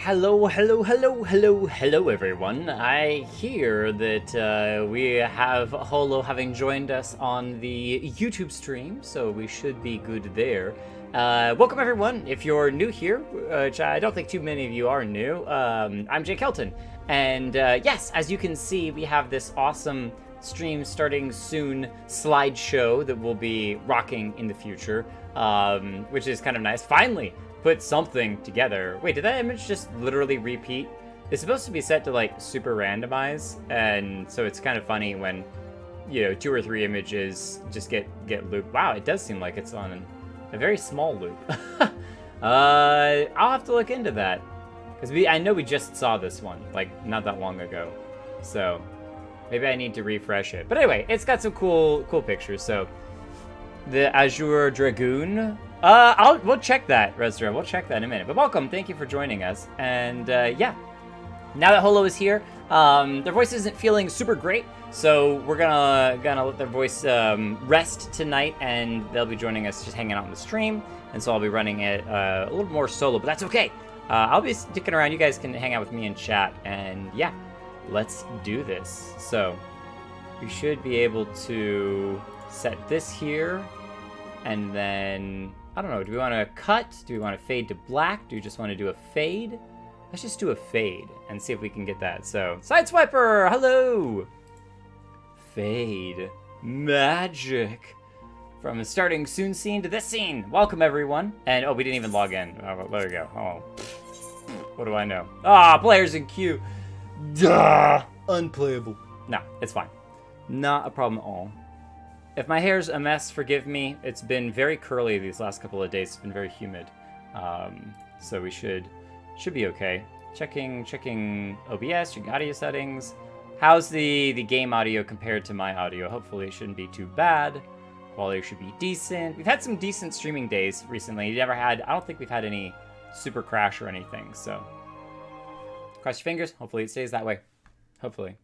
Hello, hello, hello, hello, hello, everyone. I hear that we have Holo having joined us on the YouTube stream, so we should be good there. Welcome, everyone. If you're new here, which I don't think too many of you are new, I'm Jay Kelton. And yes, as you can see, we have this awesome stream starting soon slideshow that we'll be rocking in the future, which is kind of nice. Finally! Put something together. Wait, did that image just literally repeat? It's supposed to be set to like super randomize, and so it's kind of funny when, you know, 2 or 3 images just get looped. Wow, it does seem like it's on a very small loop. I'll have to look into that, because I know we just saw this one like not that long ago, so maybe I need to refresh it. But anyway, it's got some cool pictures. So the Azure Dragoon. We'll check that, Resdra. We'll check that in a minute. But welcome, thank you for joining us. And yeah, now that Holo is here, their voice isn't feeling super great, so we're gonna let their voice rest tonight, and they'll be joining us, just hanging out on the stream. And so I'll be running it a little more solo, but that's okay. I'll be sticking around. You guys can hang out with me and chat, and yeah, let's do this. So we should be able to set this here, and then I don't know, do we want to cut? Do we want to fade to black? Do we just want to do a fade? Let's just do a fade and see if we can get that. So, Sideswiper, hello! Fade. Magic. From a starting soon scene to this scene. Welcome, everyone. And, oh, we didn't even log in. Oh, there we go. Oh, what do I know? Ah, players in queue. Duh! Unplayable. No, it's fine. Not a problem at all. If my hair's a mess, forgive me. It's been very curly these last couple of days. It's been very humid. So we should be okay. Checking OBS, checking audio settings. How's the game audio compared to my audio? Hopefully it shouldn't be too bad. Quality should be decent. We've had some decent streaming days recently. I don't think we've had any super crash or anything, so cross your fingers. Hopefully it stays that way. Hopefully.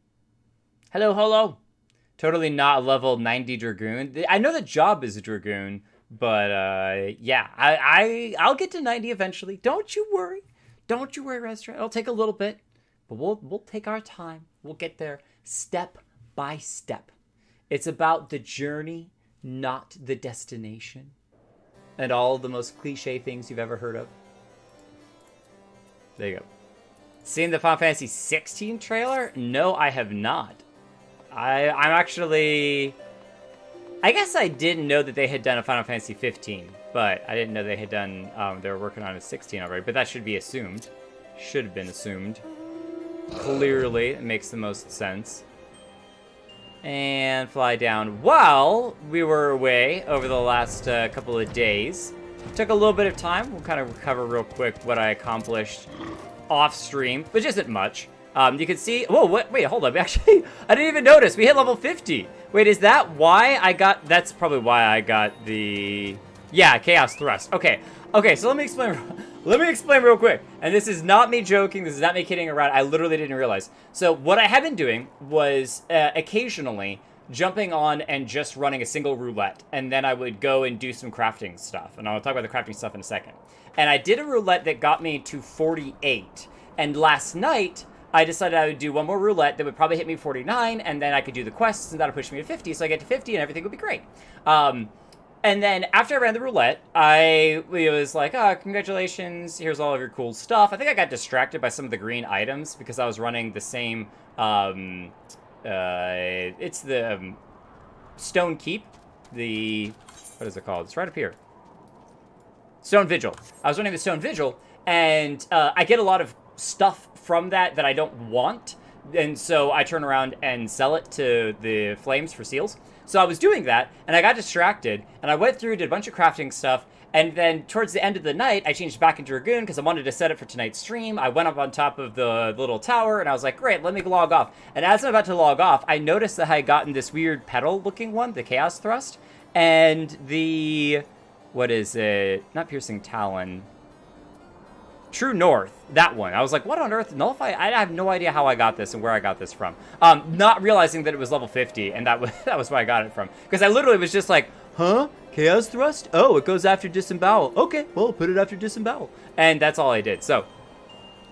Hello, Holo. Totally not a level 90 Dragoon. I know the job is a Dragoon, but yeah, I'll get to 90 eventually. Don't you worry. Don't you worry, Restra. It'll take a little bit, but we'll take our time. We'll get there step by step. It's about the journey, not the destination. And all the most cliche things you've ever heard of. There you go. Seen the Final Fantasy XIV trailer? No, I have not. I'm actually... I guess I didn't know that they had done a Final Fantasy 15, but I didn't know they had done... they were working on a 16 already, but that should be assumed. Should have been assumed. Clearly, it makes the most sense. And fly down. While we were away over the last couple of days, took a little bit of time. We'll kind of recover real quick what I accomplished off stream, which isn't much. You can see, whoa, wait, hold up, actually, I didn't even notice, we hit level 50. Wait, is that why I got, that's probably why I got the, yeah, Chaos Thrust. Okay, so let me explain real quick. And this is not me joking, this is not me kidding around, I literally didn't realize. So what I have been doing was occasionally jumping on and just running a single roulette, and then I would go and do some crafting stuff, and I'll talk about the crafting stuff in a second. And I did a roulette that got me to 48, and last night, I decided I would do one more roulette that would probably hit me 49, and then I could do the quests, and that'll push me to 50, so I get to 50, and everything would be great. And then after I ran the roulette, I was like, oh, congratulations, here's all of your cool stuff. I think I got distracted by some of the green items, because I was running the same, it's the Stone Keep, what is it called? It's right up here. Stone Vigil. I was running the Stone Vigil, and I get a lot of stuff from that I don't want, and so I turn around and sell it to the Flames for seals. So I was doing that, and I got distracted, and I went through, did a bunch of crafting stuff, and then towards the end of the night, I changed back into Dragoon because I wanted to set it for tonight's stream. I went up on top of the little tower, and I was like, great, let me log off. And as I'm about to log off, I noticed that I had gotten this weird petal-looking one, the Chaos Thrust, and the, what is it? Not Piercing Talon. True North, that one. I was like, what on earth? Nullify? I have no idea how I got this and where I got this from. Not realizing that it was level 50, and that was where I got it from. Because I literally was just like, huh? Chaos Thrust? Oh, it goes after Disembowel. Okay, well, put it after Disembowel. And that's all I did. So,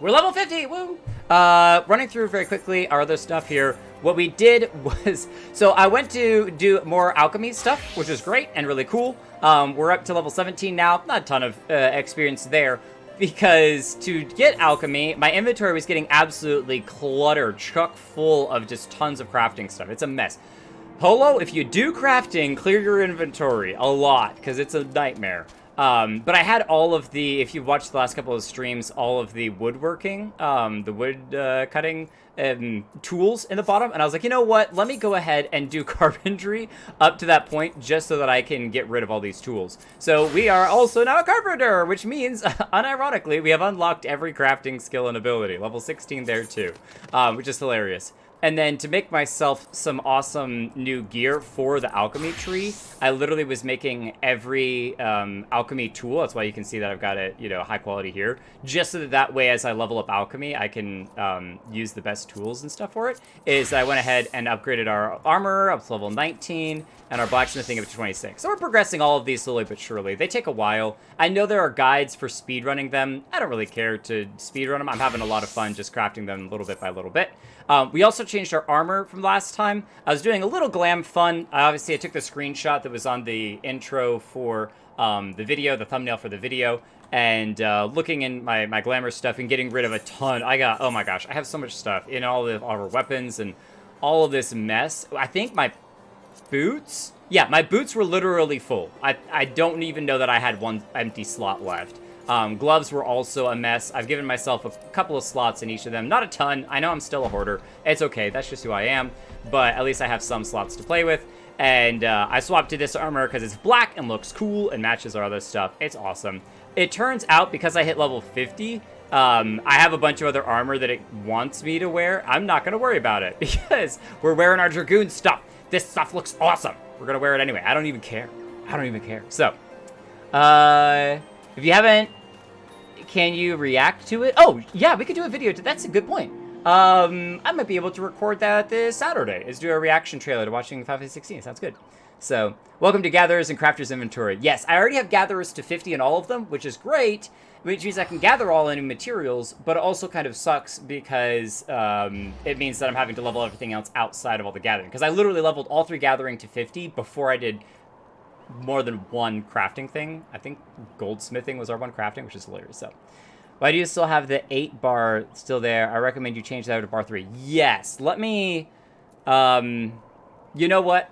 We're level 50, woo! Running through very quickly our other stuff here. What we did was, so I went to do more alchemy stuff, which was great and really cool. We're up to level 17 now, not a ton of experience there, because to get alchemy, my inventory was getting absolutely cluttered, chock full of just tons of crafting stuff. It's a mess. Holo, if you do crafting, clear your inventory a lot, because it's a nightmare. But I had all of the, if you watched the last couple of streams, all of the woodworking, the wood cutting tools in the bottom. And I was like, you know what? Let me go ahead and do carpentry up to that point just so that I can get rid of all these tools. So we are also now a carpenter, which means, unironically, we have unlocked every crafting skill and ability. Level 16 there too, which is hilarious. And then to make myself some awesome new gear for the alchemy tree, I literally was making every alchemy tool. That's why you can see that I've got it, you know, high quality here. Just so that that way, as I level up alchemy, I can use the best tools and stuff for it. Is I went ahead and upgraded our armor up to level 19 and our blacksmithing up to 26. So we're progressing all of these slowly but surely. They take a while. I know there are guides for speedrunning them. I don't really care to speedrun them. I'm having a lot of fun just crafting them little bit by little bit. We also changed our armor from last time. I was doing a little glam fun. Obviously, I took the screenshot that was on the intro for the video, the thumbnail for the video, and looking in my glamour stuff and getting rid of a ton. I got, oh my gosh, I have so much stuff in all our weapons and all of this mess. I think my boots, yeah, my boots were literally full. I don't even know that I had one empty slot left. Gloves were also a mess. I've given myself a couple of slots in each of them. Not a ton. I know I'm still a hoarder. It's okay. That's just who I am. But at least I have some slots to play with. And I swapped to this armor because it's black and looks cool and matches our other stuff. It's awesome. It turns out because I hit level 50, I have a bunch of other armor that it wants me to wear. I'm not going to worry about it because we're wearing our Dragoon stuff. This stuff looks awesome. We're going to wear it anyway. I don't even care. I don't even care. So, if you haven't, can you react to it? Oh, yeah, we could do a video. That's a good point. I might be able to record that this Saturday. Is do a reaction trailer to watching Fantasy XIV. Sounds good. So, welcome to Gatherers and Crafters Inventory. Yes, I already have Gatherers to 50 in all of them, which is great, which means I can gather all any materials, but it also kind of sucks because it means that I'm having to level everything else outside of all the gathering. Because I literally leveled all 3 gathering to 50 before I did more than one crafting thing. I think goldsmithing was our one crafting, which is hilarious. So, why do you still have the 8 bar still there? I recommend you change that over to bar 3. Yes, let me, you know what?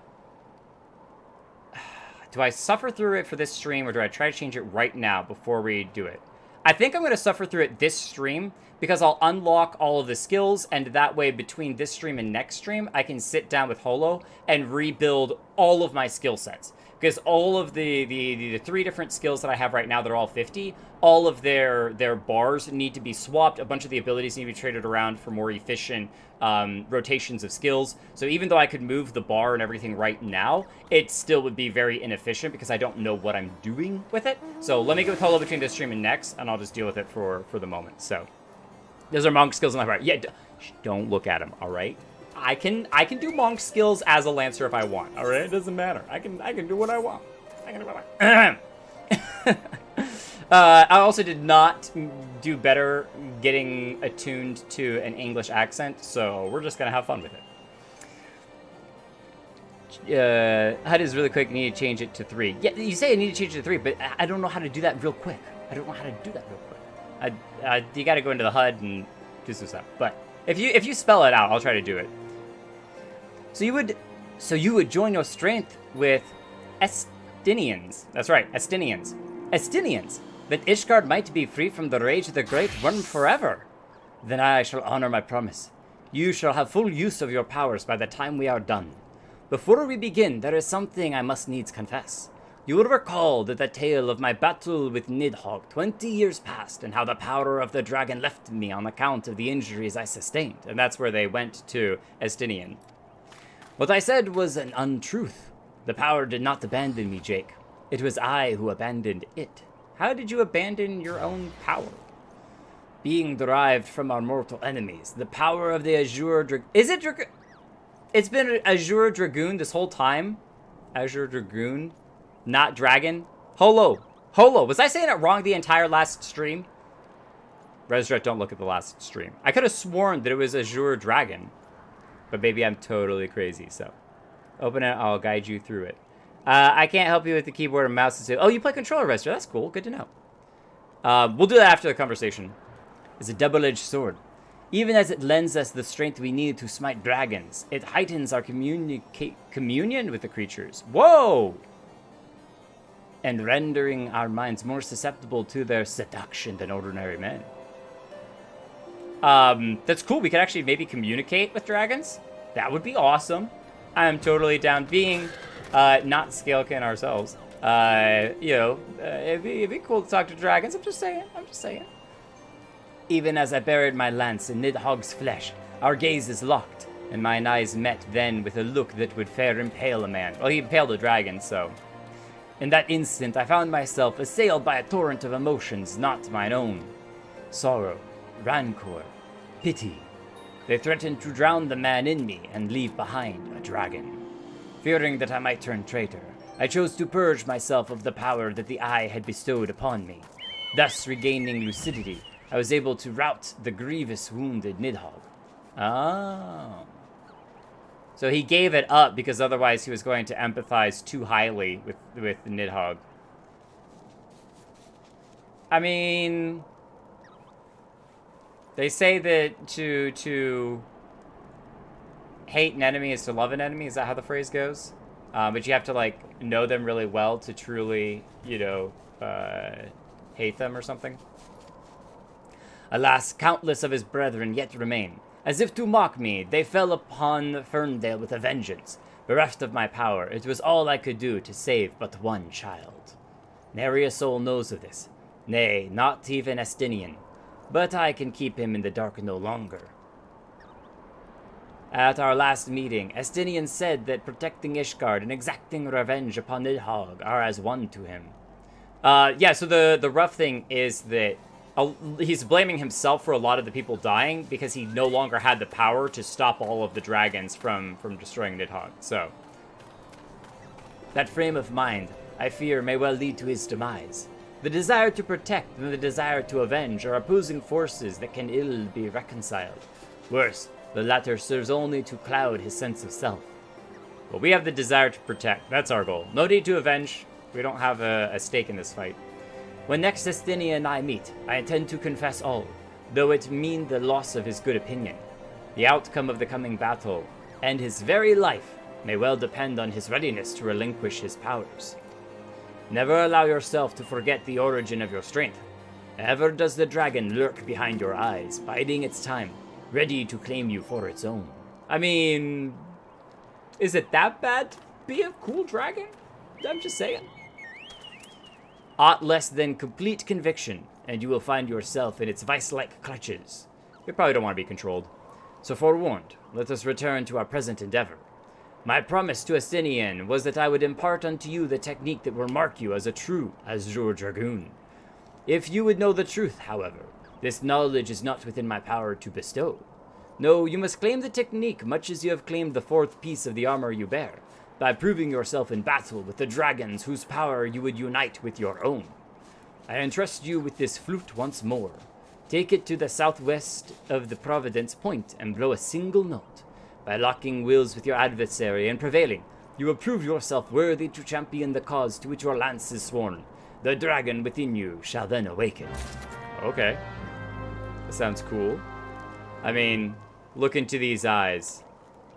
Do I suffer through it for this stream, or do I try to change it right now before we do it? I think I'm going to suffer through it this stream, because I'll unlock all of the skills, and that way, between this stream and next stream, I can sit down with Holo and rebuild all of my skill sets. Because all of the 3 different skills that I have right now, they're all 50, all of their bars need to be swapped. A bunch of the abilities need to be traded around for more efficient rotations of skills. So even though I could move the bar and everything right now, it still would be very inefficient because I don't know what I'm doing with it. So let me go with Holo between this stream and next, and I'll just deal with it for the moment. So those are monk skills on my part. Yeah, don't look at them, all right? I can do monk skills as a lancer if I want. All right, it doesn't matter. I can do what I want. I can do what I want. I also did not do better getting attuned to an English accent, so we're just gonna have fun with it. HUD is really quick. You need to change it to 3. Yeah, you say I need to change it to 3, but I don't know how to do that real quick. I don't know how to do that real quick. You got to go into the HUD and do some stuff. But if you spell it out, I'll try to do it. So you would join your strength with Estinians. That's right, Estinians. Estinians, that Ishgard might be free from the rage of the Great Worm forever. Then I shall honor my promise. You shall have full use of your powers by the time we are done. Before we begin, there is something I must needs confess. You will recall that the tale of my battle with Nidhogg 20 years past, and how the power of the dragon left me on account of the injuries I sustained. And that's where they went to Estinian. What I said was an untruth. The power did not abandon me, Jake. It was I who abandoned it. How did you abandon your own power? Being derived from our mortal enemies, the power of the Azure Dragoon. Is it Dragoon? It's been Azure Dragoon this whole time. Azure Dragoon, not dragon. Holo. Was I saying it wrong the entire last stream? Resurrect, don't look at the last stream. I could have sworn that it was Azure Dragon, but maybe I'm totally crazy, so. Open it, I'll guide you through it. I can't help you with the keyboard and mouse. Oh, you play controller, Resurrect, that's cool, good to know. We'll do that after the conversation. It's a double-edged sword. Even as it lends us the strength we need to smite dragons, it heightens our communion with the creatures. Whoa! And rendering our minds more susceptible to their seduction than ordinary men. That's cool. We could actually maybe communicate with dragons. That would be awesome. I am totally down. Being not Scalekin ourselves, it'd be cool to talk to dragons. I'm just saying. Even as I buried my lance in Nidhogg's flesh, our gazes locked, and mine eyes met then with a look that would fair impale a man. Well, he impaled a dragon, so. In that instant, I found myself assailed by a torrent of emotions not mine own. Sorrow, rancor, pity. They threatened to drown the man in me and leave behind a dragon. Fearing that I might turn traitor, I chose to purge myself of the power that the eye had bestowed upon me. Thus, regaining lucidity, I was able to rout the grievous wounded Nidhogg. Oh. So he gave it up because otherwise he was going to empathize too highly with Nidhogg. I mean, they say that to hate an enemy is to love an enemy. Is that how the phrase goes? But you have to, like, know them really well to truly, hate them or something. Alas, countless of his brethren yet remain. As if to mock me, they fell upon Ferndale with a vengeance. Bereft of my power, it was all I could do to save but one child. Nary a soul knows of this. Nay, not even Estinian. But I can keep him in the dark no longer. At our last meeting, Estinian said that protecting Ishgard and exacting revenge upon Nidhogg are as one to him. So the rough thing is that he's blaming himself for a lot of the people dying because he no longer had the power to stop all of the dragons from destroying Nidhogg. So that frame of mind, I fear, may well lead to his demise. The desire to protect and the desire to avenge are opposing forces that can ill be reconciled. Worse, the latter serves only to cloud his sense of self. But we have the desire to protect. That's our goal. No need to avenge. We don't have a stake in this fight. When next Estinia and I meet, I intend to confess all, though it mean the loss of his good opinion. The outcome of the coming battle, and his very life, may well depend on his readiness to relinquish his powers. Never allow yourself to forget the origin of your strength. Ever does the dragon lurk behind your eyes, biding its time, ready to claim you for its own. I mean, is it that bad to be a cool dragon? I'm just saying. Aught less than complete conviction, and you will find yourself in its vice-like clutches. You probably don't want to be controlled. So forewarned, let us return to our present endeavor. My promise to Estinian was that I would impart unto you the technique that will mark you as a true Azure Dragoon. If you would know the truth, however, this knowledge is not within my power to bestow. No, you must claim the technique much as you have claimed the fourth piece of the armor you bear, by proving yourself in battle with the dragons whose power you would unite with your own. I entrust you with this flute once more. Take it to the southwest of the Providence Point and blow a single note. By locking wills with your adversary and prevailing, you will prove yourself worthy to champion the cause to which your lance is sworn. The dragon within you shall then awaken. Okay. That sounds cool. I mean, look into these eyes.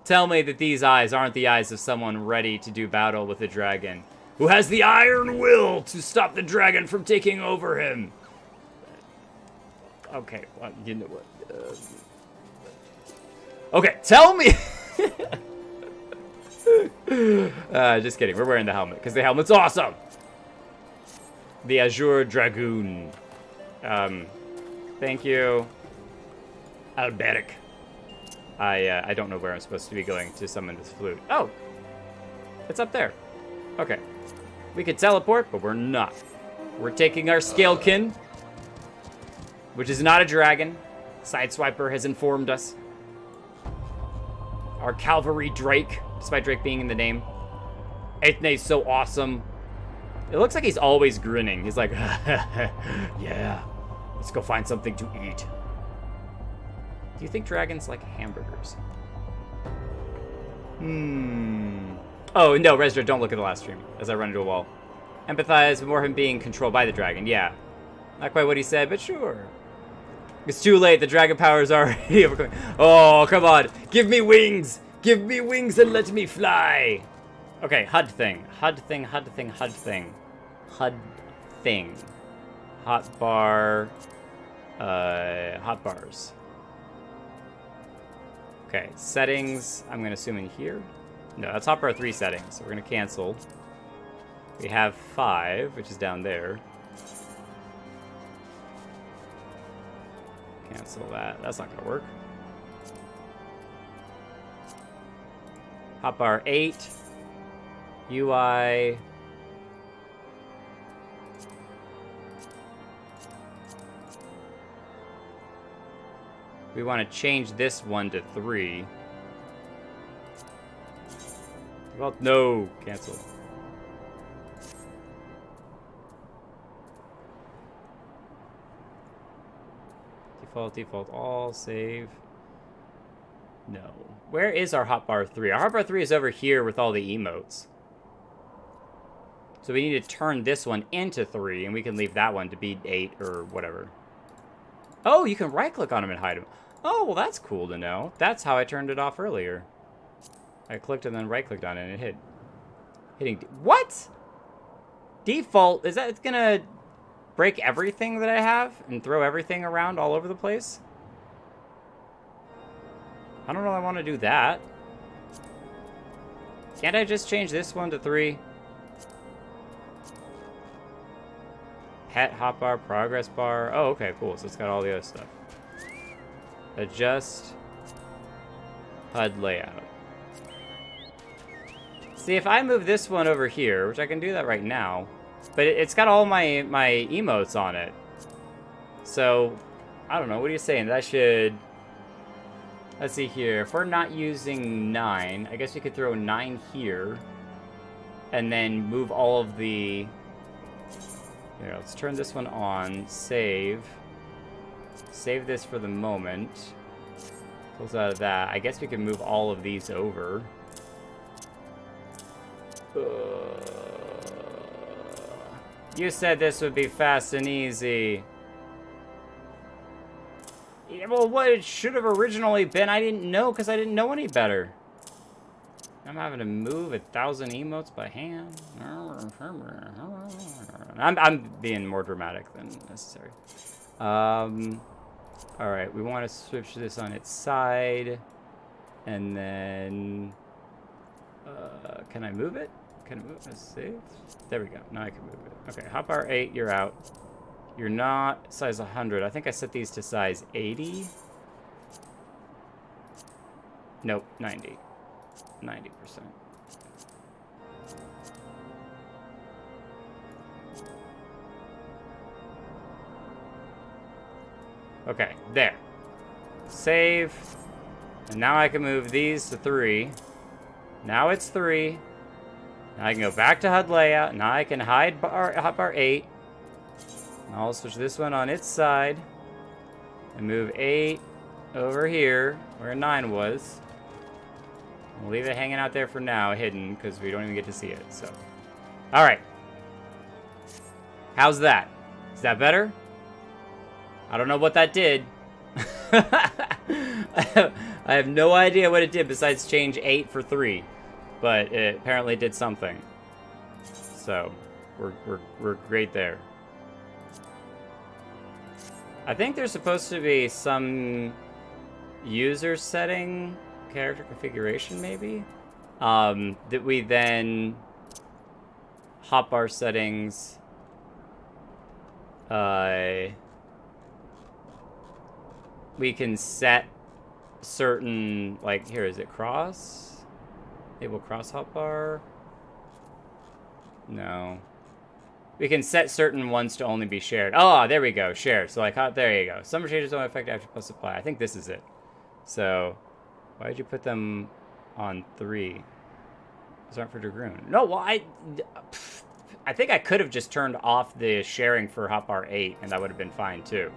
Tell me that these eyes aren't the eyes of someone ready to do battle with a dragon, who has the iron will to stop the dragon from taking over him. Okay, well, you know what? Okay, tell me! Just kidding, we're wearing the helmet, because the helmet's awesome! The Azure Dragoon. Thank you, Alberic. I don't know where I'm supposed to be going to summon this flute. Oh! It's up there. Okay. We could teleport, but we're not. We're taking our Scalekin, which is not a dragon. Sideswiper has informed us. Our Cavalry Drake, despite Drake being in the name. Ethne's so awesome. It looks like he's always grinning. He's like, yeah, Let's go find something to eat. Do you think dragons like hamburgers? Oh, no, Resdra, don't look at the last stream as I run into a wall. Empathize with more of him being controlled by the dragon. Yeah. Not quite what he said, but sure. It's too late. The dragon power is already overcoming. Oh, come on. Give me wings. Give me wings and let me fly. Okay, HUD thing. HUD thing, HUD thing, HUD thing. HUD thing. Hotbar. Hotbars. Okay, settings. I'm going to assume in here. No, that's hotbar 3 settings, so we're going to cancel. We have 5, which is down there. Cancel that. That's not going to work. Hotbar 8. UI. We want to change this one to 3. Well, no. Cancel. Default, all, save. No. Where is our hotbar 3? Our hotbar 3 is over here with all the emotes. So we need to turn this one into 3, and we can leave that one to be 8 or whatever. Oh, you can right-click on them and hide them. Oh, well, that's cool to know. That's how I turned it off earlier. I clicked and then right-clicked on it, and it hit. What? Default? Is that it's gonna break everything that I have and throw everything around all over the place? I don't know if I want to do that. Can't I just change this one to 3? Pet hotbar, progress bar. Oh, okay, cool. So it's got all the other stuff. Adjust HUD layout. See, if I move this one over here, which I can do that right now, but it's got all my emotes on it. So, I don't know. What are you saying? That should... Let's see here. If we're not using 9, I guess we could throw 9 here. And then move all of the... Here, let's turn this one on. Save. Save this for the moment. Close out of that. I guess we can move all of these over. You said this would be fast and easy. Yeah, well, what it should have originally been, I didn't know because I didn't know any better. I'm having to move 1,000 emotes by hand. I'm being more dramatic than necessary. All right, we want to switch this on its side, and then can I move it? Can I move it? Save. There we go. Now I can move it. Okay, hotbar 8, you're out. You're not size 100. I think I set these to size 80. Nope, 90. 90%. Okay, there. Save. And now I can move these to 3. Now it's 3. Now I can go back to HUD layout. Now I can hide hotbar 8. I'll switch this one on its side. And move 8 over here, where 9 was. We'll leave it hanging out there for now, hidden, because we don't even get to see it, so. Alright. How's that? Is that better? I don't know what that did. I have no idea what it did besides change 8 for 3. But it apparently did something. So, we're great there. I think there's supposed to be some user setting, character configuration maybe, that we then hotbar settings, we can set certain, like, here, is it cross? Enable cross hotbar? No. We can set certain ones to only be shared. Oh, there we go. Share. So, like, there you go. Some changes don't affect after plus supply. I think this is it. So, why did you put them on 3? Those aren't for Dragoon. No, well, I think I could have just turned off the sharing for hotbar 8, and that would have been fine, too.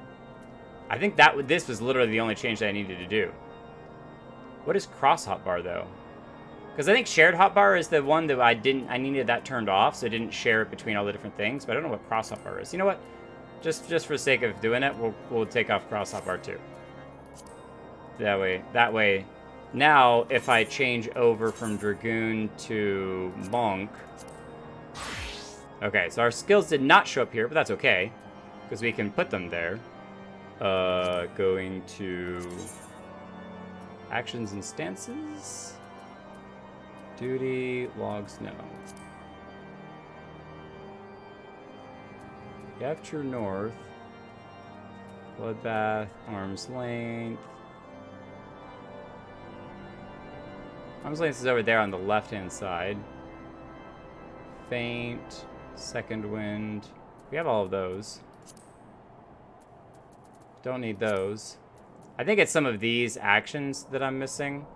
I think this was literally the only change that I needed to do. What is cross hotbar though? Because I think shared hotbar is the one that I needed that turned off, so I didn't share it between all the different things. But I don't know what cross hotbar is. You know what? Just for the sake of doing it, we'll take off cross hotbar too. That way. Now, if I change over from Dragoon to Monk... Okay, so our skills did not show up here, but that's okay. Because we can put them there. Going to... Actions and stances? Duty, logs, no. Capture North. Bloodbath, Arm's Length. Arm's Length is over there on the left-hand side. Faint, Second Wind. We have all of those. Don't need those. I think it's some of these actions that I'm missing.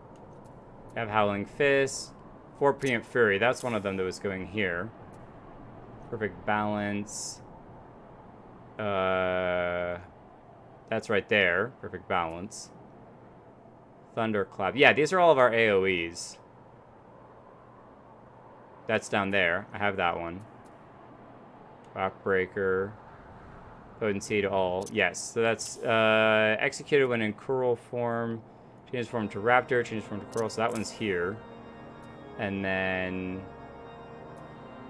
I have Howling Fist. 4 Preempt Fury. That's one of them that was going here. Perfect Balance. That's right there. Perfect Balance. Thunderclap. Yeah, these are all of our AoEs. That's down there. I have that one. Backbreaker. Potency to all. Yes, so that's executed when in Curl form. Changes form to Raptor. Changes form to Curl. So that one's here. And then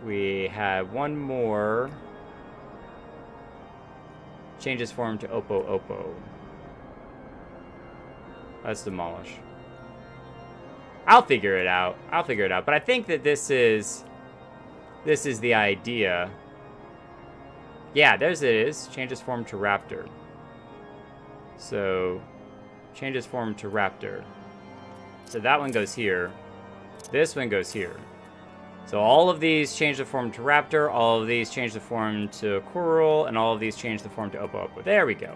we have one more. Changes form to Oppo Oppo. Let's demolish. I'll figure it out. But I think that this is the idea. Yeah, there's it is. Changes form to Raptor. So, changes form to Raptor. So that one goes here. This one goes here. So all of these change the form to Raptor, all of these change the form to Coral, and all of these change the form to Oppo Oppo. There we go.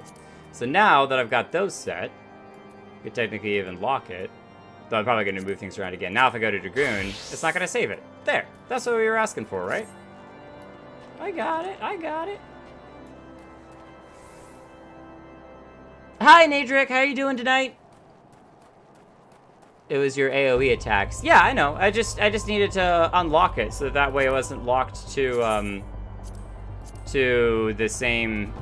So now that I've got those set, I could technically even lock it. Though I'm probably going to move things around again. Now if I go to Dragoon, it's not going to save it. There. That's what we were asking for, right? I got it. Hi, Nadric. How are you doing tonight? It was your AoE attacks. Yeah, I know. I just needed to unlock it so that way it wasn't locked to the same...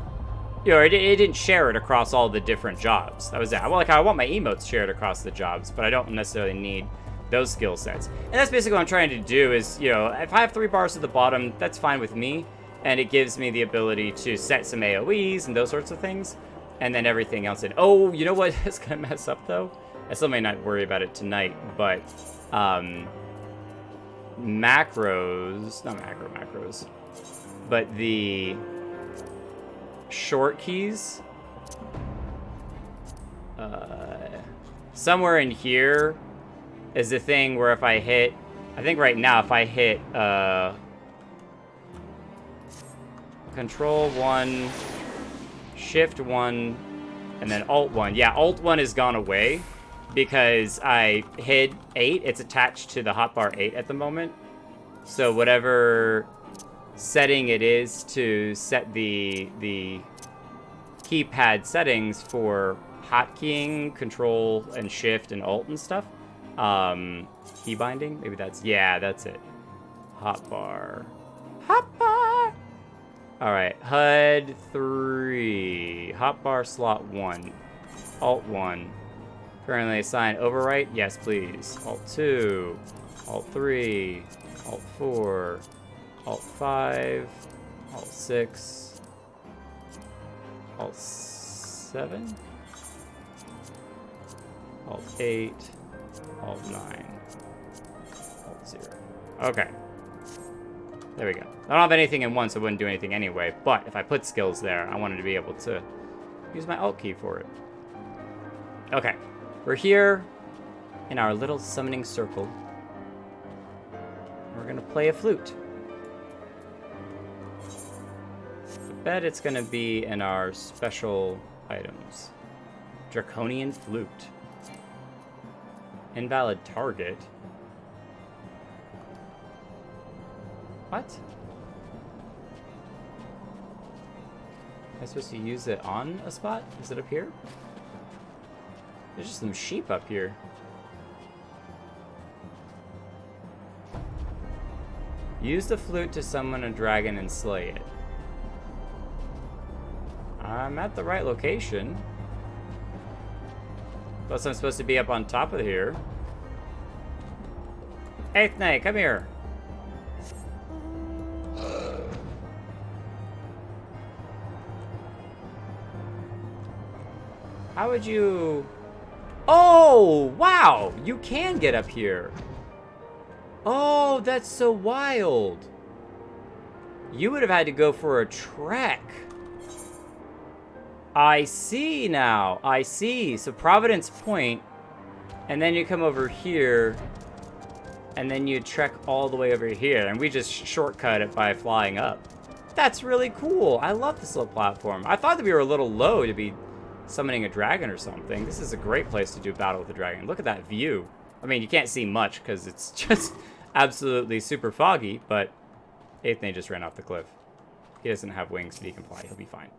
You know, it didn't share it across all the different jobs. That was that. Well, like, I want my emotes shared across the jobs, but I don't necessarily need those skill sets. And that's basically what I'm trying to do is, you know, if I have 3 bars at the bottom, that's fine with me. And it gives me the ability to set some AoEs and those sorts of things. And then everything else in. Oh, you know what is going to mess up, though? I still may not worry about it tonight, but macros, not macros, but the short keys, somewhere in here is the thing where if I hit, I think right now if I hit Control 1, Shift 1, and then Alt 1. Yeah, Alt 1 has gone away because I hid 8. It's attached to the hotbar 8 at the moment. So whatever setting it is to set the keypad settings for hotkeying, Control and Shift and Alt and stuff. Key binding, maybe that's it. Hotbar. All right, HUD 3, hotbar slot 1, Alt 1. Currently assigned overwrite, yes please. Alt 2, Alt 3, Alt 4, Alt 5, Alt 6, Alt 7, Alt 8, Alt 9, Alt 0. Okay. There we go. I don't have anything in 1, so it wouldn't do anything anyway. But if I put skills there, I wanted to be able to use my Alt key for it. Okay. We're here in our little summoning circle. We're going to play a flute. I bet it's going to be in our special items. Draconian flute. Invalid target. What? Am I supposed to use it on a spot? Is it up here? There's just some sheep up here. Use the flute to summon a dragon and slay it. I'm at the right location. Plus I'm supposed to be up on top of here. Aethne, come here. How would you... Oh, wow! You can get up here. Oh, that's so wild. You would have had to go for a trek. I see now. I see. So Providence Point, and then you come over here, and then you trek all the way over here, and we just shortcut it by flying up. That's really cool. I love this little platform. I thought that we were a little low to be summoning a dragon or something. This is a great place to do battle with a dragon. Look at that view. I mean, you can't see much because it's just absolutely super foggy, but Aethne just ran off the cliff. He doesn't have wings, but he can fly. He'll be fine.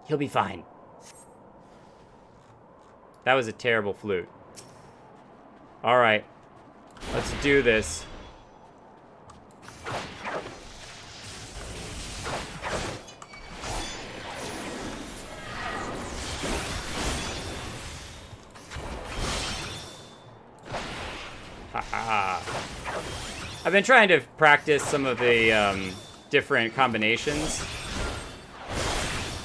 He'll be fine. That was a terrible flute. All right. Let's do this. Haha. I've been trying to practice some of the different combinations.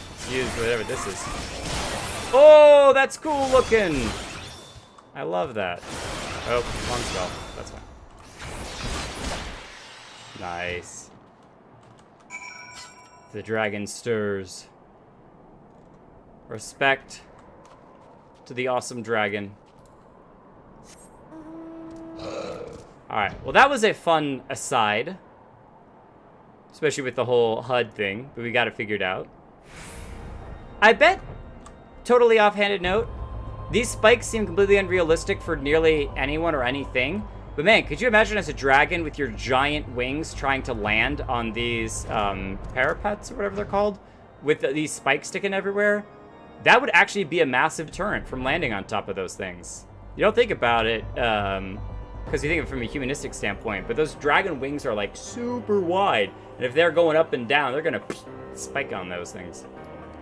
Let's use whatever this is. Oh, that's cool looking. I love that. Oh, wrong spell. That's fine. Nice. The dragon stirs. Respect to the awesome dragon. Alright, well that was a fun aside. Especially with the whole HUD thing, but we got it figured out. I bet, totally offhanded note, these spikes seem completely unrealistic for nearly anyone or anything. But man, could you imagine as a dragon with your giant wings trying to land on these parapets or whatever they're called? With these spikes sticking everywhere? That would actually be a massive deterrent from landing on top of those things. You don't think about it, because you think of it from a humanistic standpoint, but those dragon wings are like super wide. And if they're going up and down, they're gonna spike on those things.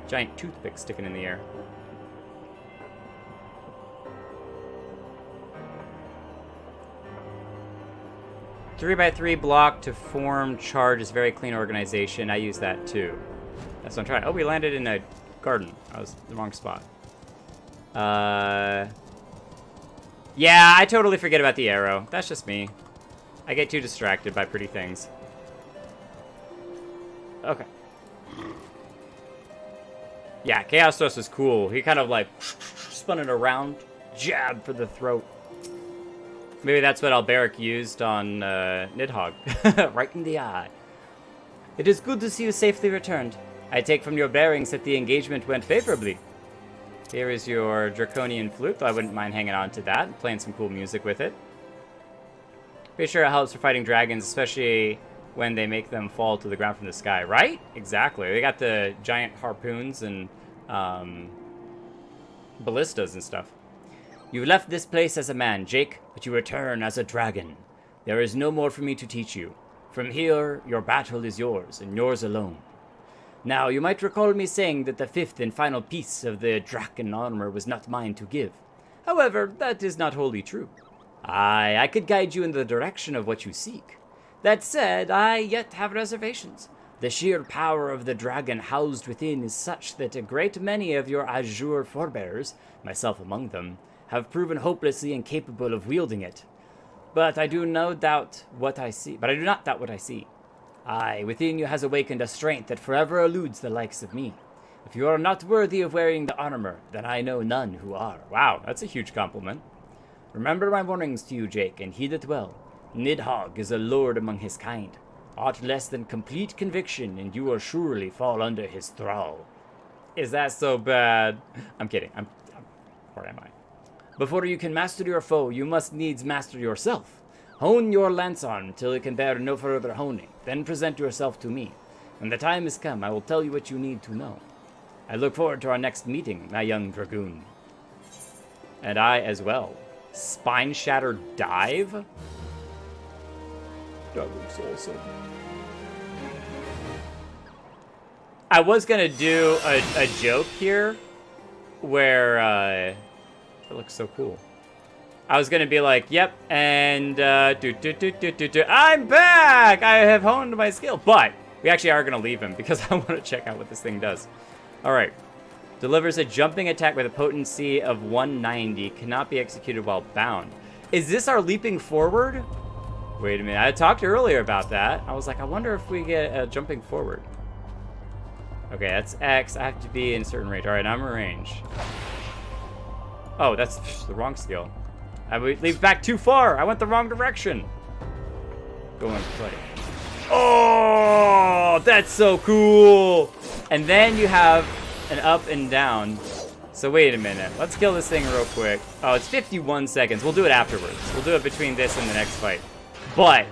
Giant toothpick sticking in the air. Three by 3 block to form charge is very clean organization. I use that too. That's what I'm trying. Oh, we landed in a garden. I was in the wrong spot. Yeah, I totally forget about the arrow. That's just me. I get too distracted by pretty things. Okay. Yeah, Chaos Dust was cool. He kind of like spun it around, jab for the throat. Maybe that's what Alberic used on Nidhogg. Right in the eye. It is good to see you safely returned. I take from your bearings that the engagement went favorably. Here is your draconian flute, though I wouldn't mind hanging on to that and playing some cool music with it. Pretty sure it helps for fighting dragons, especially when they make them fall to the ground from the sky, right? Exactly. They got the giant harpoons and ballistas and stuff. You left this place as a man, Jake, but you return as a dragon. There is no more for me to teach you. From here, your battle is yours, and yours alone. Now, you might recall me saying that the fifth and final piece of the Draken armor was not mine to give. However, that is not wholly true. I could guide you in the direction of what you seek. That said, I yet have reservations. The sheer power of the dragon housed within is such that a great many of your Azure forebears, myself among them, have proven hopelessly incapable of wielding it. But I do not doubt what I see. Aye, within you has awakened a strength that forever eludes the likes of me. If you are not worthy of wearing the armor, then I know none who are. Wow, that's a huge compliment. Remember my warnings to you, Jake, and heed it well. Nidhogg is a lord among his kind. Aught less than complete conviction, and you will surely fall under his thrall. Is that so bad? I'm kidding. Or am I? Before you can master your foe, you must needs master yourself. Hone your lance arm till it can bear no further honing. Then present yourself to me. When the time has come, I will tell you what you need to know. I look forward to our next meeting, my young Dragoon. And I as well. Spine Shatter Dive? That looks awesome. I was gonna do a joke here where it looks so cool. I was gonna be like, yep, and I'm back! I have honed my skill. But we actually are gonna leave him because I want to check out what this thing does. Alright. Delivers a jumping attack with a potency of 190. Cannot be executed while bound. Is this our leaping forward? Wait a minute. I talked earlier about that. I was like, I wonder if we get jumping forward. Okay, that's X. I have to be in a certain range. Alright, I'm in range. Oh, that's the wrong skill. I leave back too far. I went the wrong direction. Go and play. Oh, that's so cool. And then you have an up and down. So wait a minute. Let's kill this thing real quick. Oh, it's 51 seconds. We'll do it afterwards. We'll do it between this and the next fight. But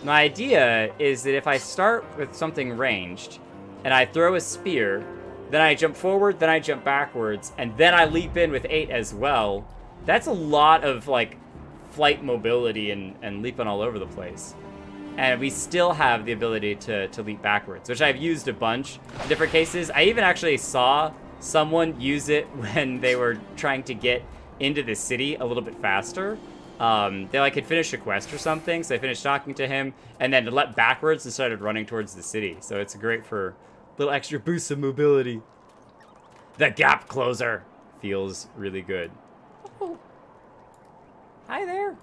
my idea is that if I start with something ranged and I throw a spear, then I jump forward, then I jump backwards, and then I leap in with 8 as well. That's a lot of, like, flight mobility and leaping all over the place. And we still have the ability to leap backwards, which I've used a bunch in different cases. I even actually saw someone use it when they were trying to get into the city a little bit faster. They, like, had finished a quest or something, so I finished talking to him, and then leapt backwards and started running towards the city. So it's great for a little extra boost of mobility. The gap closer feels really good. Oh. Hi there.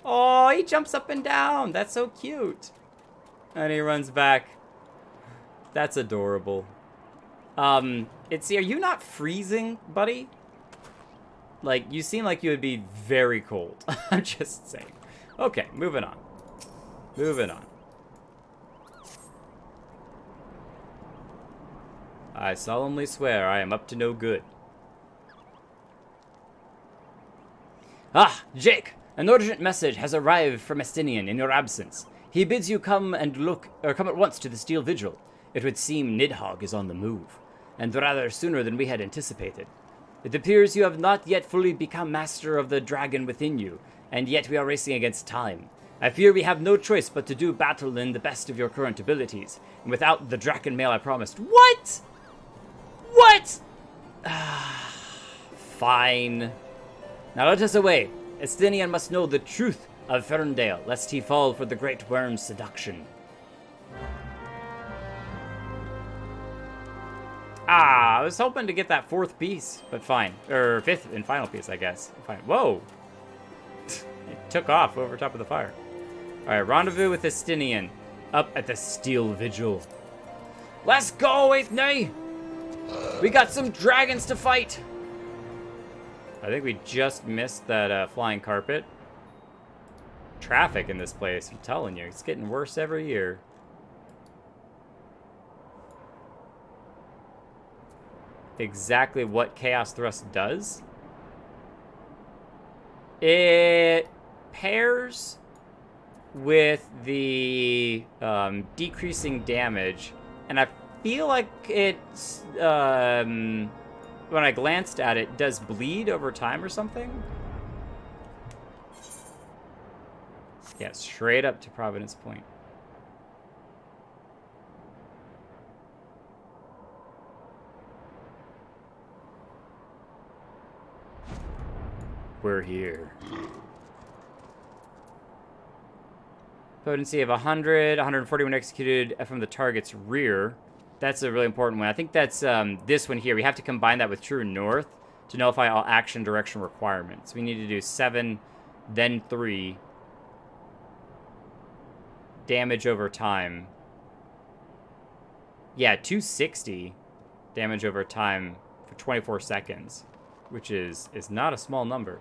Oh, he jumps up and down. That's so cute. And he runs back. That's adorable. Are you not freezing, buddy? Like, you seem like you would be very cold. I'm just saying. Okay, moving on. Moving on. I solemnly swear I am up to no good. Ah, Jake! An urgent message has arrived from Estinian in your absence. He bids you come and come at once to the Steel Vigil. It would seem Nidhogg is on the move, and rather sooner than we had anticipated. It appears you have not yet fully become master of the dragon within you, and yet we are racing against time. I fear we have no choice but to do battle in the best of your current abilities, and without the Draken mail I promised. What? What? Fine. Now let us away. Estinian must know the truth of Ferndale, lest he fall for the great worm's seduction. I was hoping to get that 4th piece, but fine. Or 5th and final piece, I guess. Fine. Whoa. It took off over top of the fire. Alright, rendezvous with Estinian. Up at the Steel Vigil. Let's go, 8th Nay! We got some dragons to fight! I think we just missed that flying carpet. Traffic in this place, I'm telling you. It's getting worse every year. Exactly what Chaos Thrust does. It pairs with the decreasing damage, and I feel like it's when I glanced at it, does bleed over time or something. Yeah, straight up to Providence Point. We're here. Potency of 100, 140 when executed from the target's rear. That's a really important one. I think that's this one here. We have to combine that with True North to nullify all action direction requirements. We need to do 7, then 3. Damage over time. Yeah, 260 damage over time for 24 seconds, which is not a small number.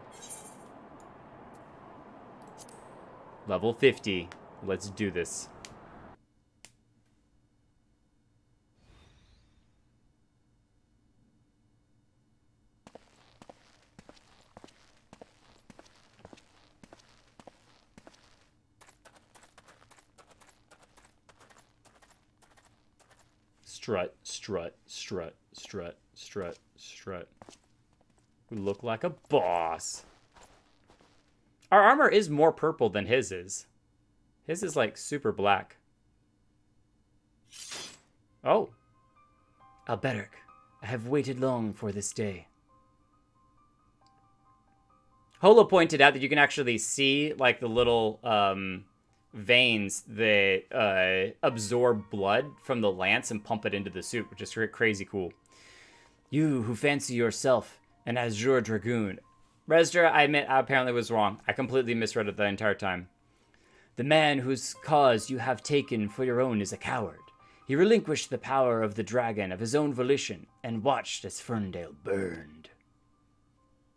Level 50. Let's do this. Strut, strut, strut, strut, strut, strut. We look like a boss. Our armor is more purple than his is. His is like super black. Oh. Alberic, I have waited long for this day. Holo pointed out that you can actually see like the little veins that absorb blood from the lance and pump it into the suit, which is crazy cool. You who fancy yourself an Azure Dragoon. Resdra, I admit, I apparently was wrong. I completely misread it the entire time. The man whose cause you have taken for your own is a coward. He relinquished the power of the dragon of his own volition and watched as Ferndale burned.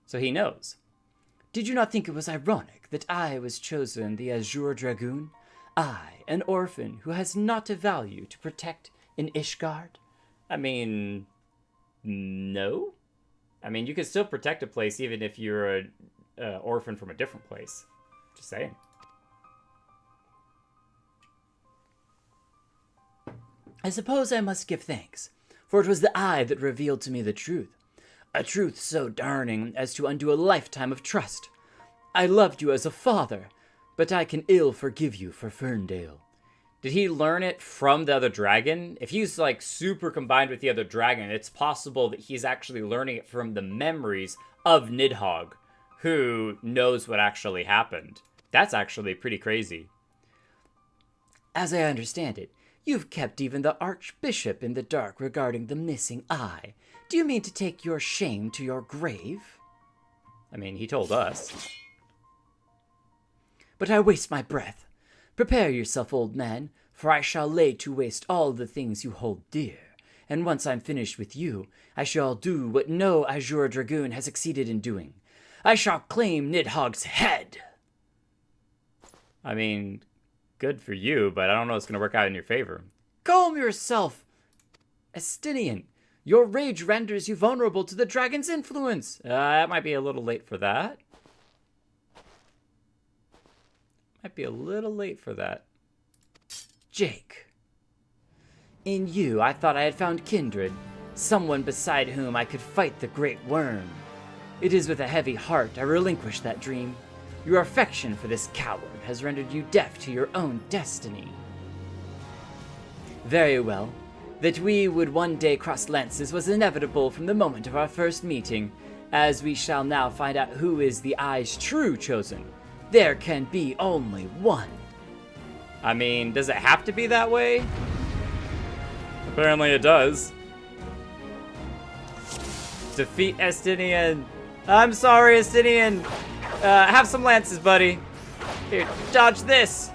So he knows. Did you not think it was ironic that I was chosen the Azure Dragoon? I, an orphan who has not a value to protect in Ishgard? I mean, no. I mean, you can still protect a place even if you're an orphan from a different place. Just saying. I suppose I must give thanks, for it was the eye that revealed to me the truth. A truth so darning as to undo a lifetime of trust. I loved you as a father, but I can ill forgive you for Ferndale. Did he learn it from the other dragon? If he's like super combined with the other dragon, it's possible that he's actually learning it from the memories of Nidhogg, who knows what actually happened. That's actually pretty crazy. As I understand it, you've kept even the Archbishop in the dark regarding the missing eye. Do you mean to take your shame to your grave? I mean, he told us. But I waste my breath. Prepare yourself, old man, for I shall lay to waste all the things you hold dear. And once I'm finished with you, I shall do what no Azure Dragoon has succeeded in doing. I shall claim Nidhogg's head. I mean, good for you, but I don't know if it's going to work out in your favor. Calm yourself, Estinian. Your rage renders you vulnerable to the dragon's influence. That might be a little late for that. Might be a little late for that. Jake. In you, I thought I had found kindred. Someone beside whom I could fight the great worm. It is with a heavy heart I relinquish that dream. Your affection for this coward has rendered you deaf to your own destiny. Very well. That we would one day cross lances was inevitable from the moment of our first meeting, as we shall now find out who is the Eye's true chosen. There can be only one. I mean, does it have to be that way? Apparently it does. Defeat Estinian. I'm sorry, Estinian. Have some lances, buddy. Here, dodge this.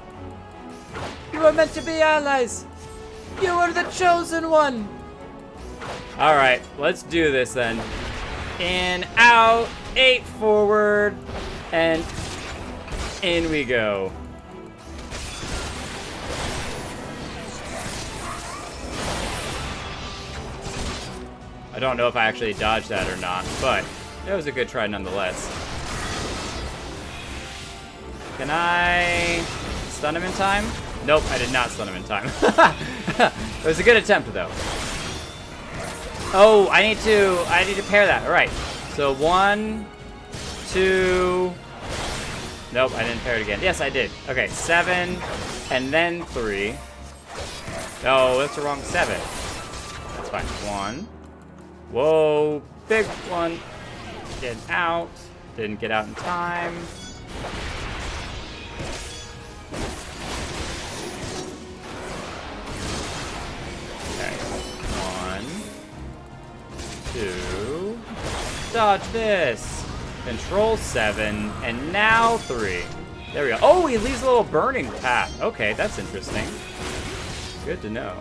You were meant to be allies. You are the chosen one. All right, let's do this then. In, out, 8 forward, and in we go. I don't know if I actually dodged that or not, but it was a good try nonetheless. Can I stun him in time? Nope, I did not stun him in time. It was a good attempt, though. Oh, I need to pair that. All right. So 1, 2. Nope, I didn't pair it again. Yes, I did. Okay, 7, and then 3. Oh, that's the wrong 7. That's fine. 1. Whoa, big one. Get out. Didn't get out in time. Okay, 1, 2. Dodge this. Control 7, and now 3. There we go. Oh, he leaves a little burning path. Okay, that's interesting. Good to know.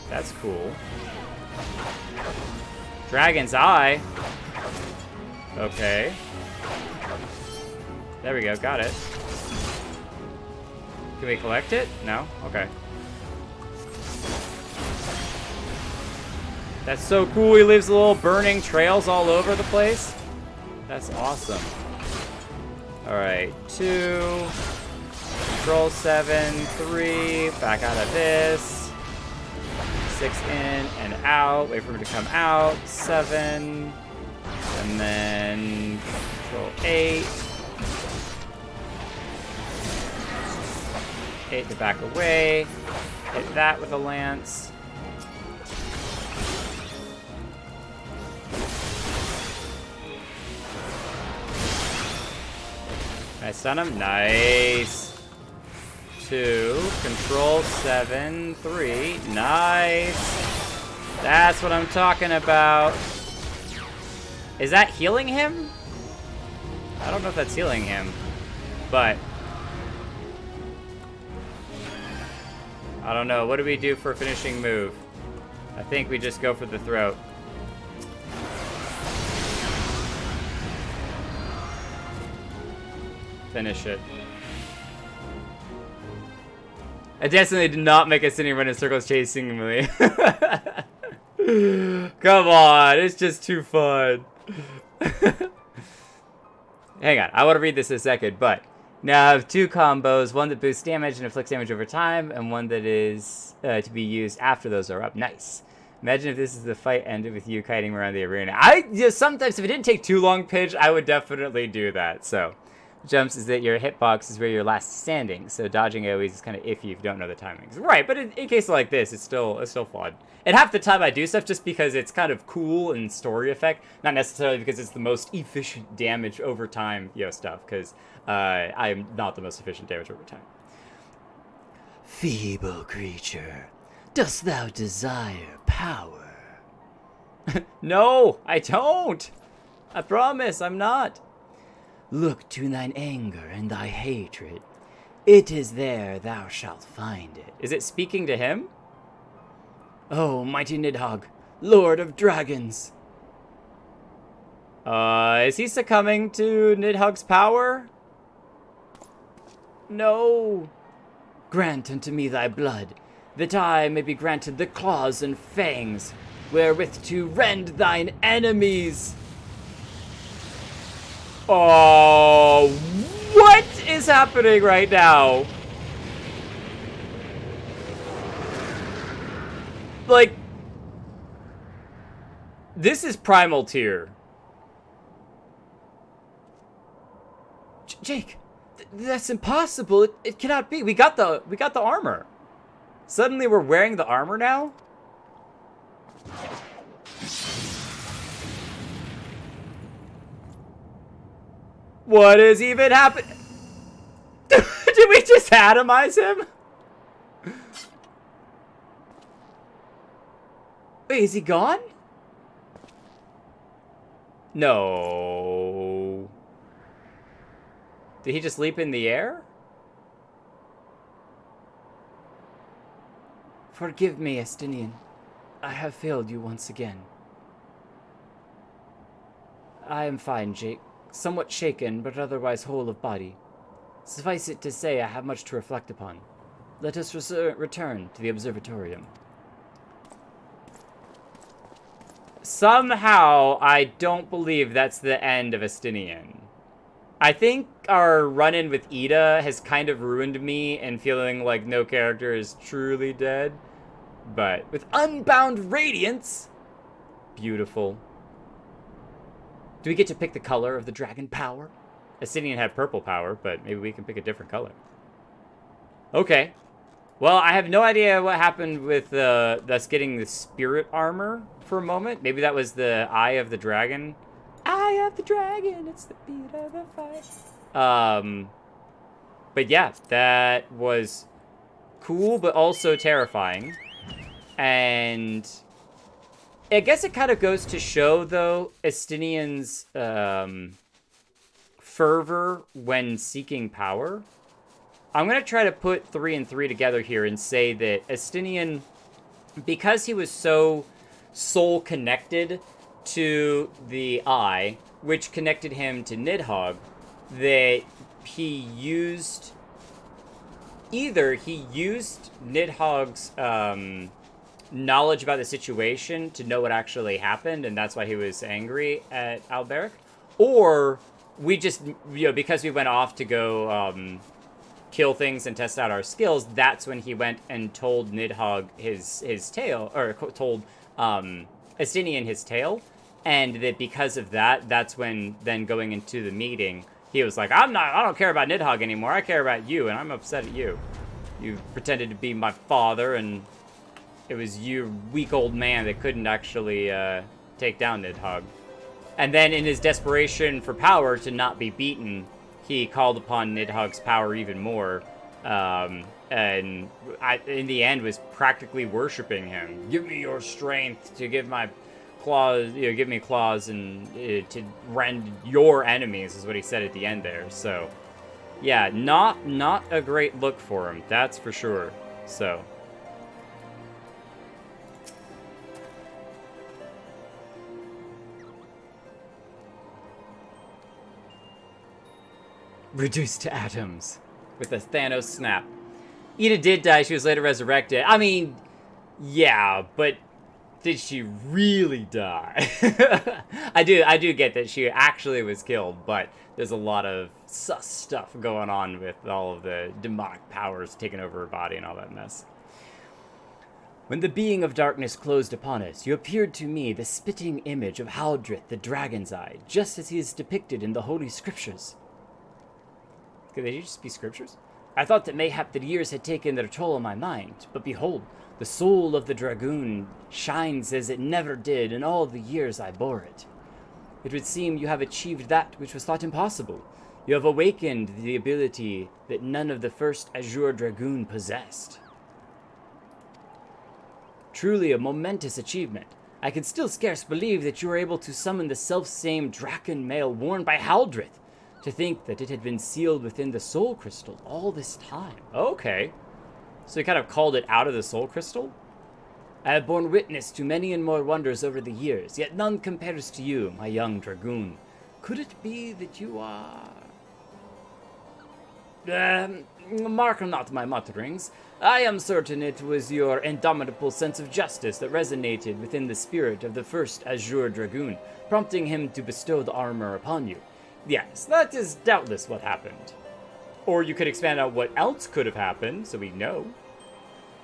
That's cool. Dragon's Eye. Okay. There we go, got it. Can we collect it? No? Okay. That's so cool, he leaves little burning trails all over the place. That's awesome. Alright, 2. Control 7, 3. Back out of this. 6 in and out. Wait for him to come out. 7. And then control 8. 8 to back away. Hit that with a lance. I stun him. Nice. 2. Control 7. 3. Nice. That's what I'm talking about. Is that healing him? I don't know if that's healing him, but I don't know. What do we do for a finishing move? I think we just go for the throat. Finish it. I definitely did not make a sitting run in circles chasing me. Come on, it's just too fun. Hang on, I want to read this in a second, but now I have 2 combos, one that boosts damage and inflicts damage over time, and one that is to be used after those are up. Nice. Imagine if this is the fight ended with you kiting around the arena. Sometimes if it didn't take too long, Pidge, I would definitely do that. So, jumps is that your hitbox is where you're last standing, so dodging AoEs is kind of iffy if you don't know the timings. Right, but in cases like this, it's still fun. And half the time I do stuff just because it's kind of cool and story effect, not necessarily because it's the most efficient damage over time, stuff, because I am not the most efficient damage over time. Feeble creature, dost thou desire power? No, I don't! I promise, I'm not. Look to thine anger and thy hatred. It is there thou shalt find it. Is it speaking to him? Oh, mighty Nidhogg, lord of dragons. Is he succumbing to Nidhogg's power? No. Grant unto me thy blood, that I may be granted the claws and fangs, wherewith to rend thine enemies. Oh, what is happening right now? Like, this is primal tier. Jake, that's impossible. It cannot be. We got the armor. Suddenly we're wearing the armor now? What is even happening? Did we just atomize him? Wait, is he gone? No. Did he just leap in the air? Forgive me, Estinian. I have failed you once again. I am fine, Jake. Somewhat shaken, but otherwise whole of body. Suffice it to say, I have much to reflect upon. Let us return to the observatorium. Somehow, I don't believe that's the end of Estinian. I think our run-in with Ida has kind of ruined me and feeling like no character is truly dead. But with Unbound Radiance, beautiful. Do we get to pick the color of the dragon power? Estinian had purple power, but maybe we can pick a different color. Okay. Well, I have no idea what happened with us getting the spirit armor for a moment. Maybe that was the Eye of the Dragon. Eye of the Dragon, it's the beat of the fight. But yeah, that was cool, but also terrifying. And I guess it kind of goes to show, though, Estinian's fervor when seeking power. I'm going to try to put 3 and 3 together here and say that Estinian, because he was so soul-connected to the Eye, which connected him to Nidhogg, that he used... Either he used Nidhogg's knowledge about the situation to know what actually happened, and that's why he was angry at Alberic, or we just, because we went off to go kill things and test out our skills, that's when he went and told Nidhogg his tale, or told Estinian his tale, and that because of that, that's when, then going into the meeting, he was like, I don't care about Nidhogg anymore, I care about you, and I'm upset at you. You pretended to be my father, and it was you, weak old man, that couldn't actually take down Nidhogg. And then in his desperation for power to not be beaten, he called upon Nidhogg's power even more, and in the end was practically worshiping him. Give me your strength to give my claws, give me claws and to rend your enemies, is what he said at the end there. So, yeah, not a great look for him, that's for sure. So. Reduced to atoms with a Thanos snap. Ida did die, she was later resurrected. I mean, yeah, but did she really die? I do get that she actually was killed, but there's a lot of sus stuff going on with all of the demonic powers taking over her body and all that mess. When the being of darkness closed upon us, you appeared to me the spitting image of Haldrith the Dragon's Eye, just as he is depicted in the Holy Scriptures. Could they just be scriptures? I thought that mayhap the years had taken their toll on my mind, but behold, the soul of the Dragoon shines as it never did in all the years I bore it. It would seem you have achieved that which was thought impossible. You have awakened the ability that none of the first Azure Dragoon possessed. Truly a momentous achievement. I can still scarce believe that you were able to summon the self-same Draken mail worn by Haldrith. To think that it had been sealed within the soul crystal all this time. Okay. So he kind of called it out of the soul crystal? I have borne witness to many and more wonders over the years, yet none compares to you, my young Dragoon. Could it be that you are... mark not my mutterings. I am certain it was your indomitable sense of justice that resonated within the spirit of the first Azure Dragoon, prompting him to bestow the armor upon you. Yes, that is doubtless what happened. Or you could expand out what else could have happened, so we know.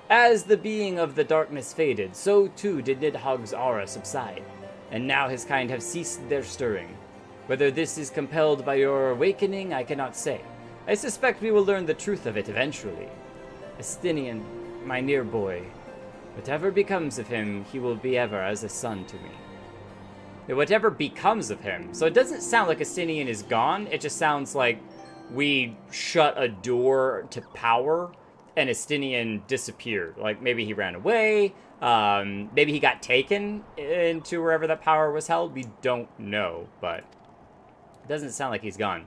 As the being of the darkness faded, so too did Nidhogg's aura subside, and now his kind have ceased their stirring. Whether this is compelled by your awakening, I cannot say. I suspect we will learn the truth of it eventually. Estinian, my near boy, whatever becomes of him, he will be ever as a son to me. Whatever becomes of him. So it doesn't sound like Estinian is gone, it just sounds like we shut a door to power and Estinian disappeared. Like maybe he ran away, maybe he got taken into wherever that power was held. We don't know, but it doesn't sound like he's gone.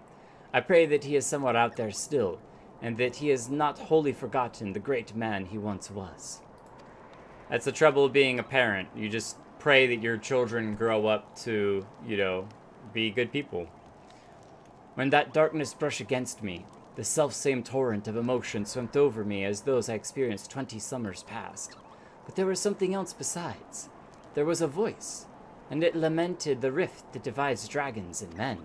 I pray that he is somewhat out there still, and that he has not wholly forgotten the great man he once was. That's the trouble of being a parent. You just pray that your children grow up to, be good people. When that darkness brushed against me, the self-same torrent of emotion swept over me as those I experienced 20 summers past. But there was something else besides. There was a voice, and it lamented the rift that divides dragons and men.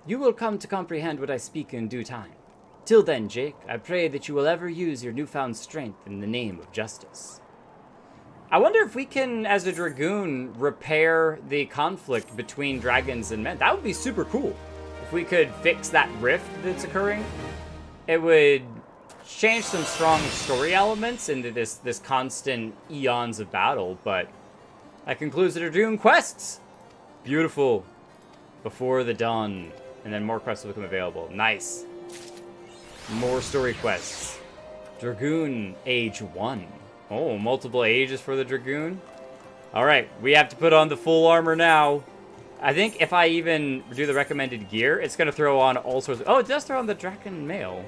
You will come to comprehend what I speak in due time. Till then, Jake, I pray that you will ever use your newfound strength in the name of justice. I wonder if we can, as a Dragoon, repair the conflict between dragons and men. That would be super cool. If we could fix that rift that's occurring, it would change some strong story elements into this constant eons of battle, but that concludes the Dragoon quests. Beautiful. Before the dawn. And then more quests will become available. Nice. More story quests. Dragoon Age 1. Oh, multiple ages for the Dragoon. Alright, we have to put on the full armor now. I think if I even do the recommended gear, it's going to throw on all sorts of... Oh, it does throw on the Dragon Mail.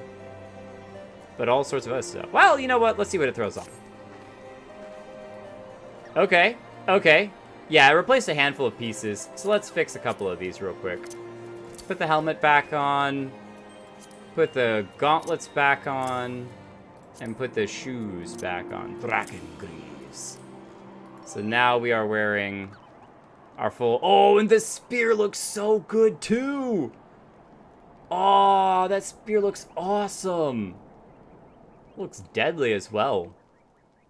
But all sorts of other stuff. Well, you know what? Let's see what it throws on. Okay. Yeah, I replaced a handful of pieces, so let's fix a couple of these real quick. Put the helmet back on. Put the gauntlets back on. And put the shoes back on. Dragon greaves. So now we are wearing our full... Oh, and the spear looks so good too! Oh, Wow, that spear looks awesome. Looks deadly as well.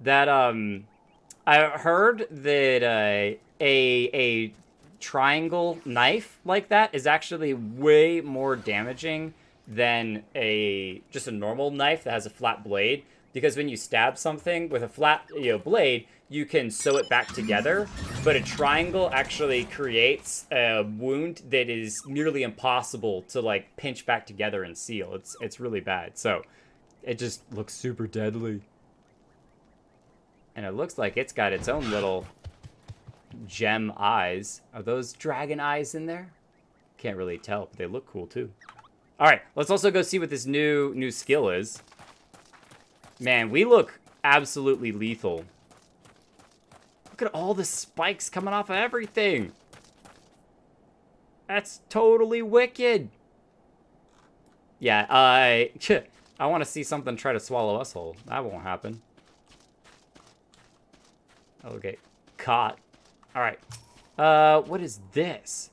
That, I heard that a triangle knife like that is actually way more damaging than just a normal knife that has a flat blade, because when you stab something with a flat blade, you can sew it back together, but a triangle actually creates a wound that is nearly impossible to like pinch back together and seal. It's really bad. So it just looks super deadly. And it looks like it's got its own little gem eyes. Are those dragon eyes in there? Can't really tell, but they look cool too. All right, let's also go see what this new skill is. Man, we look absolutely lethal. Look at all the spikes coming off of everything. That's totally wicked. Yeah, I want to see something try to swallow us whole. That won't happen. Okay, caught. All right. What is this?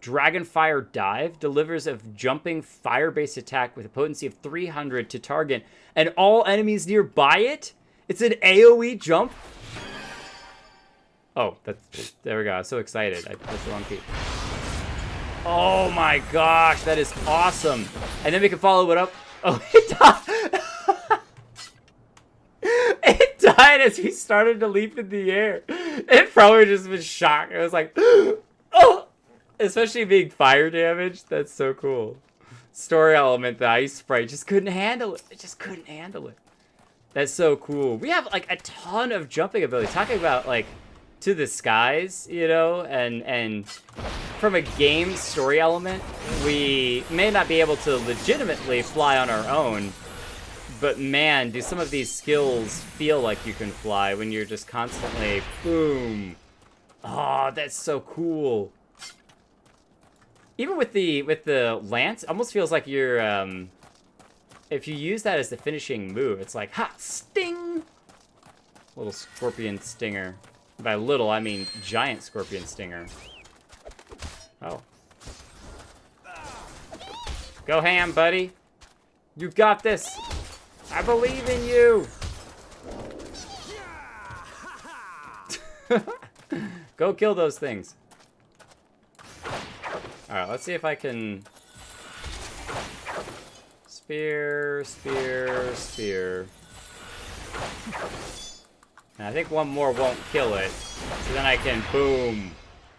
Dragonfire Dive delivers a jumping fire-based attack with a potency of 300 to target and all enemies nearby it. It's an AoE jump. Oh, there we go. I'm so excited. I pressed the wrong key. Oh my gosh, that is awesome. And then we can follow it up. Oh, it died. It died as we started to leap in the air. It probably just was shocked. It was like, oh, especially being fire damage. That's so cool. Story element, the ice sprite just couldn't handle it. It just couldn't handle it. That's so cool. We have like a ton of jumping ability. Talking about like to the skies, and from a game story element, we may not be able to legitimately fly on our own, but man, do some of these skills feel like you can fly when you're just constantly boom. Oh, that's so cool. Even with the lance, it almost feels like you're if you use that as the finishing move, it's like ha, sting. Little scorpion stinger. By little, I mean giant scorpion stinger. Oh. Go ham, buddy. You got this. I believe in you. Go kill those things. Alright, let's see if I can... Spear, spear, spear. And I think one more won't kill it. So then I can boom.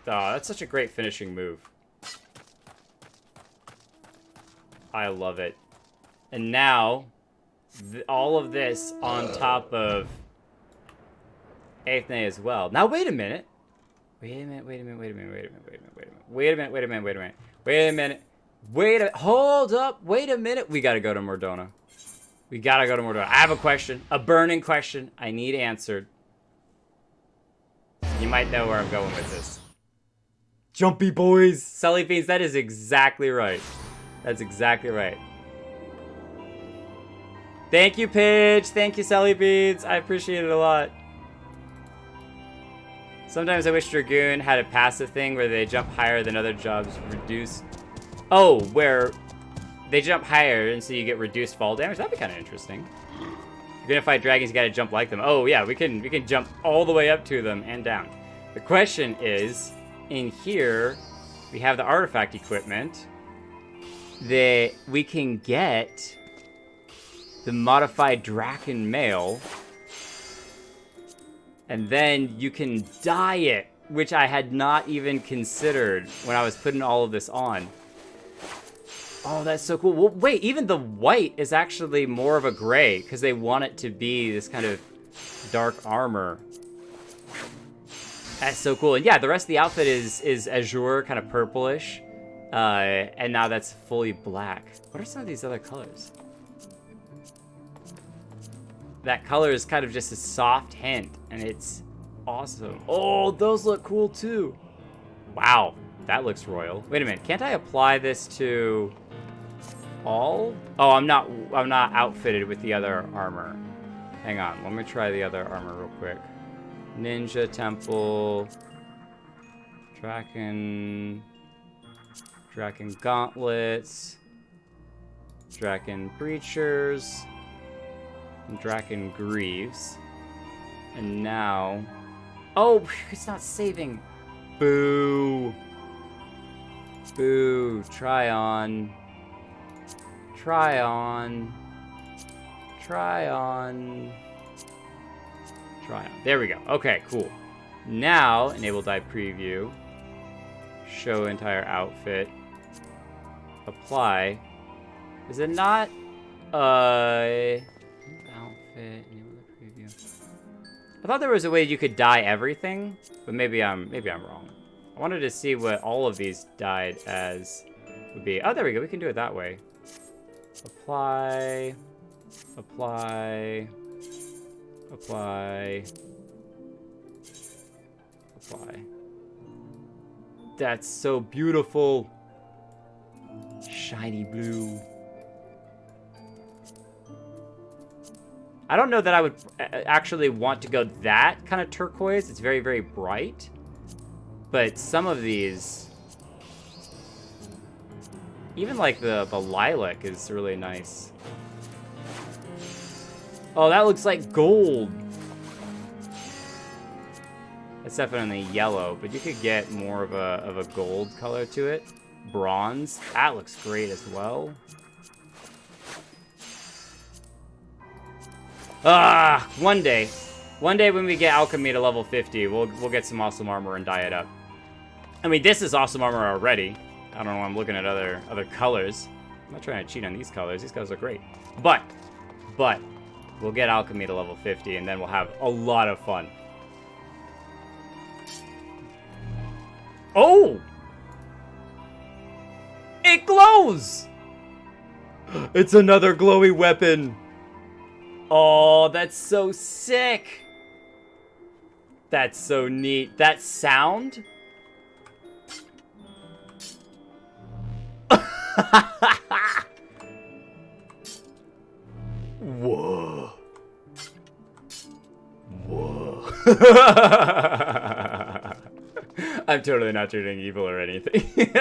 Oh, that's such a great finishing move. I love it. And now, all of this on top of Aethne as well. Now, wait a minute. Wait a minute. Hold up. Wait a minute. We gotta go to Mordona. I have a question. A burning question. I need answered. You might know where I'm going with this. Jumpy boys. Sully Beans, that is exactly right. That's exactly right. Thank you, Pidge. Thank you, Sully Beans. I appreciate it a lot. Sometimes I wish Dragoon had a passive thing where they jump higher than other jobs reduce. Oh, where they jump higher and so you get reduced fall damage. That'd be kind of interesting. If you're gonna fight dragons, you gotta jump like them. Oh yeah, we can jump all the way up to them and down. The question is, in here, we have the artifact equipment that we can get the modified Draken mail, and then you can dye it, which I had not even considered when I was putting all of this on. Oh, that's so cool. Well, wait, even the white is actually more of a gray because they want it to be this kind of dark armor. That's so cool. And yeah, the rest of the outfit is azure, kind of purplish. And now that's fully black. What are some of these other colors? That color is kind of just a soft hint, and it's awesome. Oh, those look cool too. Wow, that looks royal. Wait a minute, can't I apply this to all? Oh, I'm not outfitted with the other armor. Hang on, let me try the other armor real quick. Ninja Temple, Draken gauntlets. Dragon Breachers, and Dragon Greaves. And now... Oh, it's not saving. Boo. Boo. Tryon. Tryon. Tryon. Tryon. There we go. Okay, cool. Now, enable die preview. Show entire outfit. Apply. Is it not? Outfit. Enable the preview. I thought there was a way you could dye everything, but maybe I'm wrong. I wanted to see what all of these dyed as would be. Oh, there we go. We can do it that way. Apply. Apply. Apply. Apply. That's so beautiful. Shiny blue. I don't know that I would actually want to go that kind of turquoise. It's very, very bright. But some of these, even like the lilac is really nice. Oh, that looks like gold. It's definitely yellow, but you could get more of a gold color to it. Bronze, that looks great as well. One day when we get alchemy to level 50, we'll get some awesome armor and dye it up. I mean, this is awesome armor already. I don't know, I'm looking at other colors. I'm not trying to cheat on these colors. These colors are great. But we'll get alchemy to level 50, and then we'll have a lot of fun. Oh! It glows! It's another glowy weapon. Oh, that's so sick. That's so neat. That sound? Whoa. Whoa. I'm totally not turning evil or anything.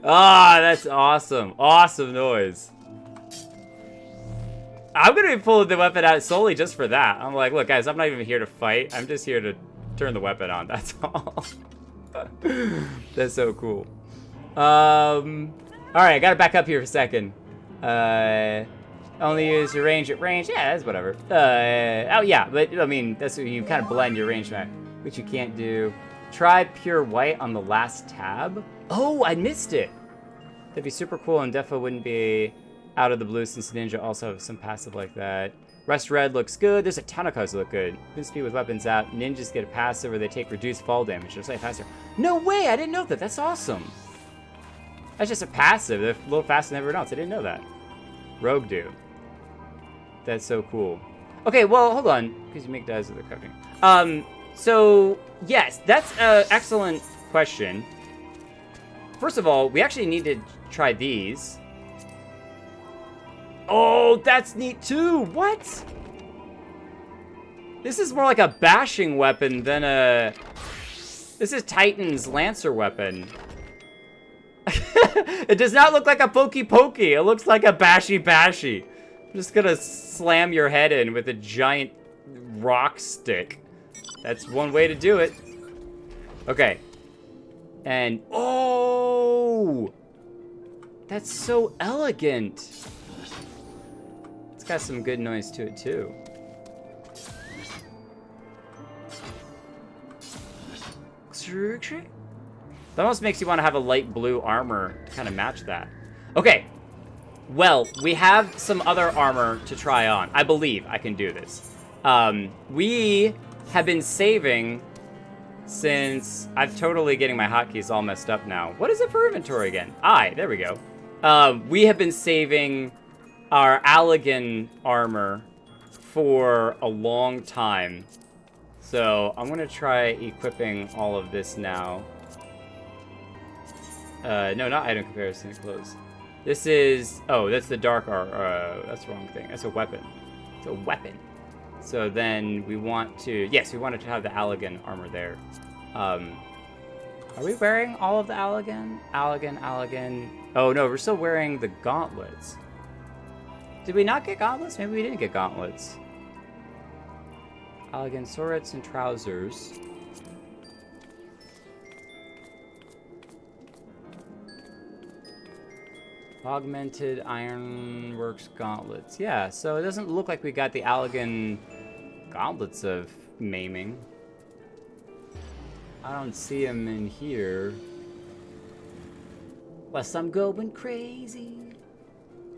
Ah, that's awesome. Awesome noise. I'm going to be pulling the weapon out solely just for that. I'm like, look, guys, I'm not even here to fight. I'm just here to turn the weapon on. That's all. That's so cool. All right, I got to back up here for a second. Only use your range at range. Yeah, that's whatever. Oh, yeah, but, I mean, that's what you kind of blend your range map, which you can't do. Try pure white on the last tab. Oh, I missed it. That'd be super cool, and defo wouldn't be out of the blue since Ninja also have some passive like that. Rust red looks good. There's a ton of colors that look good. Move speed with weapons out. Ninjas get a passive where they take reduced fall damage. Just like faster. No way! I didn't know that. That's awesome. That's just a passive. They're a little faster than everyone else. I didn't know that. Rogue do. That's so cool. Okay, well, hold on. Because you make dies with the crafting. So, yes, that's an excellent question. First of all, we actually need to try these. Oh, that's neat too. What? This is more like a bashing weapon than a... This is Titan's Lancer weapon. It does not look like a pokey pokey. It looks like a bashy bashy. I'm just gonna slam your head in with a giant rock stick. That's one way to do it. Okay. And... Oh! That's so elegant. It's got some good noise to it, too. That almost makes you want to have a light blue armor to kind of match that. Okay. Well, we have some other armor to try on. I believe I can do this. We have been saving since... I'm totally getting my hotkeys all messed up now. What is it for inventory again? There we go. We have been saving our Allagan armor for a long time. So I'm gonna try equipping all of this now. No, not item comparison, clothes. This is, oh, that's the dark that's the wrong thing. That's a weapon. It's a weapon. So then we want to, yes, we wanted to have the Allagan armor there. Are we wearing all of the Allagan? Allagan. Oh no, we're still wearing the gauntlets. Did we not get gauntlets? Maybe we didn't get gauntlets. Elegant swords and trousers. Augmented ironworks gauntlets. Yeah, so it doesn't look like we got the Allegan gauntlets of maiming. I don't see them in here. Unless I'm going crazy.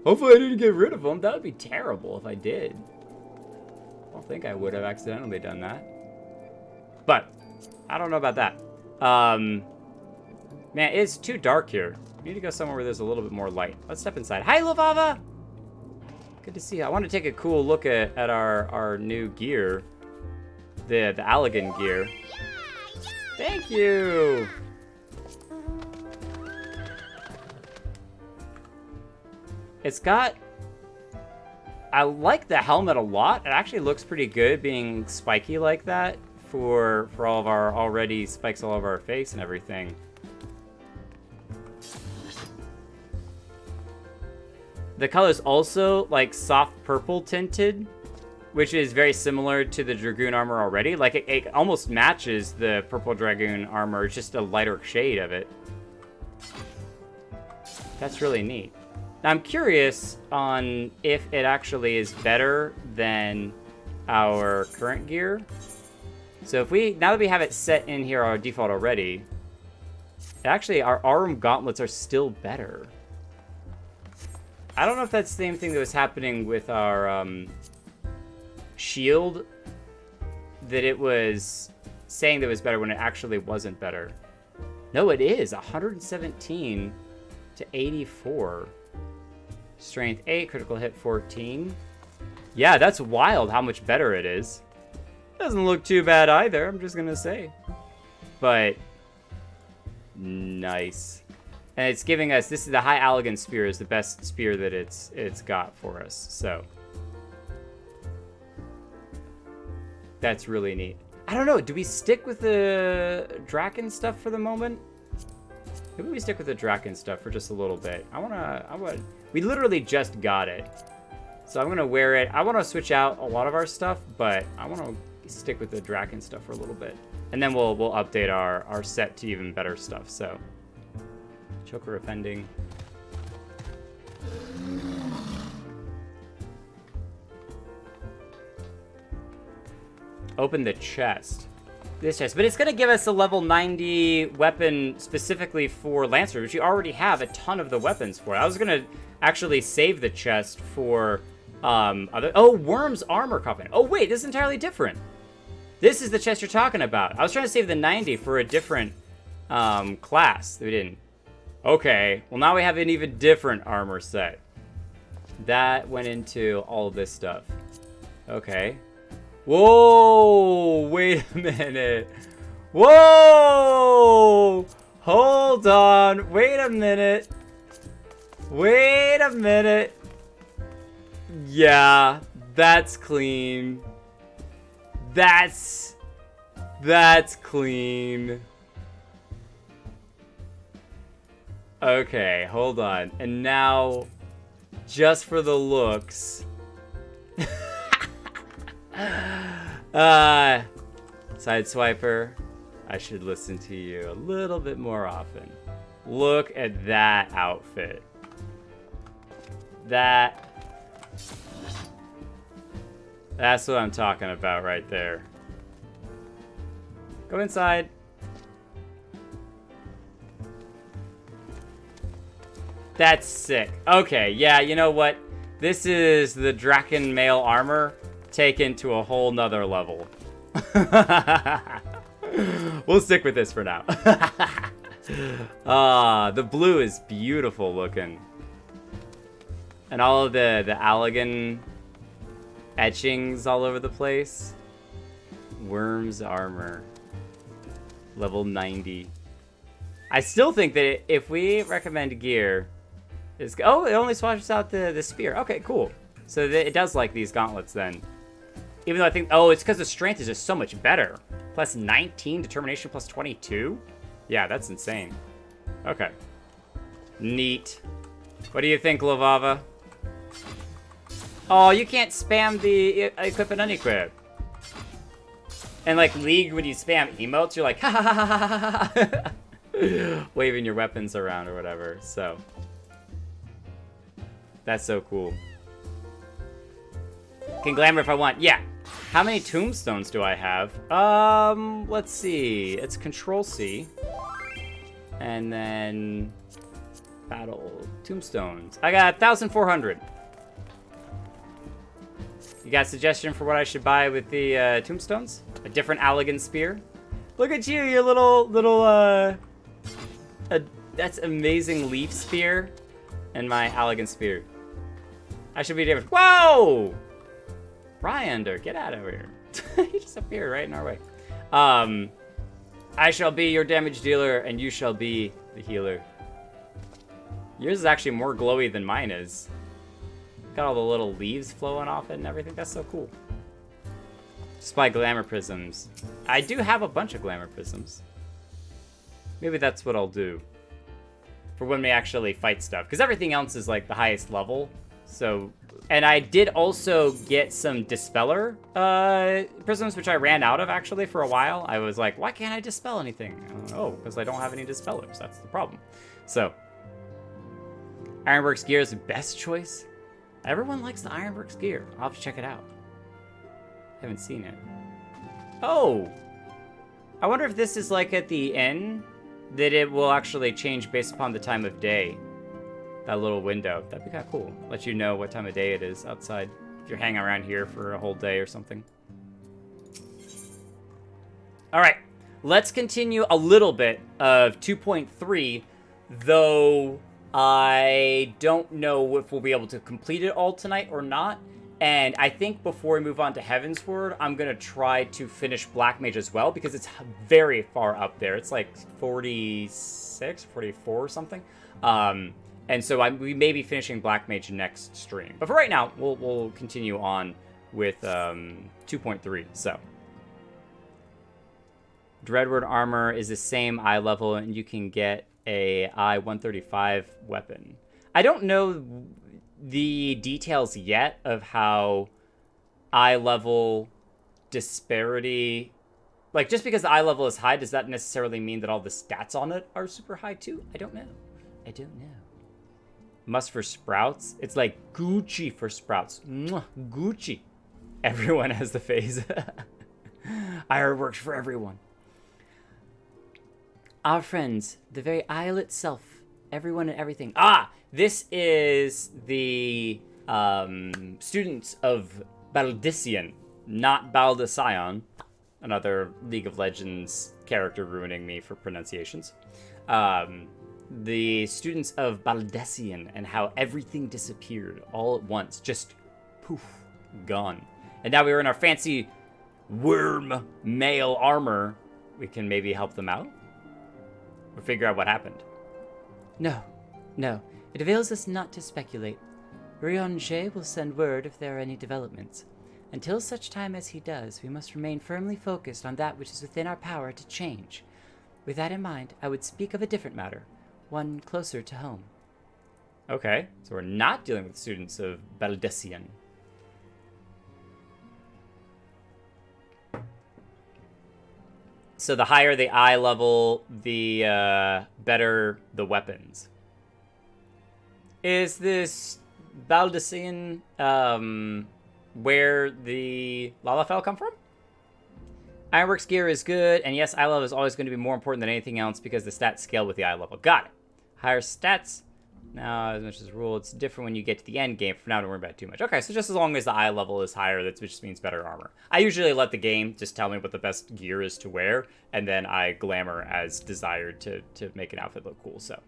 Hopefully I didn't get rid of them. That would be terrible if I did. I don't think I would have accidentally done that. But, I don't know about that. Man, it's too dark here. We need to go somewhere where there's a little bit more light. Let's step inside. Hi, Lavava! Good to see you. I want to take a cool look at our new gear. The Allegan gear. Thank you! It's got... I like the helmet a lot. It actually looks pretty good being spiky like that for all of our already spikes all over our face and everything. The color's also like soft purple tinted, which is very similar to the Dragoon armor already. Like it almost matches the purple Dragoon armor, it's just a lighter shade of it. That's really neat. Now I'm curious on if it actually is better than our current gear. So if we, now that we have it set in here, our default already, actually our arm gauntlets are still better. I don't know if that's the same thing that was happening with our shield, that it was saying that it was better when it actually wasn't better. No, it is 117 to 84. Strength 8, critical hit 14. Yeah, that's wild how much better it is. Doesn't look too bad either, I'm just gonna say. But nice. And it's giving us, this is the High Allegan Spear is the best spear that it's got for us. So that's really neat. I don't know, do we stick with the Draken stuff for the moment? Maybe we stick with the Draken stuff for just a little bit. We literally just got it. So I'm gonna wear it. I wanna switch out a lot of our stuff, but I wanna stick with the Draken stuff for a little bit. And then we'll update our set to even better stuff, so. Choker offending. Open the chest. This chest, but it's gonna give us a level 90 weapon specifically for Lancer, which you already have a ton of the weapons for. I was gonna actually save the chest for Worm's armor coffin. Oh wait, this is entirely different. This is the chest you're talking about. I was trying to save the 90 for a different class. We didn't. Okay, well now we have an even different armor set. That went into all of this stuff. Okay. Whoa, wait a minute. Whoa! Hold on, wait a minute. Wait a minute. Yeah, that's clean. That's clean. Okay, hold on. And now, just for the looks. Sideswiper, I should listen to you a little bit more often. Look at that outfit. That's what I'm talking about right there. Go inside. That's sick. Okay, yeah, you know what? This is the Draken mail armor taken to a whole nother level. We'll stick with this for now. The blue is beautiful looking. And all of the Allegan etchings all over the place. Worm's armor. Level 90. I still think that if we recommend gear, it only swaps out the spear. Okay, cool. So it does like these gauntlets then. Even though I think, it's because the strength is just so much better. Plus 19, determination plus 22. Yeah, that's insane. Okay. Neat. What do you think, Lavava? Oh, you can't spam the equip and unequip. And like League, when you spam emotes, you're like, ha ha ha ha ha ha ha, waving your weapons around or whatever. So that's so cool. Can glamour if I want. Yeah. How many tombstones do I have? Let's see. It's Control C. And then battle tombstones. I got 1,400. You got a suggestion for what I should buy with the tombstones? A different Allegan spear? Look at you, your little that's amazing leaf spear and my Allegan spear. I should be different. Whoa! Ryander, get out of here. You just appeared right in our way. I shall be your damage dealer and you shall be the healer. Yours is actually more glowy than mine is. Got all the little leaves flowing off it and everything. That's so cool. Supply glamour prisms. I do have a bunch of glamour prisms. Maybe that's what I'll do for when we actually fight stuff. Because everything else is like the highest level. So, and I did also get some Dispeller prisms, which I ran out of actually for a while. I was like, why can't I dispel anything? Oh, because I don't have any Dispellers. That's the problem. So, Ironworks gear is the best choice. Everyone likes the Ironworks gear. I'll have to check it out. Haven't seen it. Oh! I wonder if this is like at the end, that it will actually change based upon the time of day. That little window. That'd be kind of cool. Let you know what time of day it is outside. If you're hanging around here for a whole day or something. Alright. Let's continue a little bit of 2.3, though I don't know if we'll be able to complete it all tonight or not. And I think before we move on to Heavensward, I'm going to try to finish Black Mage as well, because it's very far up there. It's like 46, 44 or something. And so we may be finishing Black Mage next stream. But for right now, we'll continue on with 2.3. So, Dreadward armor is the same eye level, and you can get a I-135 weapon. I don't know the details yet of how eye level disparity, like just because the eye level is high, does that necessarily mean that all the stats on it are super high too? I don't know. Must for sprouts. It's like Gucci for sprouts. Mwah, Gucci. Everyone has the phase. Ironworks for everyone. Our friends, the very isle itself, everyone and everything. Ah, this is the students of Baldician, not Baldicion. Another League of Legends character ruining me for pronunciations. The students of Baldician and how everything disappeared all at once. Just poof, gone. And now we're in our fancy worm mail armor. We can maybe help them out? Or figure out what happened. No. It avails us not to speculate. Eorzea will send word if there are any developments. Until such time as he does, we must remain firmly focused on that which is within our power to change. With that in mind, I would speak of a different matter. One closer to home. Okay, so we're not dealing with students of Baldician. So the higher the eye level, the better the weapons. Is this Baldician where the Lalafell come from? Ironworks gear is good, and yes, eye level is always going to be more important than anything else because the stats scale with the eye level. Got it. Higher stats. Now, as much as rule, it's different when you get to the end game. For now, don't worry about it too much. Okay, so just as long as the eye level is higher, that just means better armor. I usually let the game just tell me what the best gear is to wear, and then I glamour as desired to make an outfit look cool, so.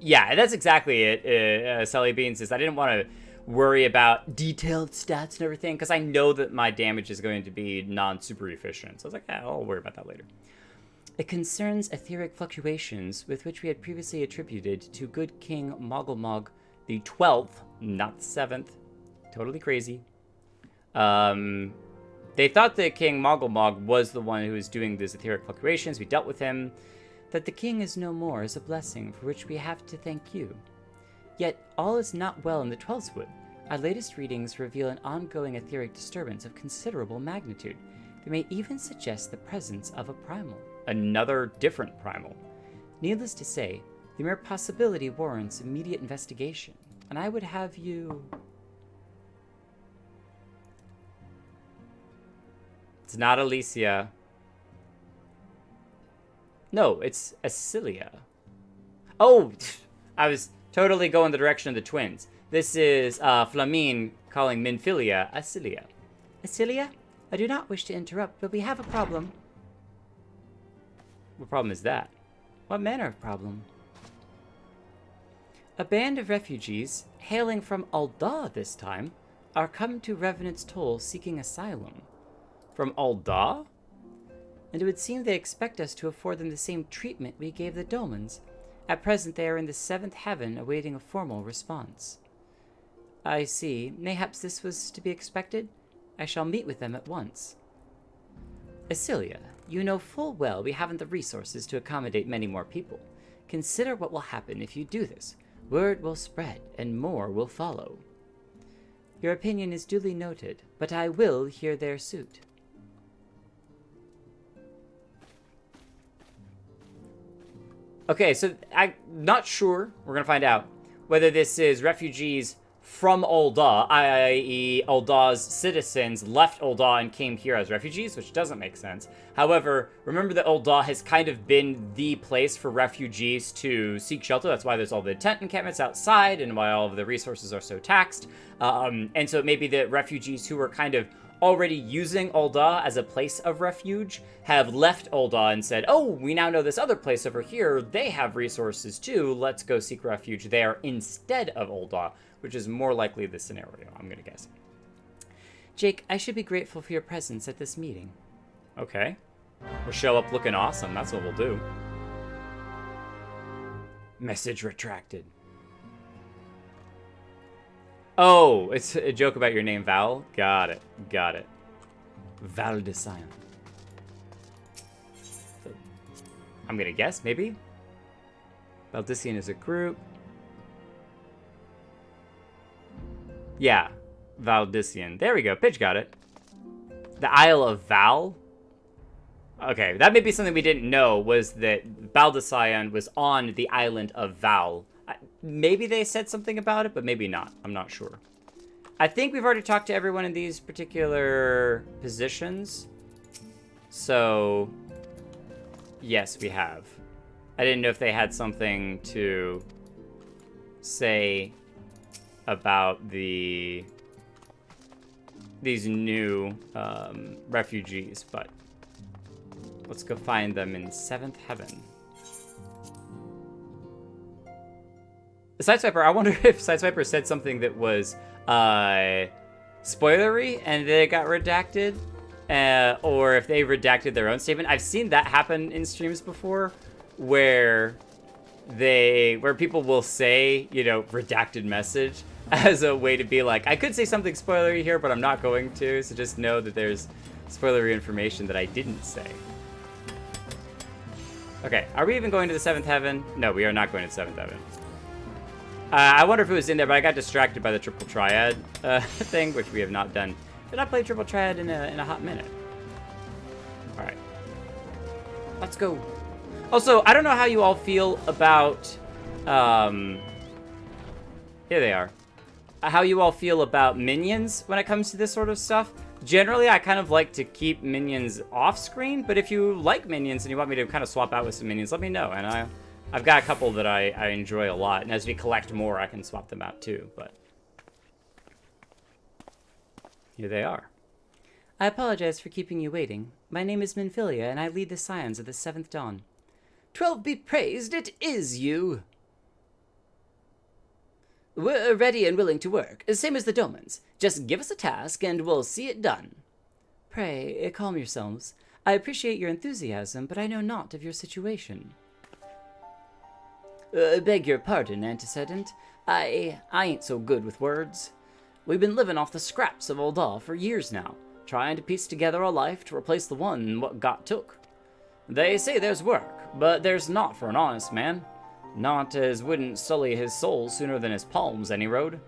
Yeah, that's exactly it, Sully Beans, is I didn't want to worry about detailed stats and everything, because I know that my damage is going to be non-super efficient. So I was like, yeah, I'll worry about that later. It concerns etheric fluctuations with which we had previously attributed to good King Mogulmog the 12th, not the 7th. Totally crazy. They thought that King Mogulmog was the one who was doing these etheric fluctuations. We dealt with him. That the king is no more is a blessing for which we have to thank you. Yet all is not well in the 12's Wood. Our latest readings reveal an ongoing etheric disturbance of considerable magnitude. They may even suggest the presence of a primal. Another different primal. Needless to say, the mere possibility warrants immediate investigation, and I would have you... It's not Alicia. No, it's Asilia. Oh, I was totally going the direction of the twins. This is Flamine calling Minfilia Asilia. Asilia, I do not wish to interrupt, but we have a problem. What problem is that? What manner of problem? A band of refugees, hailing from Ul'dah this time, are come to Revenant's Toll seeking asylum. From Ul'dah? And it would seem they expect us to afford them the same treatment we gave the Dolmens. At present they are in the seventh heaven awaiting a formal response. I see. Mayhaps this was to be expected? I shall meet with them at once. Asilia, you know full well we haven't the resources to accommodate many more people. Consider what will happen if you do this. Word will spread, and more will follow. Your opinion is duly noted, but I will hear their suit. Okay, so I'm not sure, we're going to find out, whether this is refugees from Ul'dah, i.e. Ul'dah's citizens left Ul'dah and came here as refugees, which doesn't make sense. However, remember that Ul'dah has kind of been the place for refugees to seek shelter. That's why there's all the tent encampments outside and why all of the resources are so taxed. And so it may be that refugees who were kind of already using Ul'dah as a place of refuge have left Ul'dah and said, oh, we now know this other place over here. They have resources too. Let's go seek refuge there instead of Ul'dah, which is more likely the scenario, I'm going to guess. Jake, I should be grateful for your presence at this meeting. Okay. We'll show up looking awesome. That's what we'll do. Message retracted. Oh, it's a joke about your name, Val. Got it. Got it. Val de Sion. So, I'm going to guess, maybe? Valdician is a group. Yeah, Valdician. There we go. Pitch got it. The Isle of Val. Okay, that may be something we didn't know, was that Baldecion was on the island of Val. Maybe they said something about it, but maybe not. I'm not sure. I think we've already talked to everyone in these particular positions. So, yes, we have. I didn't know if they had something to say about these new refugees, but let's go find them in Seventh Heaven. Sideswiper, I wonder if Sideswiper said something that was spoilery and then it got redacted, or if they redacted their own statement. I've seen that happen in streams before, where people will say, you know, redacted message as a way to be like, I could say something spoilery here, but I'm not going to, so just know that there's spoilery information that I didn't say. Okay, are we even going to the Seventh Heaven? No, we are not going to the Seventh Heaven. I wonder if it was in there, but I got distracted by the Triple Triad thing, which we have not done. Did not play Triple Triad in a hot minute. All right, let's go. Also, I don't know how you all feel about, here they are. How you all feel about minions when it comes to this sort of stuff. Generally, I kind of like to keep minions off screen, but if you like minions and you want me to kind of swap out with some minions, let me know. And I've got a couple that I enjoy a lot, and as we collect more, I can swap them out too, but here they are. I apologize for keeping you waiting. My name is Minfilia, and I lead the Scions of the Seventh Dawn. 12 be praised, it is you. We're ready and willing to work, same as the Domans. Just give us a task, and we'll see it done. Pray, calm yourselves. I appreciate your enthusiasm, but I know naught of your situation. Beg your pardon, antecedent. I ain't so good with words. We've been living off the scraps of Ul'dah for years now, trying to piece together a life to replace the one what got took. They say there's work, but there's not for an honest man. Not as wouldn't sully his soul sooner than his palms, any road.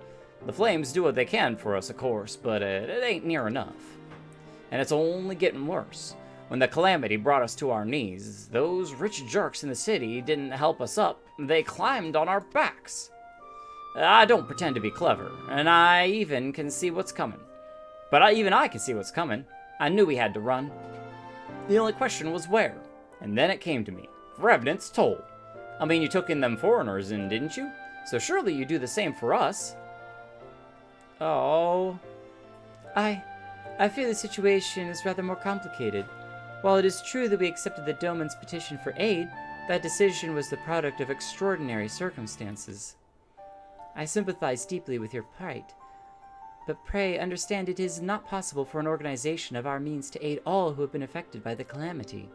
The flames do what they can for us, of course, but it ain't near enough. And it's only getting worse. When the Calamity brought us to our knees, those rich jerks in the city didn't help us up. They climbed on our backs. I don't pretend to be clever, and I even can see what's coming. But even I can see what's coming. I knew we had to run. The only question was where. And then it came to me. Revenant's Toll. I mean, you took in them foreigners in, didn't you? So surely you do the same for us. Oh. I fear the situation is rather more complicated. While it is true that we accepted the Doman's petition for aid, that decision was the product of extraordinary circumstances. I sympathize deeply with your plight, but pray understand it is not possible for an organization of our means to aid all who have been affected by the calamity.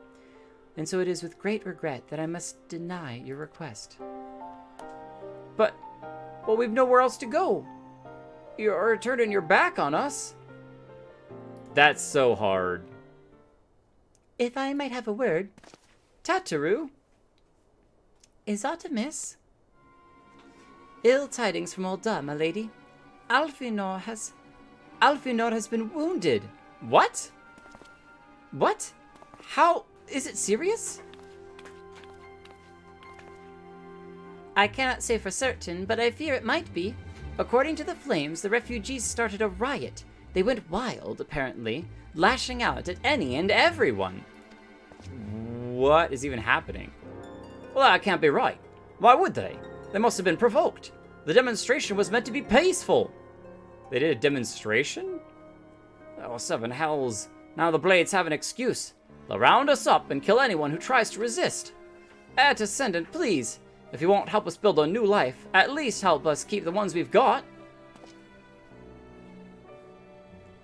And so it is with great regret that I must deny your request. But, well, we've nowhere else to go. You're turning your back on us. That's so hard. If I might have a word. Tataru? Is aught amiss? Ill tidings from Ul'dah, my lady. Alfinor has been wounded. What? What? How? Is it serious? I cannot say for certain, but I fear it might be. According to the flames, the refugees started a riot. They went wild, apparently, lashing out at any and everyone. What is even happening? Well, that can't be right. Why would they? They must have been provoked. The demonstration was meant to be peaceful. They did a demonstration? Oh, seven hells. Now the Blades have an excuse. They'll round us up and kill anyone who tries to resist. Ascendant, please. If you won't help us build a new life, at least help us keep the ones we've got.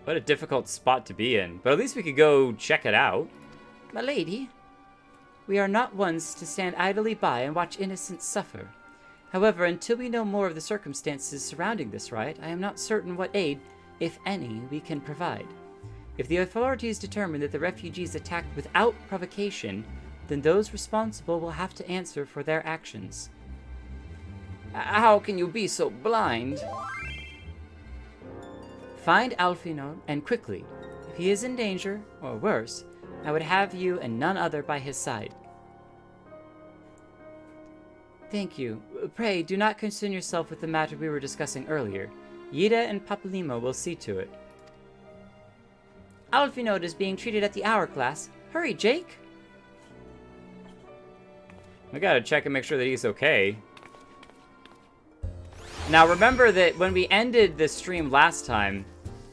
What a difficult spot to be in. But at least we could go check it out. My lady, we are not ones to stand idly by and watch innocents suffer. However, until we know more of the circumstances surrounding this riot, I am not certain what aid, if any, we can provide. If the authorities determine that the refugees attacked without provocation, then those responsible will have to answer for their actions. How can you be so blind? Find Alfinor, and quickly. If he is in danger, or worse, I would have you and none other by his side. Thank you. Pray, do not concern yourself with the matter we were discussing earlier. Yida and Papalimo will see to it. Alfinor is being treated at the Hourglass. Hurry, Jake! We gotta check and make sure that he's okay. Now, remember that when we ended the stream last time,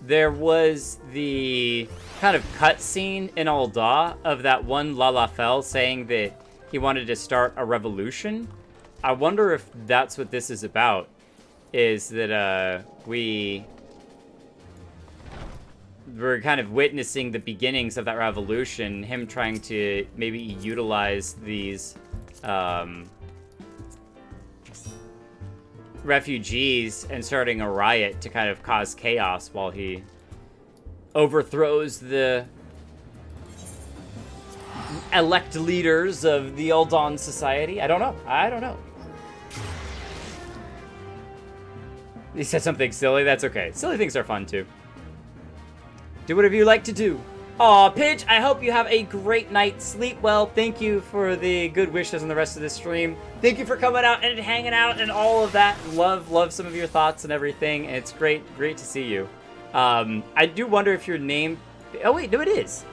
there was the kind of cutscene in Ul'dah of that one Lalafell saying that he wanted to start a revolution. I wonder if that's what this is about. Is that we're kind of witnessing the beginnings of that revolution, him trying to maybe utilize these refugees and starting a riot to kind of cause chaos while he overthrows the elect leaders of the Ul'dah society. I don't know. He said something silly. That's okay. Silly things are fun too. Do whatever you like to do. Aw, Pidge, I hope you have a great night. Sleep well. Thank you for the good wishes on the rest of the stream. Thank you for coming out and hanging out and all of that. Love some of your thoughts and everything. It's great to see you. I do wonder if your name... Oh, wait, no, it is.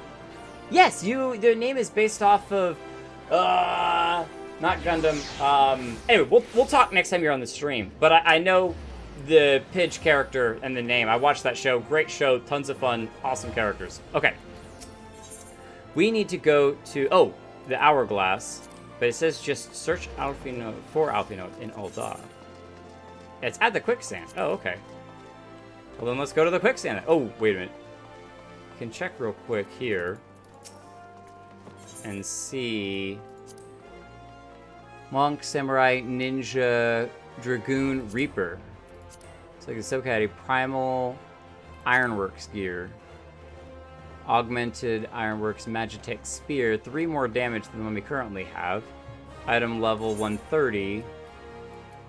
Yes, their name is based off of... not Gundam. Anyway, we'll talk next time you're on the stream. But I know the Pidge character and the name. I watched that show. Great show. Tons of fun. Awesome characters. Okay. We need to go to... the Hourglass. But it says just search Alfinor for Alfinor in Ul'dah. It's at the quicksand. Oh, okay. Well, then let's go to the quicksand. Oh, wait a minute. I can check real quick here. And see... Monk, Samurai, Ninja, Dragoon, Reaper. It's like a Sokati Primal Ironworks gear. Augmented Ironworks Magitech Spear. 3 more damage than the one we currently have. Item level 130.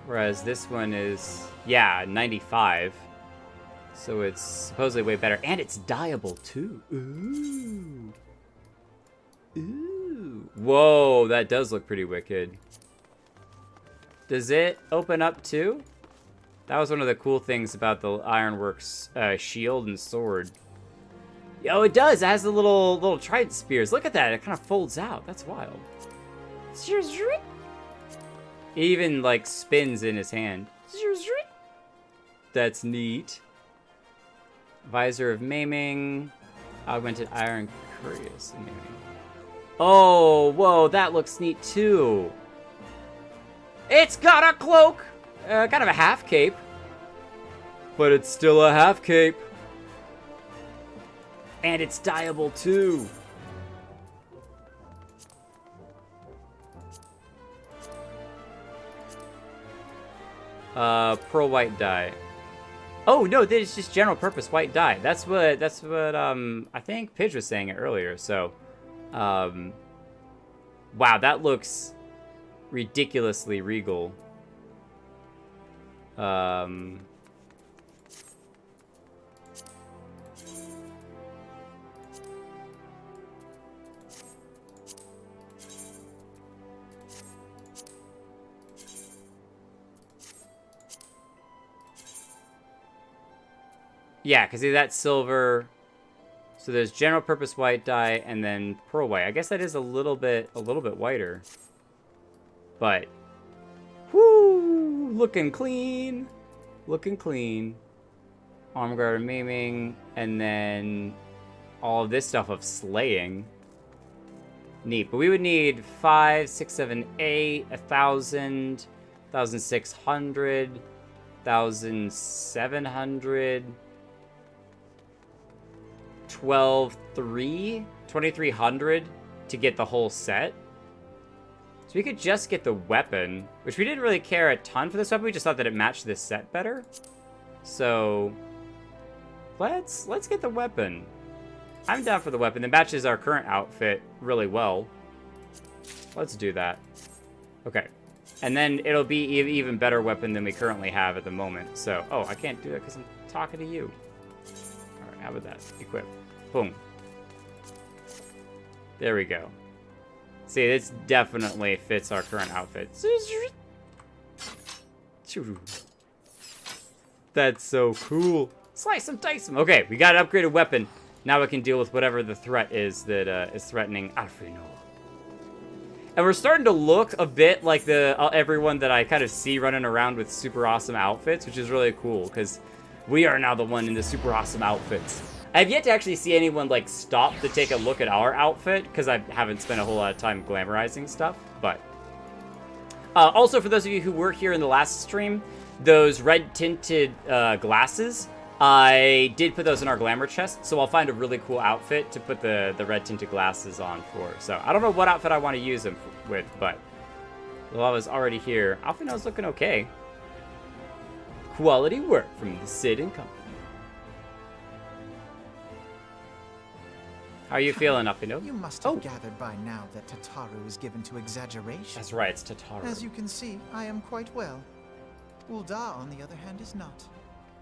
Whereas this one is Yeah, 95. So it's supposedly way better. And it's dyeable, too. Ooh. Ooh. Whoa, that does look pretty wicked. Does it open up, too? That was one of the cool things about the Ironworks shield and sword. Oh, it does. It has the little trident spears. Look at that. It kind of folds out. That's wild. It even, like, spins in his hand. That's neat. Visor of Maiming. Augmented Iron Curious Maiming. Oh, whoa. That looks neat, too. It's got a cloak. Kind of a half cape. But it's still a half cape. And it's dyeable too. Pearl white dye. Oh no, this is just general purpose white dye. That's what I think Pidge was saying it earlier. So wow, that looks ridiculously regal. Yeah, because that's silver. So there's general purpose white dye and then pearl white. I guess that is a little bit whiter. But whoo, looking clean. Looking clean. Armor guard and maiming, and then all of this stuff of slaying. Neat. But we would need 5, 6, 7, 8, 1,000, 1,600, 1,700. 2,300 to get the whole set. So we could just get the weapon, which we didn't really care a ton for this weapon. We just thought that it matched this set better. So let's get the weapon. I'm down for the weapon. It matches our current outfit really well. Let's do that. Okay. And then it'll be even better weapon than we currently have at the moment. So, oh, I can't do that because I'm talking to you. All right, how about that? Equip. Boom. There we go. See, this definitely fits our current outfit. That's so cool. Slice them, dice them. Okay, we got an upgraded weapon. Now we can deal with whatever the threat is that is threatening Alfrino. And we're starting to look a bit like the everyone that I kind of see running around with super awesome outfits, which is really cool, because we are now the one in the super awesome outfits. I have yet to actually see anyone, like, stop to take a look at our outfit, because I haven't spent a whole lot of time glamorizing stuff, but... also, for those of you who were here in the last stream, those red-tinted glasses, I did put those in our glamour chest, so I'll find a really cool outfit to put the red-tinted glasses on for. So, I don't know what outfit I want to use them with, but... while I was already here, Alfino's looking okay. Quality work from the Sid and Company. How are you feeling, Alfino? You must have gathered by now that Tataru is given to exaggeration. That's right, it's Tataru. As you can see, I am quite well. Ul'dah, on the other hand, is not.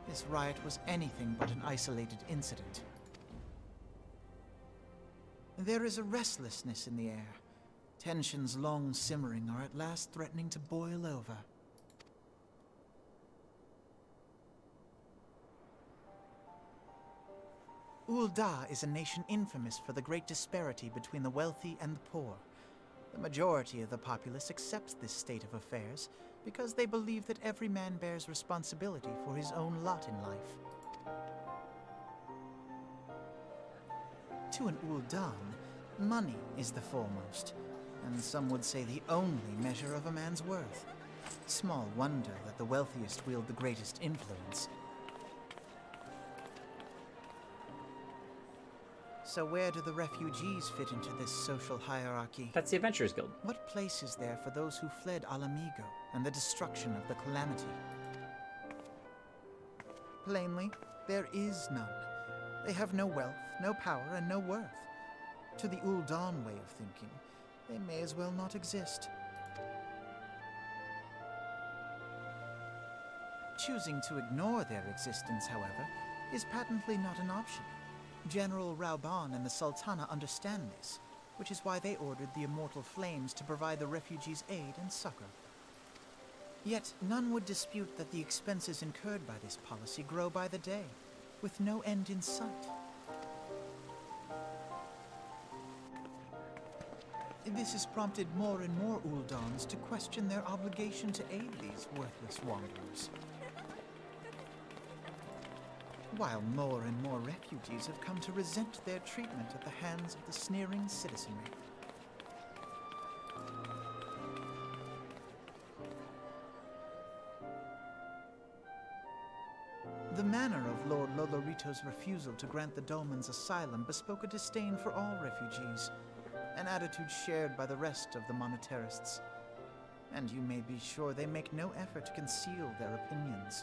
This riot was anything but an isolated incident. There is a restlessness in the air. Tensions long simmering are at last threatening to boil over. Ul'dah is a nation infamous for the great disparity between the wealthy and the poor. The majority of the populace accepts this state of affairs because they believe that every man bears responsibility for his own lot in life. To an Ul'dan, money is the foremost, and some would say the only measure of a man's worth. Small wonder that the wealthiest wield the greatest influence. So where do the refugees fit into this social hierarchy? That's the Adventurers Guild. What place is there for those who fled Alamigo and the destruction of the Calamity? Plainly, there is none. They have no wealth, no power, and no worth. To the Ul'dan way of thinking, they may as well not exist. Choosing to ignore their existence, however, is patently not an option. General Rauban and the Sultana understand this, which is why they ordered the Immortal Flames to provide the refugees aid and succor. Yet none would dispute that the expenses incurred by this policy grow by the day, with no end in sight. This has prompted more and more Uldans to question their obligation to aid these worthless wanderers. While more and more refugees have come to resent their treatment at the hands of the sneering citizenry. The manner of Lord Lolorito's refusal to grant the Dolmens asylum bespoke a disdain for all refugees, an attitude shared by the rest of the monetarists. And you may be sure they make no effort to conceal their opinions.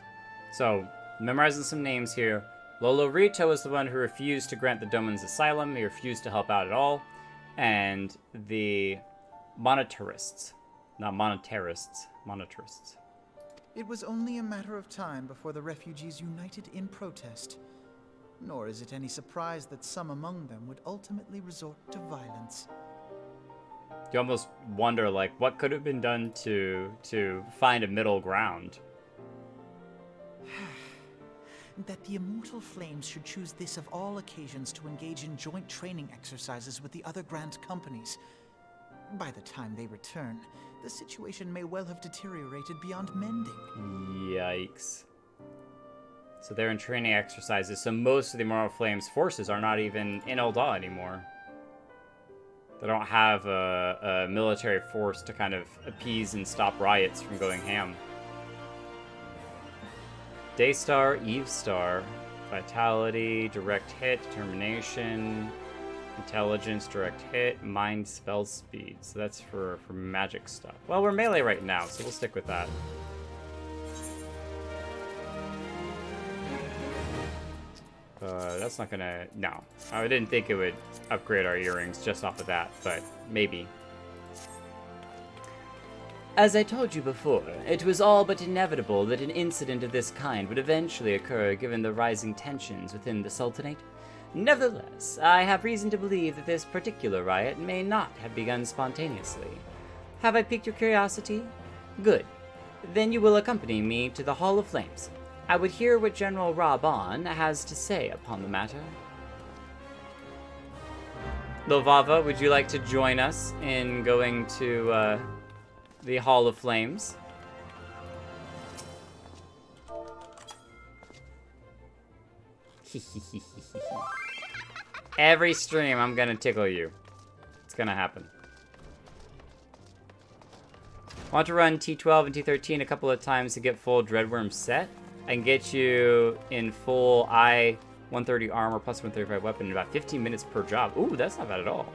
So, memorizing some names here. Lolorito is the one who refused to grant the Dolmens asylum. He refused to help out at all. And the monetarists. Not monetarists. Monetarists. It was only a matter of time before the refugees united in protest. Nor is it any surprise that some among them would ultimately resort to violence. You almost wonder, like, what could have been done to find a middle ground? That the Immortal Flames should choose this of all occasions to engage in joint training exercises with the other Grand Companies. By the time they return, the situation may well have deteriorated beyond mending. Yikes. So they're in training exercises, so most of the Immortal Flames forces are not even in Ul'dah anymore. They don't have a military force to kind of appease and stop riots from going ham. Daystar, Evestar, Vitality, Direct Hit, Determination, Intelligence, Direct Hit, Mind, Spell Speed. So that's for magic stuff. Well, we're melee right now, so we'll stick with that. That's not gonna... No. I didn't think it would upgrade our earrings just off of that, but maybe. As I told you before, it was all but inevitable that an incident of this kind would eventually occur given the rising tensions within the Sultanate. Nevertheless, I have reason to believe that this particular riot may not have begun spontaneously. Have I piqued your curiosity? Good. Then you will accompany me to the Hall of Flames. I would hear what General Rauban has to say upon the matter. Lovava, would you like to join us in going to the Hall of Flames? Every stream, I'm gonna tickle you. It's gonna happen. Want to run T12 and T13 a couple of times to get full Dreadworm set? I can get you in full I-130 armor plus 135 weapon in about 15 minutes per job. Ooh, that's not bad at all.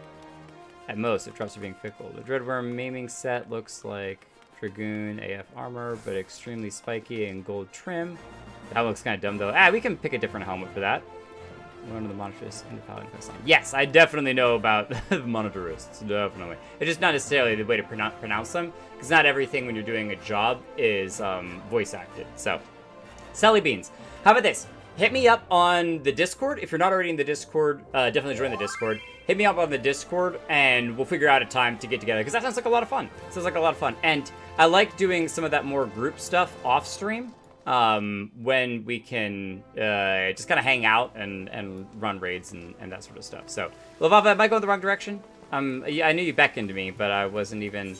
At most, if drops are being fickle. The Dreadworm maiming set looks like Dragoon AF armor, but extremely spiky and gold trim. That looks kind of dumb, though. We can pick a different helmet for that. One of the monitorists in the Paladin quest line. Yes, I definitely know about the monitorists. Definitely. It's just not necessarily the way to pronounce them, because not everything when you're doing a job is voice acted. So, Sally Beans. How about this? Hit me up on the Discord. If you're not already in the Discord, definitely join the Discord. Hit me up on the Discord, and we'll figure out a time to get together, because that sounds like a lot of fun. Sounds like a lot of fun. And I like doing some of that more group stuff off stream, when we can just kind of hang out and run raids and that sort of stuff. So, Lavava, am I going the wrong direction? Yeah, I knew you beckoned to me, but I wasn't even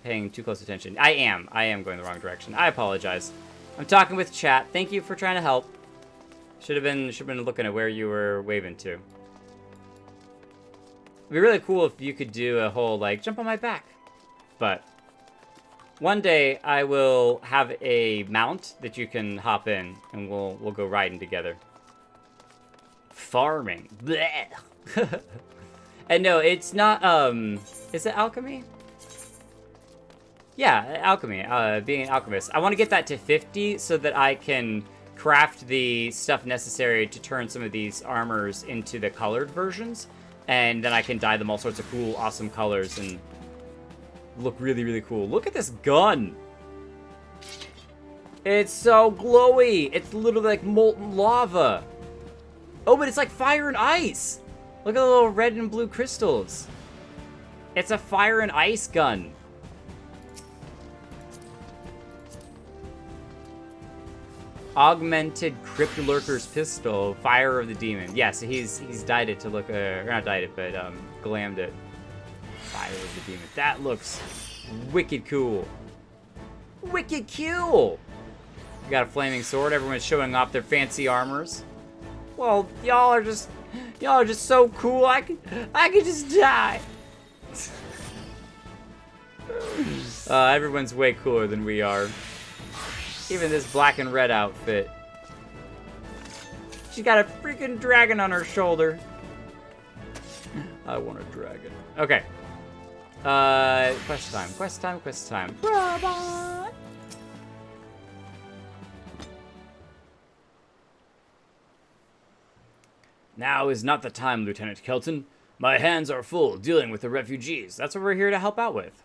paying too close attention. I am going the wrong direction. I apologize. I'm talking with chat. Thank you for trying to help. Should have been looking at where you were waving to. It'd be really cool if you could do a whole, like, jump on my back. But one day I will have a mount that you can hop in, and we'll go riding together. Farming. Blech. And no, it's not, is it alchemy? Yeah, alchemy, being an alchemist. I want to get that to 50 so that I can craft the stuff necessary to turn some of these armors into the colored versions. And then I can dye them all sorts of cool, awesome colors and look really, really cool. Look at this gun! It's so glowy. It's literally like molten lava. Oh, but it's like fire and ice. Look at the little red and blue crystals. It's a fire and ice gun. Augmented Crypt Lurker's pistol, Fire of the Demon. Yeah, so he's dyed it to look, or not dyed it, but glammed it. Fire of the Demon. That looks wicked cool. Wicked cool! We got a flaming sword. Everyone's showing off their fancy armors. Well, y'all are just so cool. I could just die. Everyone's way cooler than we are. Even this black and red outfit. She's got a freaking dragon on her shoulder. I want a dragon. Okay. Quest time. Robot! Now is not the time, Lieutenant Kelton. My hands are full dealing with the refugees. That's what we're here to help out with.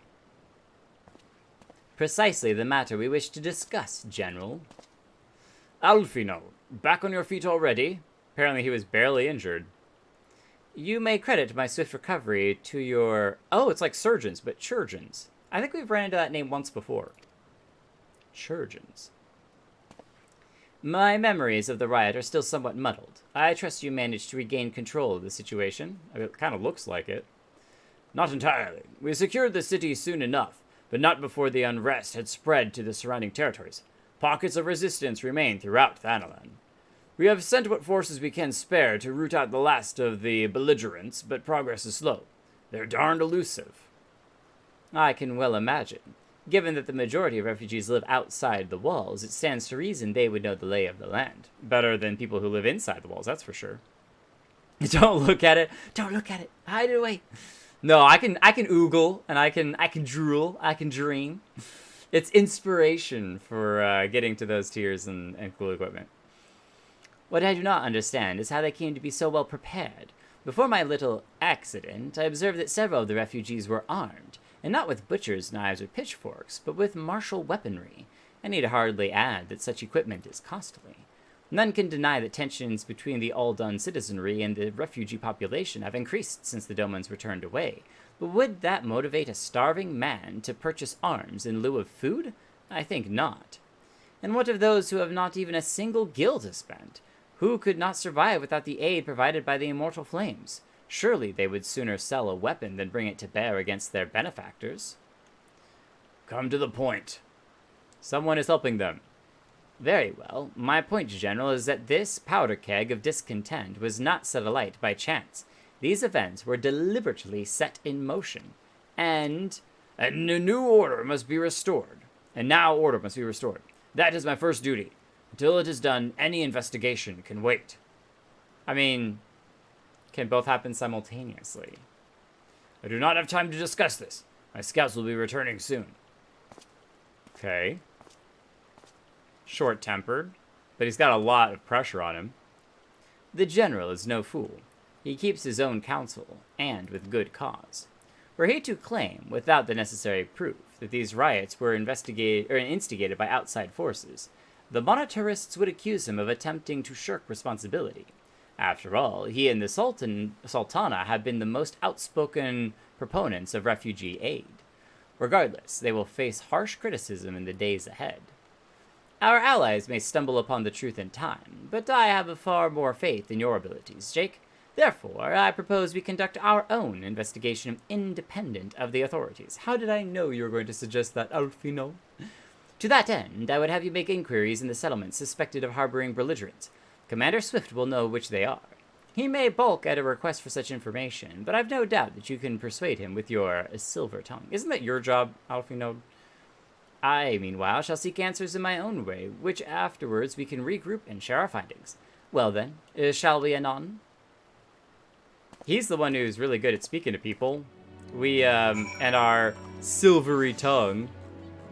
Precisely the matter we wish to discuss, General. Alfino, back on your feet already? Apparently he was barely injured. You may credit my swift recovery to your... Oh, it's like surgeons, but chirurgeons. I think we've ran into that name once before. Chirurgeons. My memories of the riot are still somewhat muddled. I trust you managed to regain control of the situation. It kind of looks like it. Not entirely. We secured the city soon enough, but not before the unrest had spread to the surrounding territories. Pockets of resistance remain throughout Thanalan. We have sent what forces we can spare to root out the last of the belligerents, but progress is slow. They're darned elusive. I can well imagine. Given that the majority of refugees live outside the walls, it stands to reason they would know the lay of the land. Better than people who live inside the walls, that's for sure. Don't look at it. Don't look at it. Hide it away. No, I can oogle, and I can drool, I can dream. It's inspiration for getting to those tiers and cool equipment. What I do not understand is how they came to be so well prepared. Before my little accident, I observed that several of the refugees were armed, and not with butcher's knives or pitchforks, but with martial weaponry. I need hardly add that such equipment is costly. None can deny that tensions between the Aldun citizenry and the refugee population have increased since the Domans were turned away. But would that motivate a starving man to purchase arms in lieu of food? I think not. And what of those who have not even a single gil to spend? Who could not survive without the aid provided by the immortal flames? Surely they would sooner sell a weapon than bring it to bear against their benefactors. Come to the point. Someone is helping them. Very well. My point, General, is that this powder keg of discontent was not set alight by chance. These events were deliberately set in motion. And a new order must be restored. And now order must be restored. That is my first duty. Until it is done, any investigation can wait. I mean, can both happen simultaneously? I do not have time to discuss this. My scouts will be returning soon. Okay. Short-tempered, but he's got a lot of pressure on him. The General is no fool. He keeps his own counsel, and with good cause. Were he to claim, without the necessary proof, that these riots were instigated by outside forces, the monetarists would accuse him of attempting to shirk responsibility. After all, he and the Sultana have been the most outspoken proponents of refugee aid. Regardless, they will face harsh criticism in the days ahead. Our allies may stumble upon the truth in time, but I have a far more faith in your abilities, Jake. Therefore, I propose we conduct our own investigation independent of the authorities. How did I know you were going to suggest that, Alfino? To that end, I would have you make inquiries in the settlements suspected of harboring belligerents. Commander Swift will know which they are. He may balk at a request for such information, but I've no doubt that you can persuade him with your silver tongue. Isn't that your job, Alfino? I, meanwhile, shall seek answers in my own way, which afterwards we can regroup and share our findings. Well then, shall we anon? He's the one who's really good at speaking to people. We, and our silvery tongue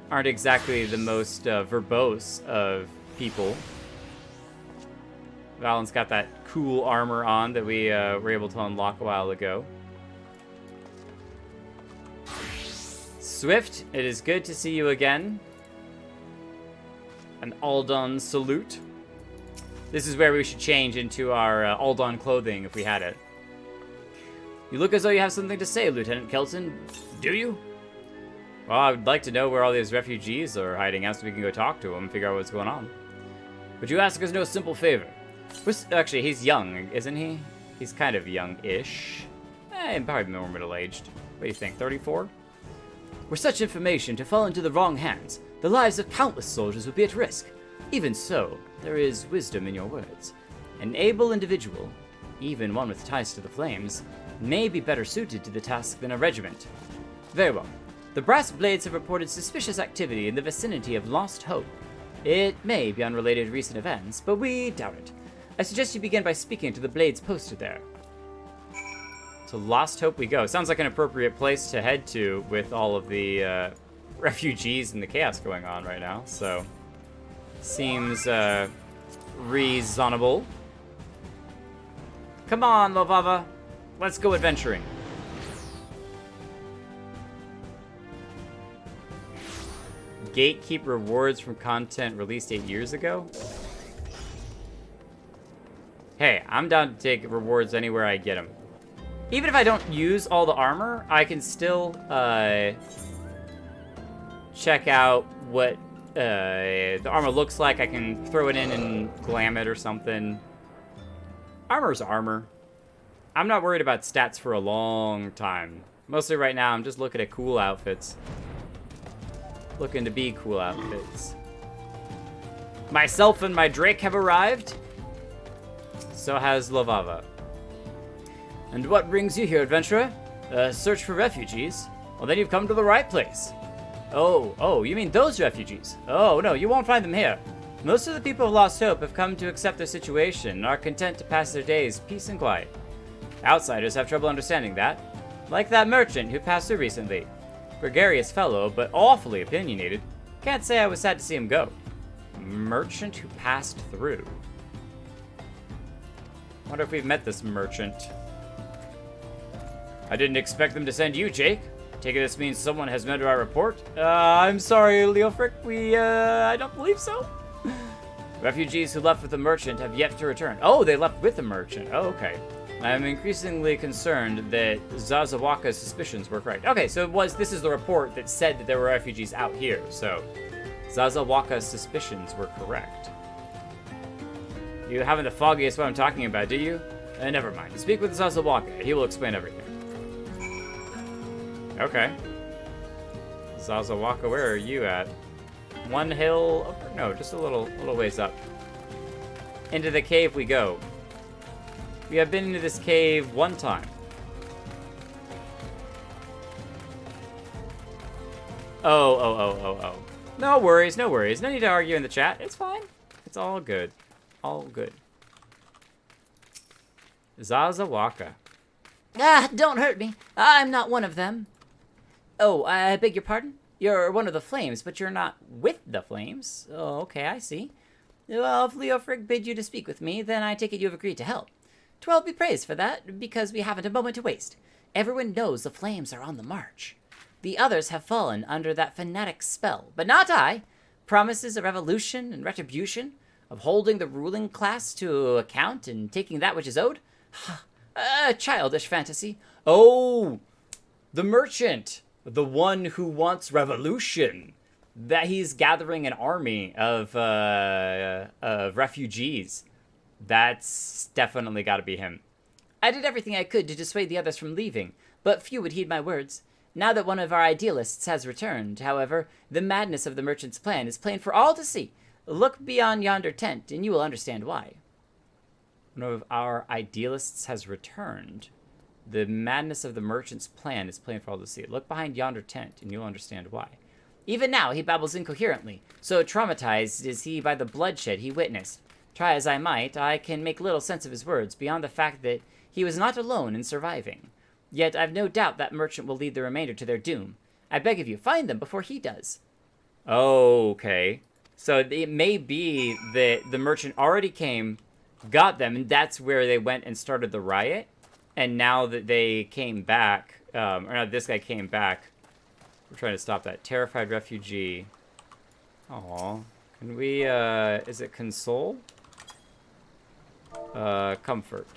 aren't exactly the most verbose of people. Valen's got that cool armor on that we were able to unlock a while ago. Swift, it is good to see you again. An Aldon salute. This is where we should change into our Aldon clothing if we had it. You look as though you have something to say, Lieutenant Kelton. Do you? Well, I would like to know where all these refugees are hiding out so we can go talk to them and figure out what's going on. Would you ask us no simple favor? Actually, he's young, isn't he? He's kind of young-ish. Probably more middle-aged. What do you think, 34? Were such information to fall into the wrong hands, the lives of countless soldiers would be at risk. Even so, there is wisdom in your words. An able individual, even one with ties to the flames, may be better suited to the task than a regiment. Very well. The Brass Blades have reported suspicious activity in the vicinity of Lost Hope. It may be unrelated to recent events, but we doubt it. I suggest you begin by speaking to the Blades posted there. To Lost Hope we go. Sounds like an appropriate place to head to with all of the refugees and the chaos going on right now, so seems reasonable. Come on, Lovava. Let's go adventuring. Gatekeep rewards from content released 8 years ago? Hey, I'm down to take rewards anywhere I get them. Even if I don't use all the armor, I can still check out what the armor looks like. I can throw it in and glam it or something. Armor's armor. I'm not worried about stats for a long time. Mostly right now, I'm just looking at cool outfits. Looking to be cool outfits. Myself and my Drake have arrived. So has Lovava. And what brings you here, adventurer? Search for refugees? Well, then you've come to the right place. Oh, you mean those refugees? Oh, no, you won't find them here. Most of the people of Lost Hope have come to accept their situation and are content to pass their days peace and quiet. Outsiders have trouble understanding that. Like that merchant who passed through recently. Gregarious fellow, but awfully opinionated. Can't say I was sad to see him go. Merchant who passed through. Wonder if we've met this merchant. I didn't expect them to send you, Jake. Take it this means someone has met our report? I'm sorry, Leofric. I don't believe so. Refugees who left with the merchant have yet to return. Oh, they left with the merchant. Oh, okay. I'm increasingly concerned that Zazawaka's suspicions were correct. Okay, so this is the report that said that there were refugees out here, so Zazawaka's suspicions were correct. You haven't the foggiest what I'm talking about, do you? Never mind. Speak with Zazawaka. He will explain everything. Okay. Zazawaka, where are you at? One hill? No, just a little ways up. Into the cave we go. We have been into this cave one time. Oh. No worries. No need to argue in the chat. It's fine. It's all good. All good. Zazawaka. Don't hurt me. I'm not one of them. Oh, I beg your pardon? You're one of the flames, but you're not with the flames. Oh, okay, I see. Well, if Leofric bid you to speak with me, then I take it you have agreed to help. 'Twill be praised for that, because we haven't a moment to waste. Everyone knows the flames are on the march. The others have fallen under that fanatic spell, but not I. Promises of revolution and retribution, of holding the ruling class to account and taking that which is owed. A childish fantasy. Oh, the merchant, the one who wants revolution. That he's gathering an army of refugees. That's definitely got to be him. I did everything I could to dissuade the others from leaving, but few would heed my words. Now that one of our idealists has returned, however, the madness of the merchant's plan is plain for all to see. Look beyond yonder tent, and you will understand why. One of our idealists has returned. The madness of the merchant's plan is plain for all to see. Look behind yonder tent, and you'll understand why. Even now, he babbles incoherently, so traumatized is he by the bloodshed he witnessed. Try as I might, I can make little sense of his words, beyond the fact that he was not alone in surviving. Yet I've no doubt that merchant will lead the remainder to their doom. I beg of you, find them before he does. Okay. So it may be that the merchant already came, got them, and that's where they went and started the riot. And now that they came back, or no, this guy came back, we're trying to stop that. Terrified refugee. Aww. Can we, is it console? Comfort.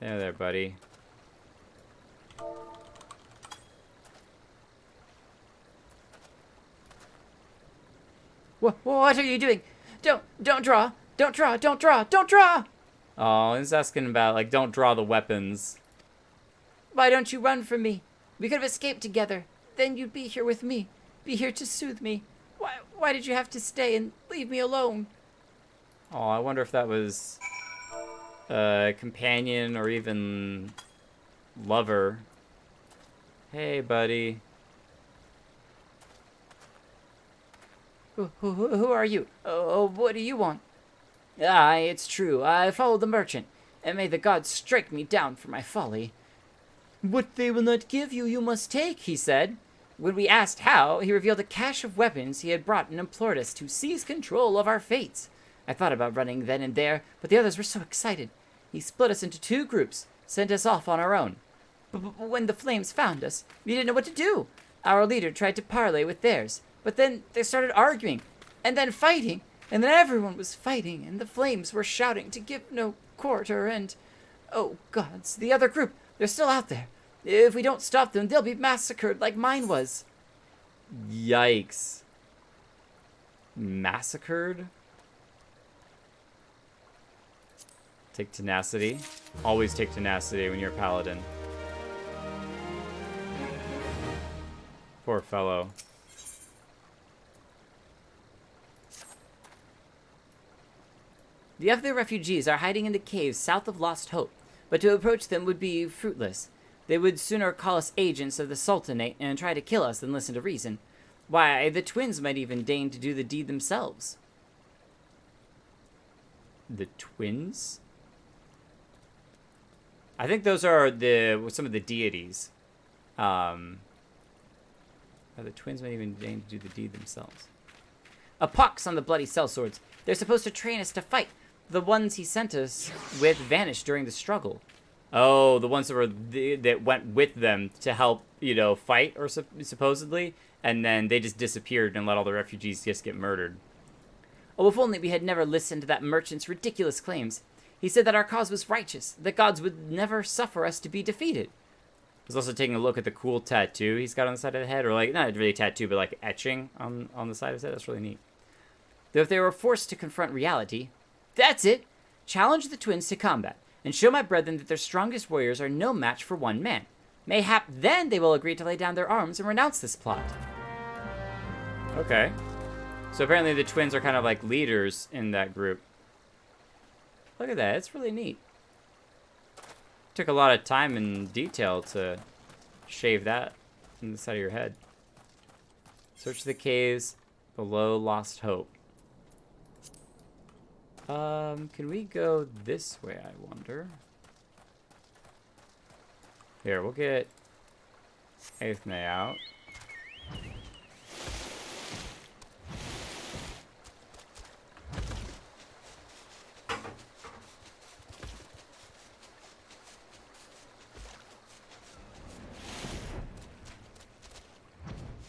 There, buddy. What are you doing? Don't draw! Don't draw! Don't draw! Don't draw! Oh, he's asking about, like, don't draw the weapons. Why don't you run from me? We could have escaped together. Then you'd be here with me. Be here to soothe me. Why did you have to stay and leave me alone? Oh, I wonder if that was a companion or even lover. Hey, buddy. Who are you? Oh, what do you want? Aye, it's true. I followed the merchant, and may the gods strike me down for my folly. What they will not give you, you must take, he said. When we asked how, he revealed a cache of weapons he had brought and implored us to seize control of our fates. I thought about running then and there, but the others were so excited. He split us into 2 groups, sent us off on our own. But when the flames found us, we didn't know what to do. Our leader tried to parley with theirs, but then they started arguing, and then fighting, and then everyone was fighting, and the flames were shouting to give no quarter, and... Oh, gods, the other group, they're still out there. If we don't stop them, they'll be massacred like mine was. Yikes. Massacred? Take tenacity. Always take tenacity when you're a paladin. Poor fellow. The other refugees are hiding in the caves south of Lost Hope, but to approach them would be fruitless. They would sooner call us agents of the Sultanate and try to kill us than listen to reason. Why, the twins might even deign to do the deed themselves. The twins? I think those are some of the deities. The twins might even deign to do the deed themselves. A pox on the bloody sellswords. They're supposed to train us to fight. The ones he sent us with vanished during the struggle. Oh, the ones that were that went with them to help, fight, or supposedly, and then they just disappeared and let all the refugees just get murdered. Oh, if only we had never listened to that merchant's ridiculous claims. He said that our cause was righteous, that gods would never suffer us to be defeated. I was also taking a look at the cool tattoo he's got on the side of the head, or like, not really tattoo, but like etching on the side of his head. That's really neat. Though if they were forced to confront reality, that's it! Challenge the twins to combat, and show my brethren that their strongest warriors are no match for one man. Mayhap then they will agree to lay down their arms and renounce this plot. Okay. So apparently the twins are kind of like leaders in that group. Look at that, it's really neat. Took a lot of time and detail to shave that on the side of your head. Search the caves below Lost Hope. Can we go this way, I wonder? Here, we'll get Aethne out.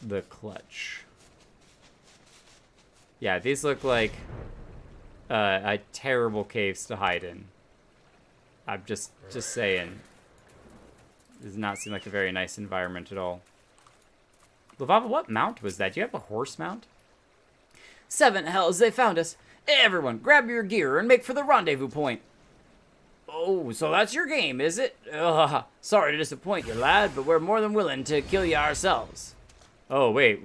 The clutch. Yeah, these look like a terrible caves to hide in. I'm just saying. Does not seem like a very nice environment at all. Lavava, what mount was that? Do you have a horse mount? 7 hells, they found us. Everyone, grab your gear and make for the rendezvous point. Oh, so that's your game, is it? Sorry to disappoint you, lad, but we're more than willing to kill you ourselves. Oh, wait,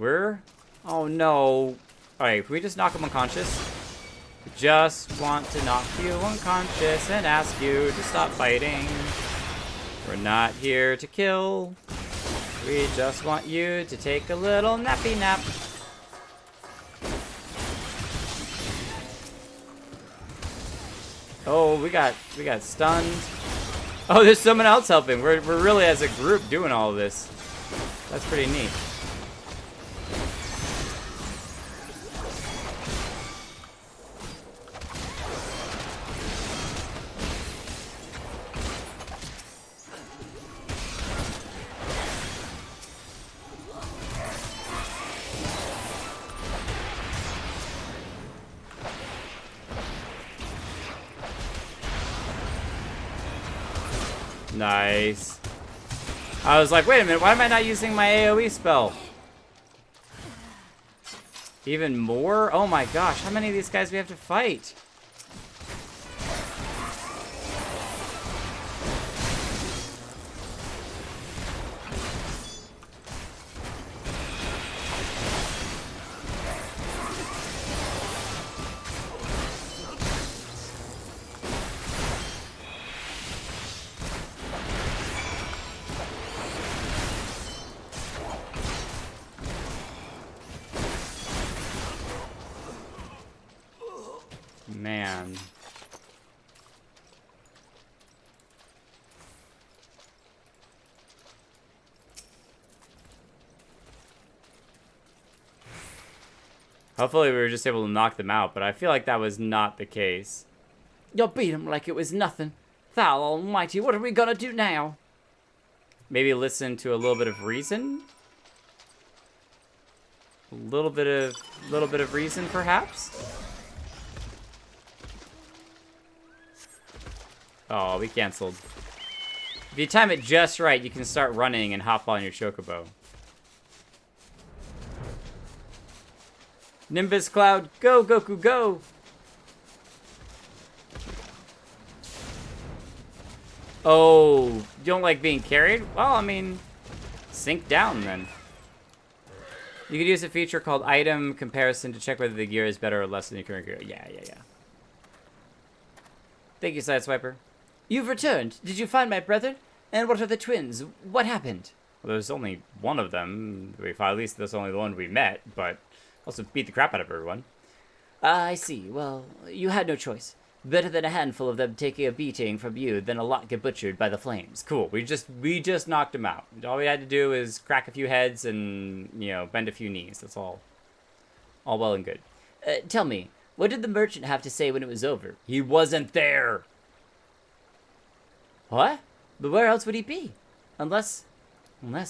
oh, no. Alright, can we just knock him unconscious? Just want to knock you unconscious and ask you to stop fighting. We're not here to kill. We just want you to take a little nappy nap. Oh, we got stunned. Oh, there's someone else helping. We're really as a group doing all of this. That's pretty neat. Nice. I was like, wait a minute, why am I not using my AoE spell? Even more? Oh my gosh, how many of these guys do we have to fight? Man. Hopefully we were just able to knock them out, but I feel like that was not the case. You beat him like it was nothing. Thou almighty, what are we gonna do now? Maybe listen to a little bit of reason? A little bit of reason, perhaps? Oh, we canceled. If you time it just right, you can start running and hop on your chocobo. Nimbus Cloud, go, Goku, go! Oh, you don't like being carried? Well, I mean, sink down then. You could use a feature called Item Comparison to check whether the gear is better or less than your current gear. Yeah. Thank you, Sideswiper. You've returned. Did you find my brethren? And what are the twins? What happened? Well, there's only one of them. At least that's only the one we met, but also beat the crap out of everyone. I see. Well, you had no choice. Better than a handful of them taking a beating from you than a lot get butchered by the flames. Cool. We just knocked him out. All we had to do is crack a few heads and, bend a few knees. That's all. All well and good. Tell me, what did the merchant have to say when it was over? He wasn't there. What? But where else would he be? Unless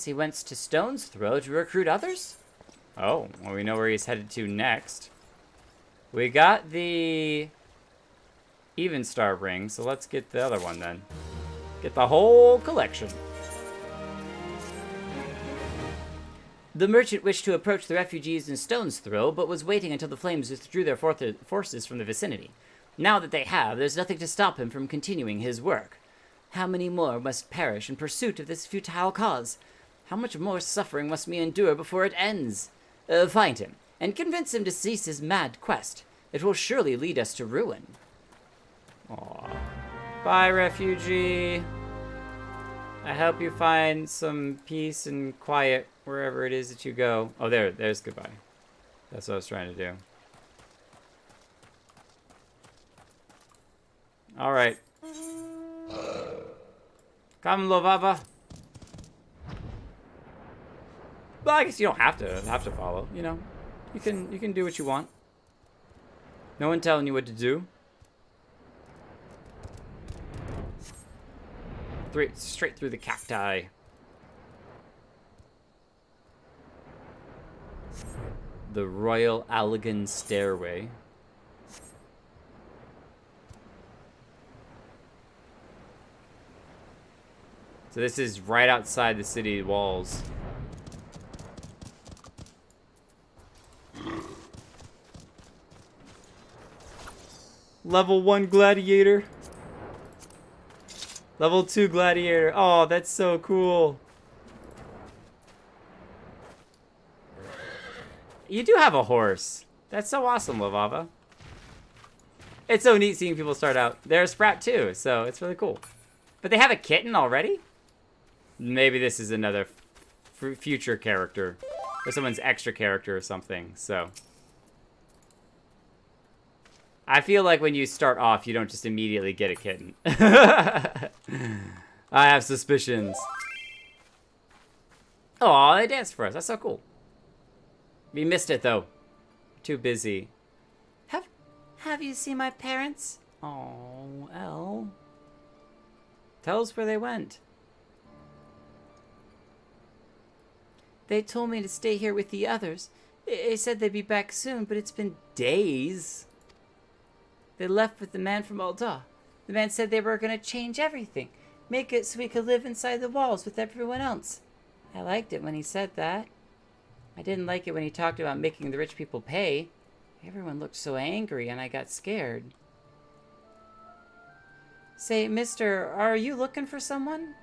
he went to Stone's Throw to recruit others? Oh, well, we know where he's headed to next. We got the Even Star ring, so let's get the other one then. Get the whole collection. The merchant wished to approach the refugees in Stone's Throw, but was waiting until the flames withdrew their forces from the vicinity. Now that they have, there's nothing to stop him from continuing his work. How many more must perish in pursuit of this futile cause? How much more suffering must we endure before it ends? Find him, and convince him to cease his mad quest. It will surely lead us to ruin. Aw. Bye, refugee. I hope you find some peace and quiet wherever it is that you go. Oh, there's goodbye. That's what I was trying to do. All right. Come, Lovava. Well, I guess you don't have to follow. You can do what you want. No one telling you what to do. Straight through the cacti. The Royal Allegan Stairway. So this is right outside the city walls. Level 1 gladiator. Level 2 gladiator. Oh, that's so cool. You do have a horse. That's so awesome, Lavava. It's so neat seeing people start out. They're a Sprout too, so it's really cool. But they have a kitten already? Maybe this is another future character. Or someone's extra character or something, so. I feel like when you start off, you don't just immediately get a kitten. I have suspicions. Oh, they danced for us. That's so cool. We missed it, though. Too busy. Have you seen my parents? Oh, Elle. Tell us where they went. They told me to stay here with the others. They said they'd be back soon, but it's been days. They left with the man from Ul'dah. The man said they were going to change everything. Make it so we could live inside the walls with everyone else. I liked it when he said that. I didn't like it when he talked about making the rich people pay. Everyone looked so angry and I got scared. Say, mister, are you looking for someone?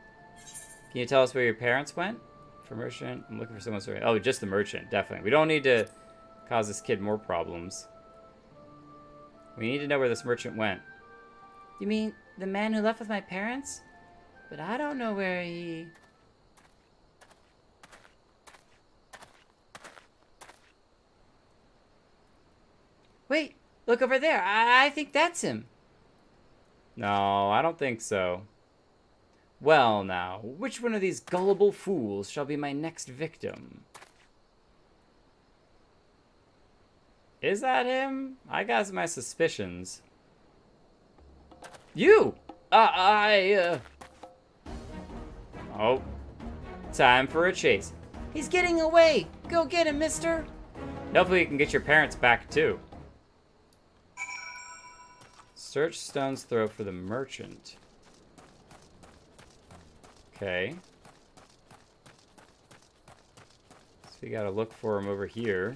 Can you tell us where your parents went? For merchant? I'm looking for someone. Oh, just the merchant, definitely. We don't need to cause this kid more problems. We need to know where this merchant went. You mean the man who left with my parents? But I don't know where he... Wait, look over there. I think that's him. No, I don't think so. Well now, which one of these gullible fools shall be my next victim? Is that him? I got my suspicions. You! Oh. Time for a chase. He's getting away. Go get him, mister. Hopefully you can get your parents back too. Search Stone's Throw for the merchant. Okay. So we gotta look for him over here.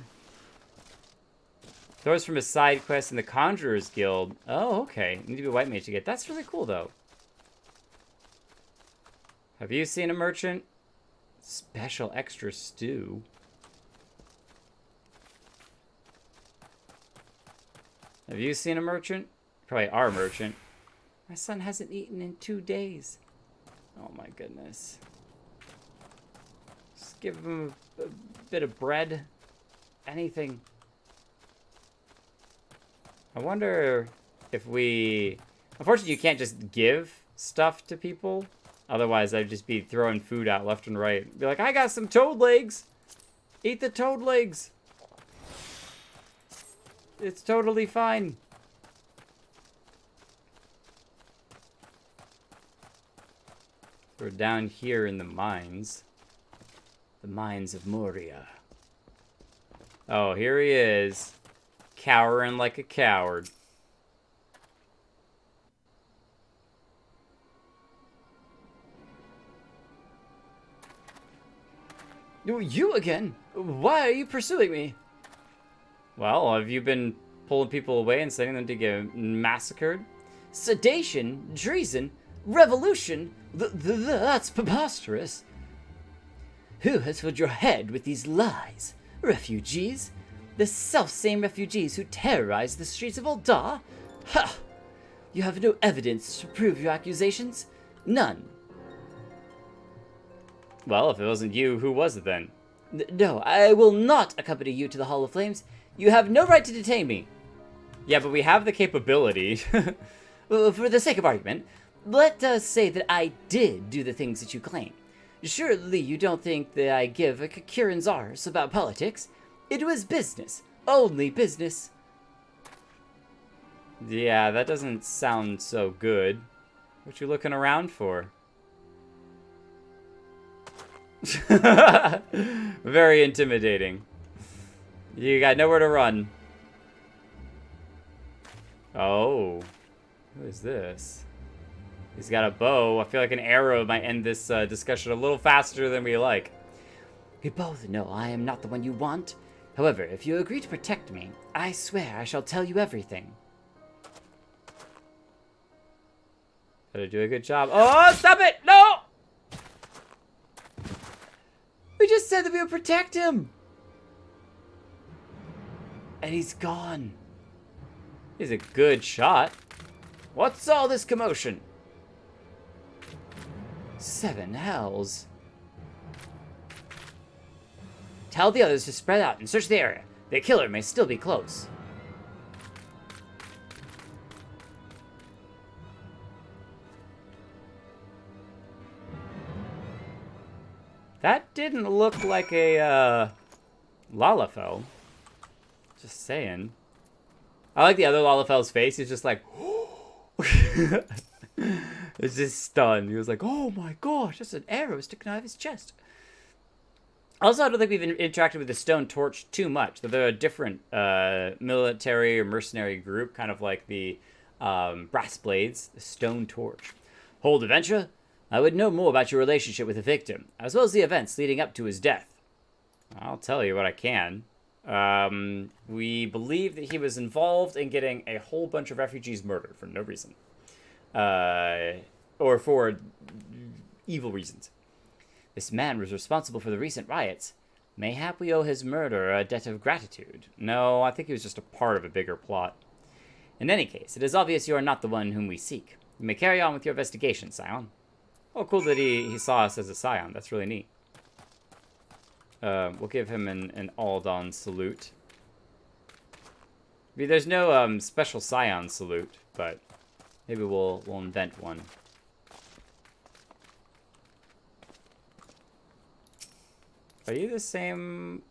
Those from a side quest in the Conjurer's Guild. Oh, okay. You need to be a white mage to get. That's really cool, though. Have you seen a merchant? Special extra stew. Have you seen a merchant? Probably our merchant. My son hasn't eaten in 2 days. Oh my goodness. Just give him a bit of bread. Anything. I wonder if we... Unfortunately, you can't just give stuff to people. Otherwise, I'd just be throwing food out left and right. Be like, I got some toad legs. Eat the toad legs. It's totally fine. We're down here in the mines. The mines of Moria. Oh, here he is. Cowering like a coward. You again? Why are you pursuing me? Well, have you been pulling people away and sending them to get massacred? Sedation? Treason? Revolution? That's preposterous. Who has filled your head with these lies? Refugees? The self-same refugees who terrorized the streets of Ul'dah? Ha! You have no evidence to prove your accusations? None. Well, if it wasn't you, who was it then? No, I will not accompany you to the Hall of Flames. You have no right to detain me. Yeah, but we have the capability. For the sake of argument, let us say that I did do the things that you claim. Surely you don't think that I give a Kakiran's arse about politics. It was business. Only business. Yeah, that doesn't sound so good. What you looking around for? Very intimidating. You got nowhere to run. Oh. Who is this? He's got a bow. I feel like an arrow might end this discussion a little faster than we like. We both know I am not the one you want. However, if you agree to protect me, I swear I shall tell you everything. Gotta do a good job. Oh, stop it! No! We just said that we would protect him. And he's gone. He's a good shot. What's all this commotion? 7 hells. Tell the others to spread out and search the area. The killer may still be close. That didn't look like a Lalafell. Just saying. I like the other Lalafell's face. He's just like, it's just stunned. He was like, oh my gosh, that's an arrow sticking out of his chest. Also, I don't think we've interacted with the Stone Torch too much. They're a different military or mercenary group, kind of like the Brass Blades, the Stone Torch. Hold adventure? I would know more about your relationship with the victim, as well as the events leading up to his death. I'll tell you what I can. We believe that he was involved in getting a whole bunch of refugees murdered for no reason. Or for evil reasons. This man was responsible for the recent riots. Mayhap we owe his murder a debt of gratitude. No, I think he was just a part of a bigger plot. In any case, it is obvious you are not the one whom we seek. You may carry on with your investigation, Scion. Oh, cool that he saw us as a Scion. That's really neat. We'll give him an Aldon salute. I mean, there's no special Scion salute, but maybe we'll invent one. Are you the same,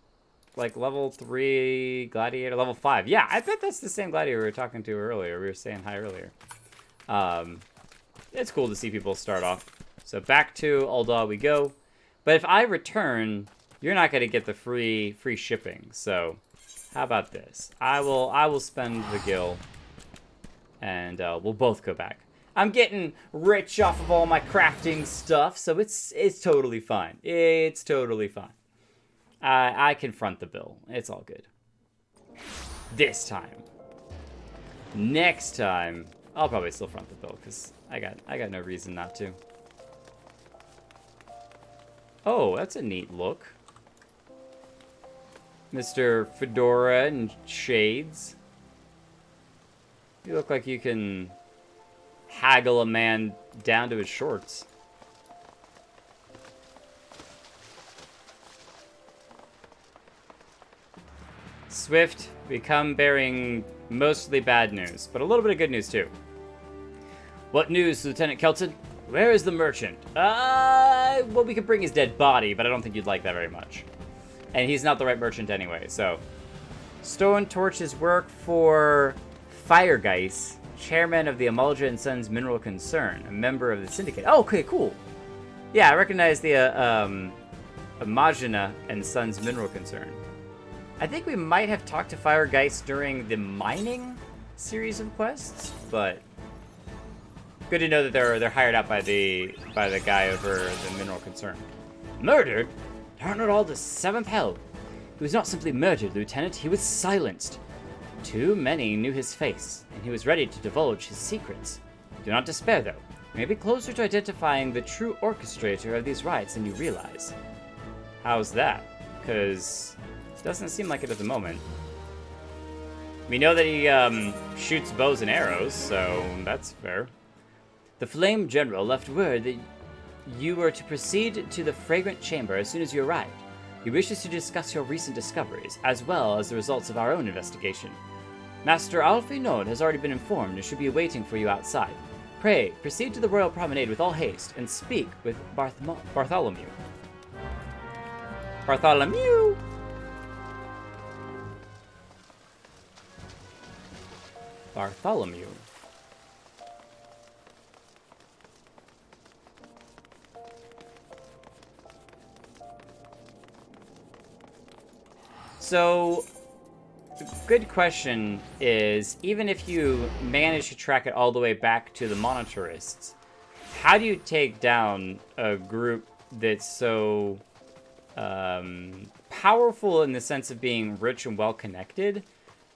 like, level 3 gladiator? Level 5. Yeah, I bet that's the same gladiator we were talking to earlier. We were saying hi earlier. It's cool to see people start off. So back to Ul'dah we go. But if I return, you're not going to get the free shipping. So how about this? I will spend the gil, and we'll both go back. I'm getting rich off of all my crafting stuff, so it's totally fine. It's totally fine. I confront the bill. It's all good. This time. Next time, I'll probably still front the bill because I got no reason not to. Oh, that's a neat look. Mr. Fedora and shades. You look like you can haggle a man down to his shorts. Swift, we come bearing mostly bad news, but a little bit of good news too. What news, Lieutenant Kelton? Where is the merchant? Well, we could bring his dead body, but I don't think you'd like that very much. And he's not the right merchant anyway, so. Stone Torch's work for Firegeist, chairman of the Amalja and Sons Mineral Concern, a member of the syndicate. Oh, okay, cool. Yeah, I recognize the Amalja and Sons Mineral Concern. I think we might have talked to Firegeist during the mining series of quests, but good to know that they're hired out by the guy over the Mineral Concern. Murdered? Turn it all to seventh hell. He was not simply murdered, Lieutenant. He was silenced. Too many knew his face, and he was ready to divulge his secrets. Do not despair, though. You may be closer to identifying the true orchestrator of these riots than you realize. How's that? Because it doesn't seem like it at the moment. We know that he shoots bows and arrows, so that's fair. The Flame General left word that you were to proceed to the Fragrant Chamber as soon as you arrived. He wishes to discuss your recent discoveries, as well as the results of our own investigation. Master Alfie Nord has already been informed and should be waiting for you outside. Pray, proceed to the Royal Promenade with all haste, and speak with Bartholomew. Bartholomew! Bartholomew. So, the good question is, even if you manage to track it all the way back to the Monetarists, how do you take down a group that's so powerful in the sense of being rich and well-connected?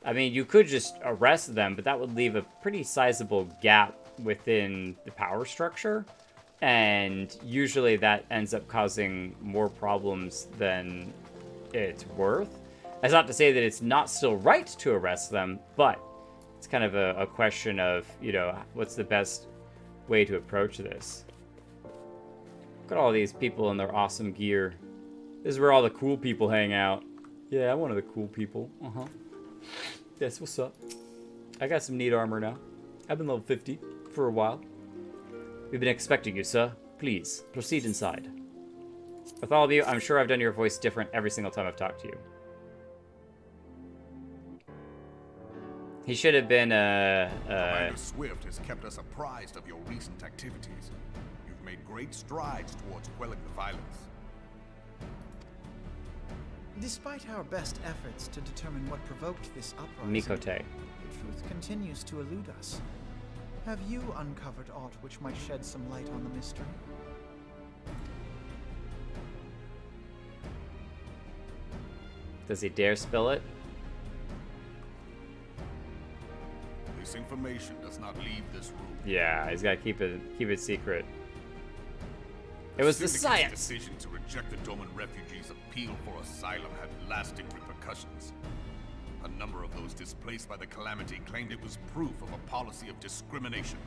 I mean, you could just arrest them, but that would leave a pretty sizable gap within the power structure, and usually that ends up causing more problems than it's worth. That's not to say that it's not still right to arrest them, but it's kind of a question of, you know, what's the best way to approach this. Look at all these people in their awesome gear. This is where all the cool people hang out. Yeah, I'm one of the cool people. Uh-huh. Yes, what's up? I got some neat armor now. I've been level 50 for a while. We've been expecting you, sir. Please, proceed inside. With all of you, I'm sure I've done your voice different every single time I've talked to you. He should have been Commander Swift has kept us apprised of your recent activities. You've made great strides towards quelling the violence. Despite our best efforts to determine what provoked this uprising, Mikote. the truth continues to elude us. Have you uncovered aught which might shed some light on the mystery? Does he dare spill it? This information does not leave this room. Yeah, he's gotta keep it secret. It was the Syndicate's science. decision to reject the Doman refugees' appeal for asylum had lasting repercussions. A number of those displaced by the Calamity claimed it was proof of a policy of discrimination.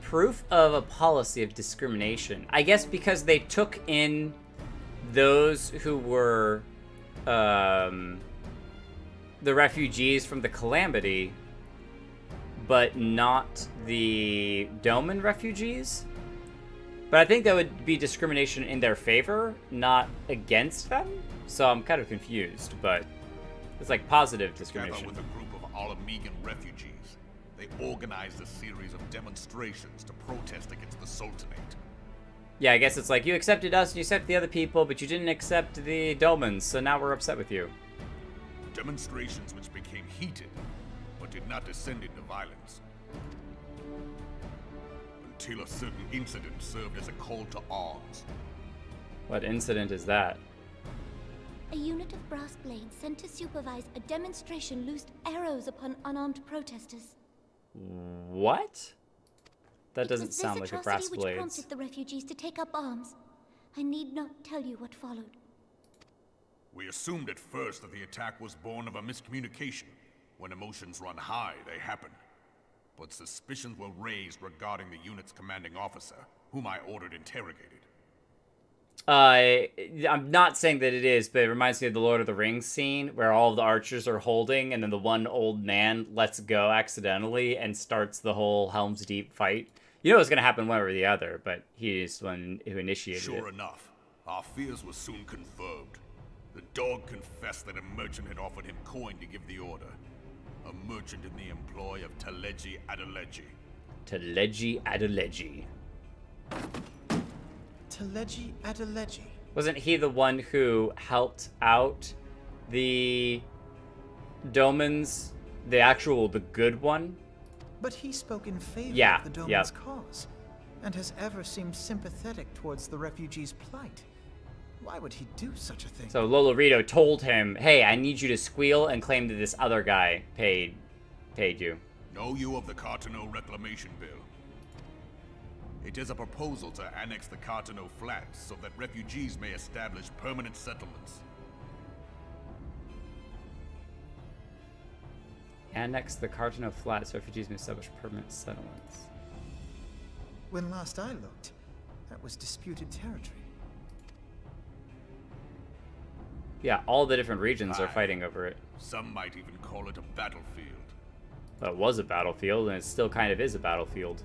Proof of a policy of discrimination. I guess because they took in those who were the refugees from the Calamity, but not the Doman refugees. But I think that would be discrimination in their favor, not against them. So I'm kind of confused, but it's like positive discrimination. Together with a group of Alamegan refugees, they organized a series of demonstrations to protest against the Sultanate. Yeah, I guess it's like, you accepted us and you accepted the other people, but you didn't accept the Domans, so now we're upset with you. Demonstrations which became heated, but did not descend into violence. Until a certain incident served as a call to arms. What incident is that? A unit of brass blades sent to supervise a demonstration loosed arrows upon unarmed protesters. What? That It doesn't was sound this like a brass atrocity which blades. prompted the refugees to take up arms. I need not tell you what followed. We assumed at first that the attack was born of a miscommunication. When emotions run high, they happen. But suspicions were raised regarding the unit's commanding officer, whom I ordered interrogated. I'm not saying that it is, but it reminds me of the Lord of the Rings scene where all of the archers are holding, and then the one old man lets go accidentally and starts the whole Helm's Deep fight. You know what's going to happen one or the other, but he's the one who initiated it. Sure enough, our fears were soon confirmed. The dog confessed that a merchant had offered him coin to give the order. A merchant in the employ of Teleji Adeleji. Teleji Adeleji. Teleji Adeleji. Wasn't he the one who helped out the Domans, the good one? But he spoke in favor Yeah, of the Doman's cause, and has ever seemed sympathetic towards the refugees' plight. Why would he do such a thing? So Lolorito told him, hey, I need you to squeal and claim that this other guy paid you. Know you of the Cartano Reclamation Bill? It is a proposal to annex the Cartano Flats so that refugees may establish permanent settlements. Annex the Cartano Flats, refugees may establish permanent settlements. When last I looked, that was disputed territory. Yeah, all the different regions are Aye. fighting over it. Some might even call it a battlefield. Well, it was a battlefield, and it still kind of is a battlefield.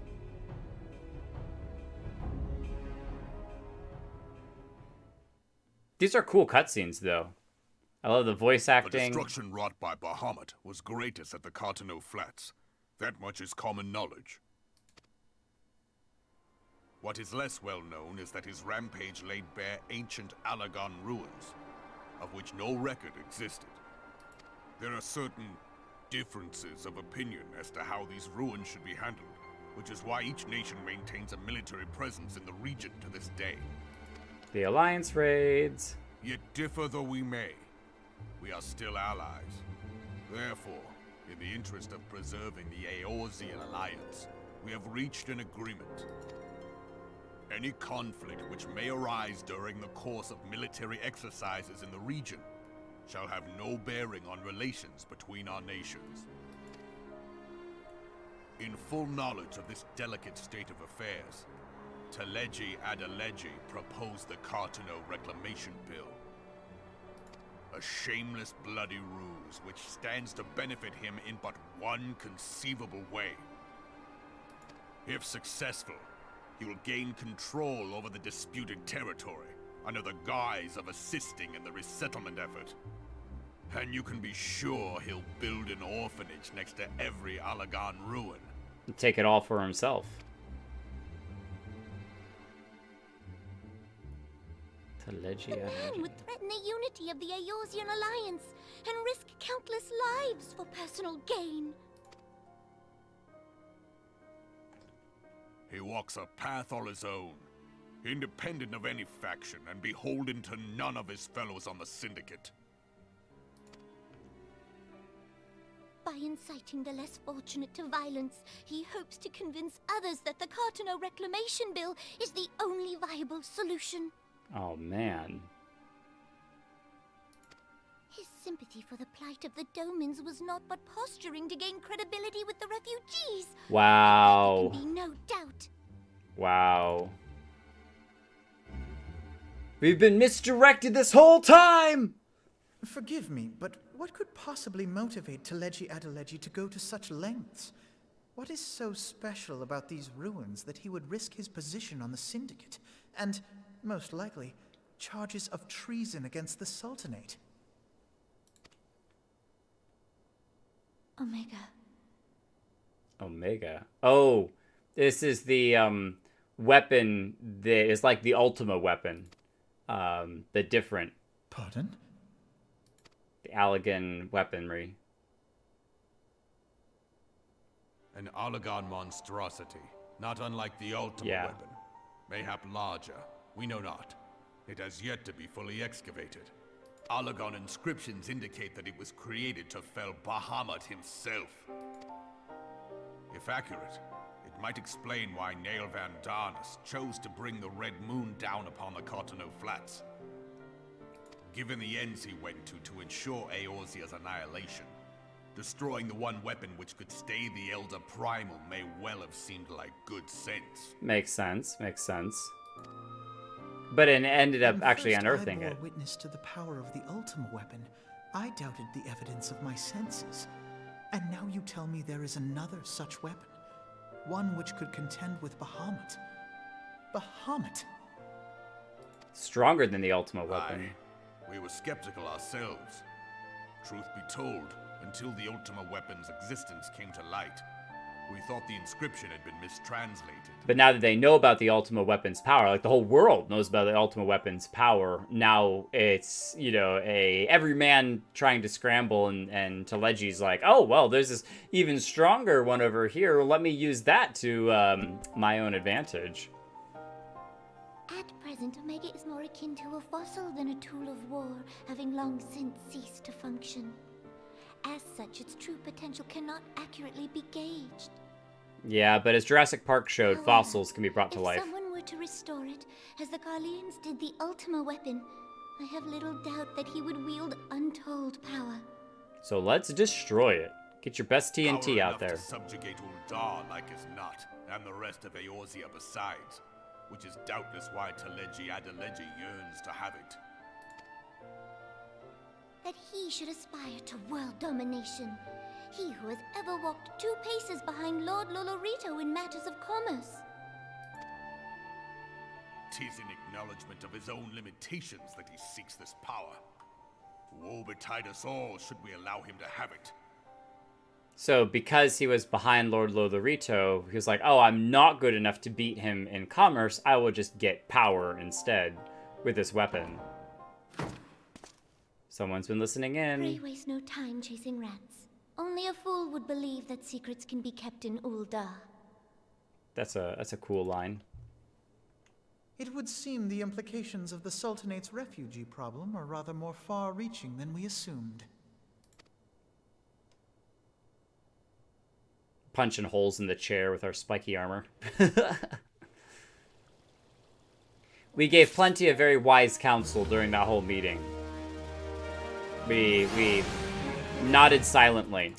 These are cool cutscenes, though. I love the voice The acting. destruction wrought by Bahamut was greatest at the Cartano Flats. That much is common knowledge. What is less well known is that his rampage laid bare ancient Alagon ruins, of which no record existed. There are certain differences of opinion as to how these ruins should be handled, which is why each nation maintains a military presence in the region to this day. The Alliance raids. Yet differ though we may, we are still allies. Therefore, in the interest of preserving the Eorzean alliance, we have reached an agreement. Any conflict which may arise during the course of military exercises in the region shall have no bearing on relations between our nations. In full knowledge of this delicate state of affairs, Teleji Adeleji proposed the Cartano Reclamation Bill. A shameless bloody ruse which stands to benefit him in but one conceivable way. If successful, he will gain control over the disputed territory under the guise of assisting in the resettlement effort. And you can be sure he'll build an orphanage next to every Alagon ruin. Take it all for himself. The man would threaten the unity of the Eorzean alliance and risk countless lives for personal gain. He walks a path all his own, independent of any faction and beholden to none of his fellows on the Syndicate. By inciting the less fortunate to violence, he hopes to convince others that the Cartano Reclamation Bill is the only viable solution. Oh, man. His sympathy for the plight of the Domins was not but posturing to gain credibility with the refugees. Wow. There can be no doubt. Wow. We've been misdirected this whole time! Forgive me, but what could possibly motivate Teleji Adeleji to go to such lengths? What is so special about these ruins that he would risk his position on the Syndicate, and, most likely, charges of treason against the Sultanate? Omega. Omega. Oh, this is the weapon that is like the Ultima weapon. The different. Pardon? The Allegan weaponry. An Allegan monstrosity, not unlike the Ultima weapon. Mayhap larger, we know not. It has yet to be fully excavated. Allegan inscriptions indicate that it was created to fell Bahamut himself. If accurate, it might explain why Nail Van Darnus chose to bring the Red Moon down upon the Cartano Flats. Given the ends he went to ensure Eorzea's annihilation, destroying the one weapon which could stay the Elder Primal may well have seemed like good sense. Makes sense, makes sense. But it ended up actually unearthing it. When first I bore witness to the power of the Ultima weapon, I doubted the evidence of my senses. And now you tell me there is another such weapon. One which could contend with Bahamut. Bahamut! Stronger than the Ultima weapon. Aye, we were skeptical ourselves. Truth be told, until the Ultima weapon's existence came to light, we thought the inscription had been mistranslated. But now that they know about the Ultima weapon's power, like the whole world knows about the Ultima weapon's power, now it's, you know, every man trying to scramble, and Teleji's like, oh, well, there's this even stronger one over here. Let me use that to my own advantage. At present, Omega is more akin to a fossil than a tool of war, having long since ceased to function. As such, its true potential cannot accurately be gauged. Yeah, but as Jurassic Park showed, However, fossils can be brought to life. If someone were to restore it, as the Garleans did the Ultima weapon, I have little doubt that he would wield untold power. So let's destroy it. Get your best TNT Power out enough there. to subjugate Uldar like as not, and the rest of Eorzea besides, which is doubtless why Teleji Adeleji yearns to have it. That he should aspire to world domination. He who has ever walked 2 paces behind Lord Lolorito in matters of commerce. 'Tis in acknowledgement of his own limitations that he seeks this power. Woe betide us all should we allow him to have it. So because he was behind Lord Lolorito, he was like, oh, I'm not good enough to beat him in commerce. I will just get power instead with this weapon. Someone's been listening in. Pray waste no time chasing rats. Only a fool would believe that secrets can be kept in Uldar. That's a cool line. It would seem the implications of the Sultanate's refugee problem are rather more far-reaching than we assumed. Punching holes in the chair with our spiky armor. We gave plenty of very wise counsel during that whole meeting. We nodded silently.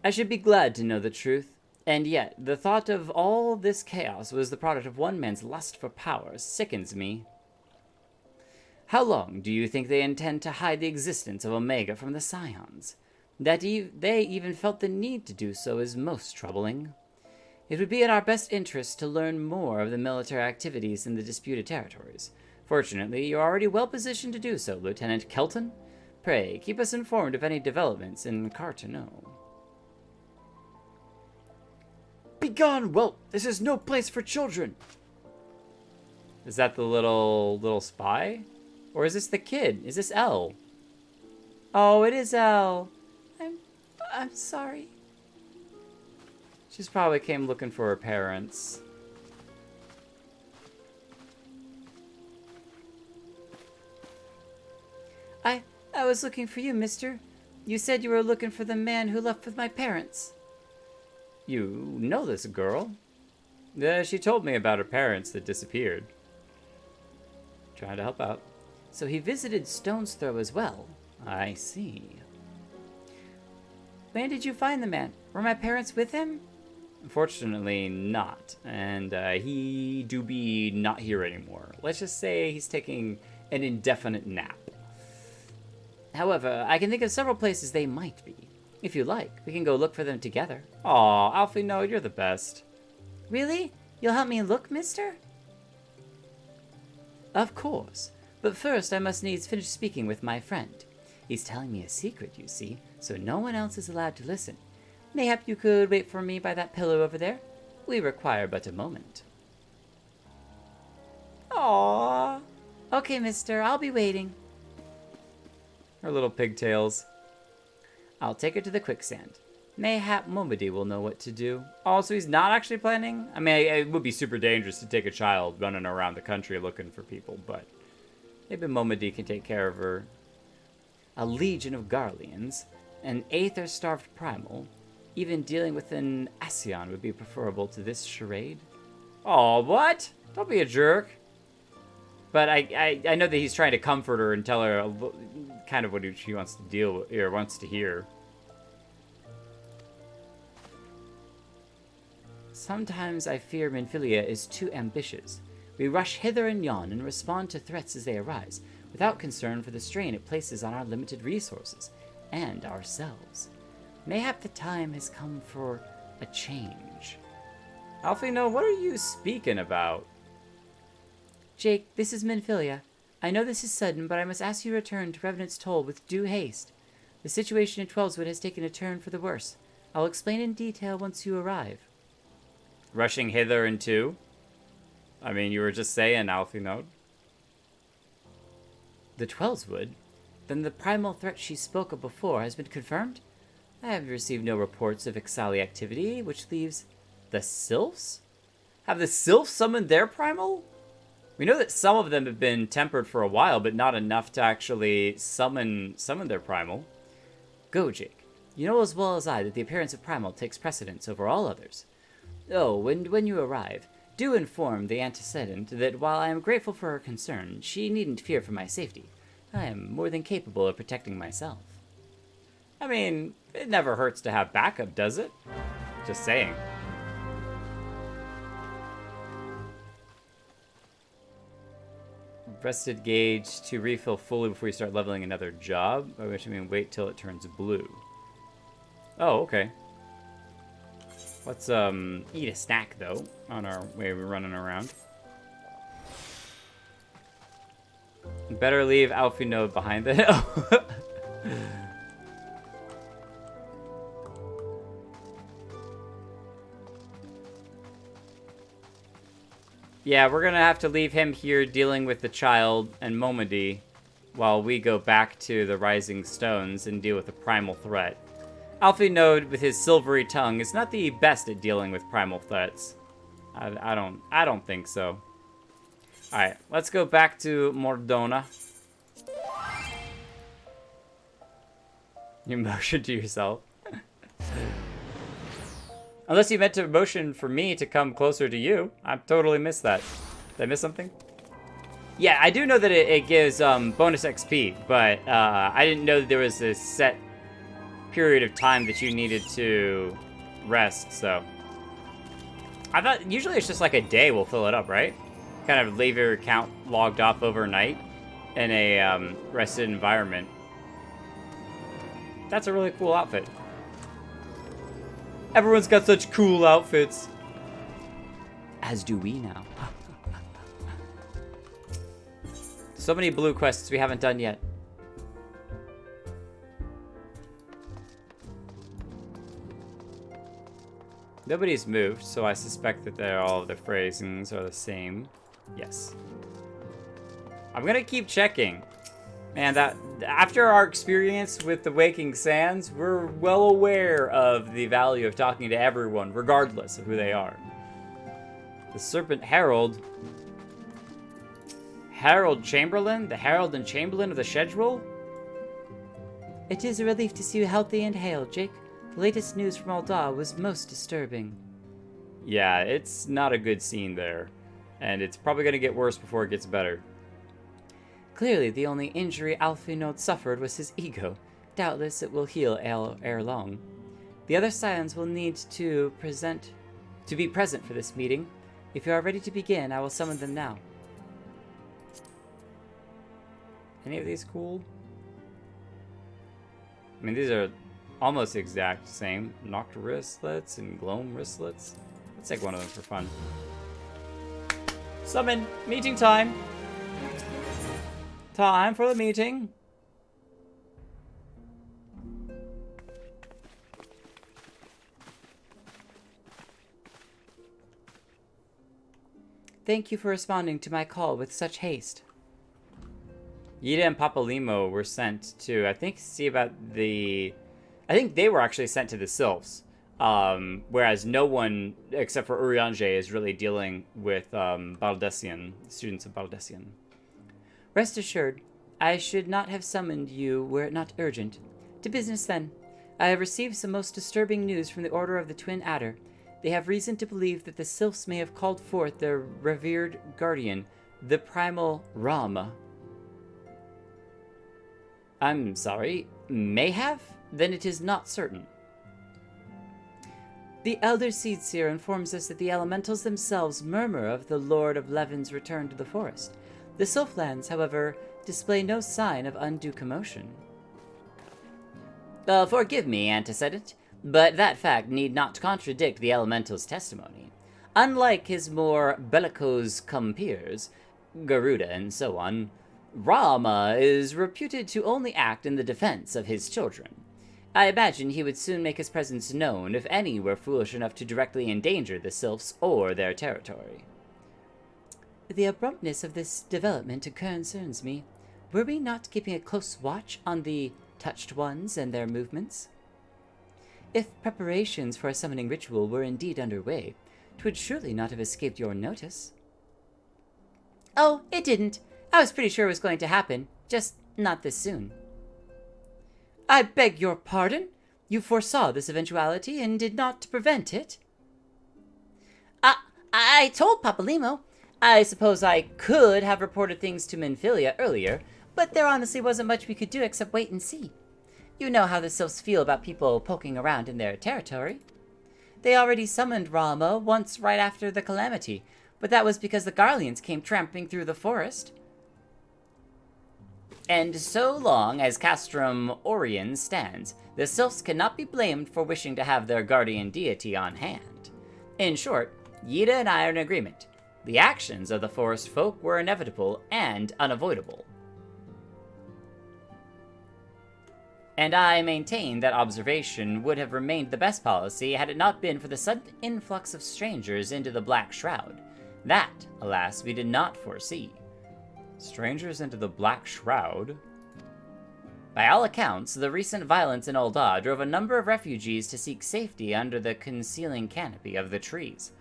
I should be glad to know the truth, and yet the thought of all this chaos was the product of one man's lust for power sickens me. How long do you think they intend to hide the existence of Omega from the Scions? That they even felt the need to do so is most troubling. It would be in our best interest to learn more of the military activities in the disputed territories. Fortunately, you are already well positioned to do so, Lieutenant Kelton. Pray, keep us informed of any developments in Cartano. Begone, whelp! This is no place for children! Is that the little spy? Or is this the kid? Is this Elle? Oh, it is Elle. I'm sorry. She's probably came looking for her parents. I was looking for you, mister. You said you were looking for the man who left with my parents. You know this girl? Yeah, she told me about her parents that disappeared. Trying to help out. So he visited Stone's Throw as well. I see. When did you find the man? Were my parents with him? Unfortunately not. And he do be not here anymore. Let's just say he's taking an indefinite nap. However, I can think of several places they might be. If you like, we can go look for them together. Aw, Alfie, no, you're the best. Really? You'll help me look, mister? Of course. But first, I must needs finish speaking with my friend. He's telling me a secret, you see, so no one else is allowed to listen. Mayhap you could wait for me by that pillow over there? We require but a moment. Aww. Okay, mister, I'll be waiting. Her little pigtails. I'll take her to the quicksand. Mayhap Momody will know what to do. Oh, so he's not actually planning? I mean, it would be super dangerous to take a child running around the country looking for people, but maybe Momody can take care of her. A legion of Garleans, an aether-starved primal, even dealing with an Ascion would be preferable to this charade. Oh, what? Don't be a jerk. But I know that he's trying to comfort her and tell her kind of what she wants to deal with, or wants to hear. Sometimes I fear Minfilia is too ambitious. We rush hither and yon and respond to threats as they arise, without concern for the strain it places on our limited resources, and ourselves. Mayhap the time has come for a change. Alfino, what are you speaking about? Jake, this is Minfilia. I know this is sudden, but I must ask you to return to Revenant's Toll with due haste. The situation in Twelveswood has taken a turn for the worse. I'll explain in detail once you arrive. Rushing hither and to? I mean, you were just saying, Alfino. The Twelveswood? Then the primal threat she spoke of before has been confirmed? I have received no reports of Ixali activity, which leaves the Sylphs? Have the Sylphs summoned their primal? We know that some of them have been tempered for a while, but not enough to actually summon their primal. Go, Jake. You know as well as I that the appearance of primal takes precedence over all others. Oh, when you arrive, do inform the antecedent that while I am grateful for her concern, she needn't fear for my safety. I am more than capable of protecting myself. I mean, it never hurts to have backup, does it? Just saying. Rested gauge to refill fully before you start leveling another job, by which I mean wait till it turns blue. Oh, okay. Let's eat a snack though on our way we're running around. Better leave Alfino behind the hill. Yeah, we're gonna have to leave him here dealing with the child and Momody while we go back to the Rising Stones and deal with the primal threat. Alfino, with his silvery tongue, is not the best at dealing with primal threats. I don't think so. Alright, let's go back to Mordona. You motion to yourself. Unless you meant to motion for me to come closer to you. I totally missed that. Did I miss something? Yeah, I do know that it gives bonus XP, but I didn't know that there was a set period of time that you needed to rest, so. I thought usually it's just like a day will fill it up, right? Kind of leave your account logged off overnight in a rested environment. That's a really cool outfit. Everyone's got such cool outfits. As do we now. So many blue quests we haven't done yet. Nobody's moved, so I suspect that all of the phrasings are the same. Yes. I'm gonna keep checking. Man, after our experience with the Waking Sands, we're well aware of the value of talking to everyone, regardless of who they are. The Serpent Herald. Herald Chamberlain? The Herald and Chamberlain of the Schedule? It is a relief to see you healthy and hale, Jake. The latest news from Ul'dah was most disturbing. Yeah, it's not a good scene there. And it's probably going to get worse before it gets better. Clearly, the only injury Alphinaud suffered was his ego. Doubtless it will heal ere long. The other Scions will need to be present for this meeting. If you are ready to begin, I will summon them now. Any of these cool? I mean, these are almost exact same. Noct wristlets and Gloam wristlets. Let's take one of them for fun. Summon! Meeting time! Time for the meeting! Thank you for responding to my call with such haste. Yida and Papalimo were sent to, I think they were actually sent to the Sylphs. Whereas no one, except for Urianger, is really dealing with Baldessian, students of Baldessian. Rest assured, I should not have summoned you were it not urgent. To business then. I have received some most disturbing news from the Order of the Twin Adder. They have reason to believe that the Sylphs may have called forth their revered guardian, the primal Rama. I'm sorry, may have? Then it is not certain. The Elder Seedseer informs us that the elementals themselves murmur of the Lord of Levin's return to the forest. The Sylphlands, however, display no sign of undue commotion. Forgive me, antecedent, but that fact need not contradict the elemental's testimony. Unlike his more bellicose compeers, Garuda and so on, Rama is reputed to only act in the defense of his children. I imagine he would soon make his presence known if any were foolish enough to directly endanger the Sylphs or their territory. The abruptness of this development concerns me. Were we not keeping a close watch on the Touched Ones and their movements? If preparations for a summoning ritual were indeed underway, 'twould surely not have escaped your notice. Oh, it didn't. I was pretty sure it was going to happen, just not this soon. I beg your pardon? You foresaw this eventuality and did not prevent it? I told Papalimo. I suppose I could have reported things to Minfilia earlier, but there honestly wasn't much we could do except wait and see. You know how the Sylphs feel about people poking around in their territory. They already summoned Rama once right after the Calamity, but that was because the Garleans came tramping through the forest. And so long as Castrum Orion stands, the Sylphs cannot be blamed for wishing to have their guardian deity on hand. In short, Yida and I are in agreement. The actions of the forest folk were inevitable and unavoidable. And I maintain that observation would have remained the best policy had it not been for the sudden influx of strangers into the Black Shroud. That, alas, we did not foresee. Strangers into the Black Shroud? By all accounts, the recent violence in Ul'dah drove a number of refugees to seek safety under the concealing canopy of the trees.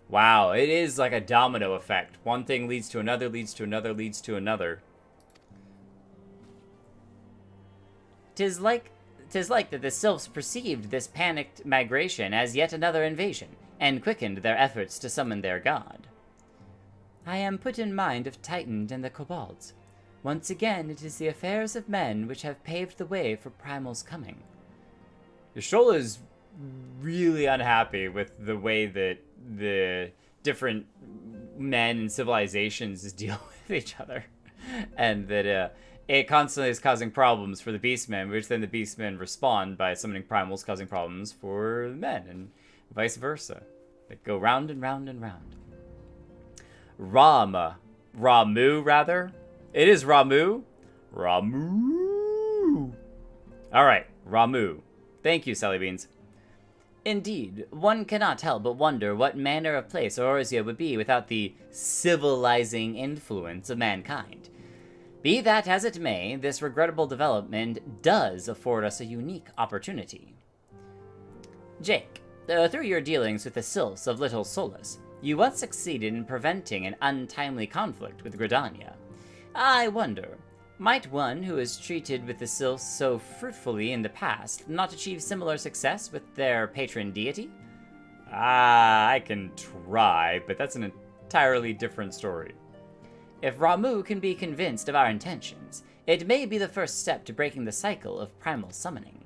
Wow, it is like a domino effect. One thing leads to another, leads to another, leads to another. Tis like that the Sylphs perceived this panicked migration as yet another invasion, and quickened their efforts to summon their god. I am put in mind of Titan and the Kobolds. Once again, it is the affairs of men which have paved the way for Primal's coming. Yashola is really unhappy with the way that the different men and civilizations deal with each other. And that it constantly is causing problems for the Beastmen, which then the Beastmen respond by summoning Primals, causing problems for the men, and vice versa. They go round and round and round. Ramu, rather. It is Ramu. Ramu. All right, Ramu. Thank you, Sally Beans. Indeed, one cannot help but wonder what manner of place Eorzea would be without the civilizing influence of mankind. Be that as it may, this regrettable development does afford us a unique opportunity. Jake, through your dealings with the Sylphs of Little Solus, you once succeeded in preventing an untimely conflict with Gridania. I wonder, might one who has treated with the Sylphs so fruitfully in the past not achieve similar success with their patron deity? I can try, but that's an entirely different story. If Ramuh can be convinced of our intentions, it may be the first step to breaking the cycle of primal summoning.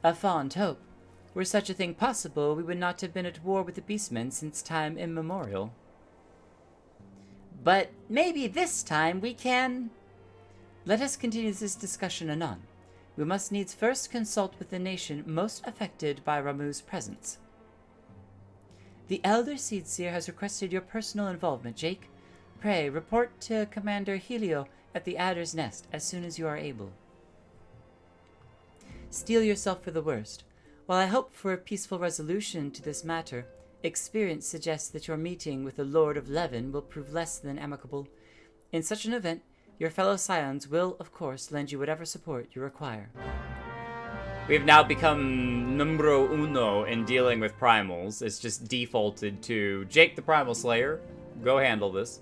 A fond hope. Were such a thing possible, we would not have been at war with the beastmen since time immemorial. But maybe this time we can... Let us continue this discussion anon. We must needs first consult with the nation most affected by Ramuh's presence. The Elder Seedseer has requested your personal involvement, Jake. Pray, report to Commander Helio at the Adder's Nest as soon as you are able. Steel yourself for the worst. While I hope for a peaceful resolution to this matter, experience suggests that your meeting with the Lord of Levin will prove less than amicable. In such an event, your fellow Scions will, of course, lend you whatever support you require. We've now become numero uno in dealing with primals. It's just defaulted to Jake the Primal Slayer. Go handle this.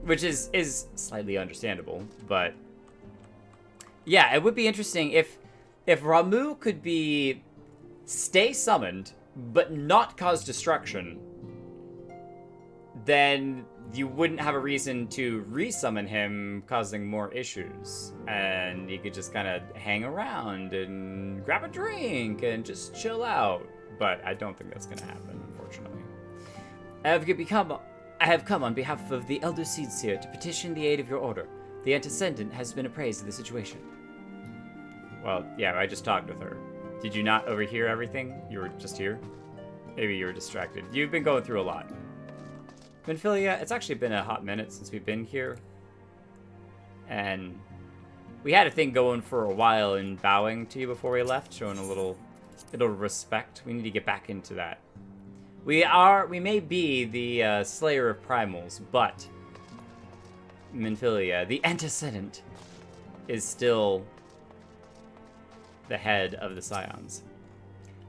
Which is slightly understandable, but... Yeah, it would be interesting if Ramuh could stay summoned, but not cause destruction, then you wouldn't have a reason to resummon him, causing more issues. And you could just kind of hang around and grab a drink and just chill out. But I don't think that's going to happen, unfortunately. I have come on behalf of the Elder Seedseer to petition the aid of your order. The Antecedent has been appraised of the situation. Well, yeah, I just talked with her. Did you not overhear everything? You were just here? Maybe you were distracted. You've been going through a lot. Minfilia, it's actually been a hot minute since we've been here. And we had a thing going for a while in bowing to you before we left, showing a little respect. We need to get back into that. We may be the Slayer of Primals, but Minfilia, the Antecedent, is still the head of the Scions.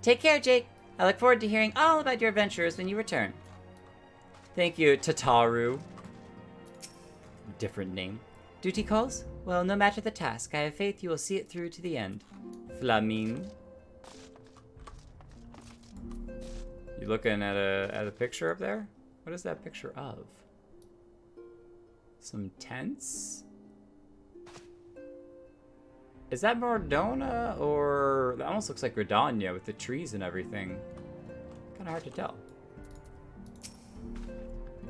Take care, Jake. I look forward to hearing all about your adventures when you return. Thank you, Tataru. Different name. Duty calls? Well, no matter the task, I have faith you will see it through to the end. Flamine. You looking at a picture up there? What is that picture of? Some tents? Is that Mordona, or... That almost looks like Gridania with the trees and everything. Kind of hard to tell.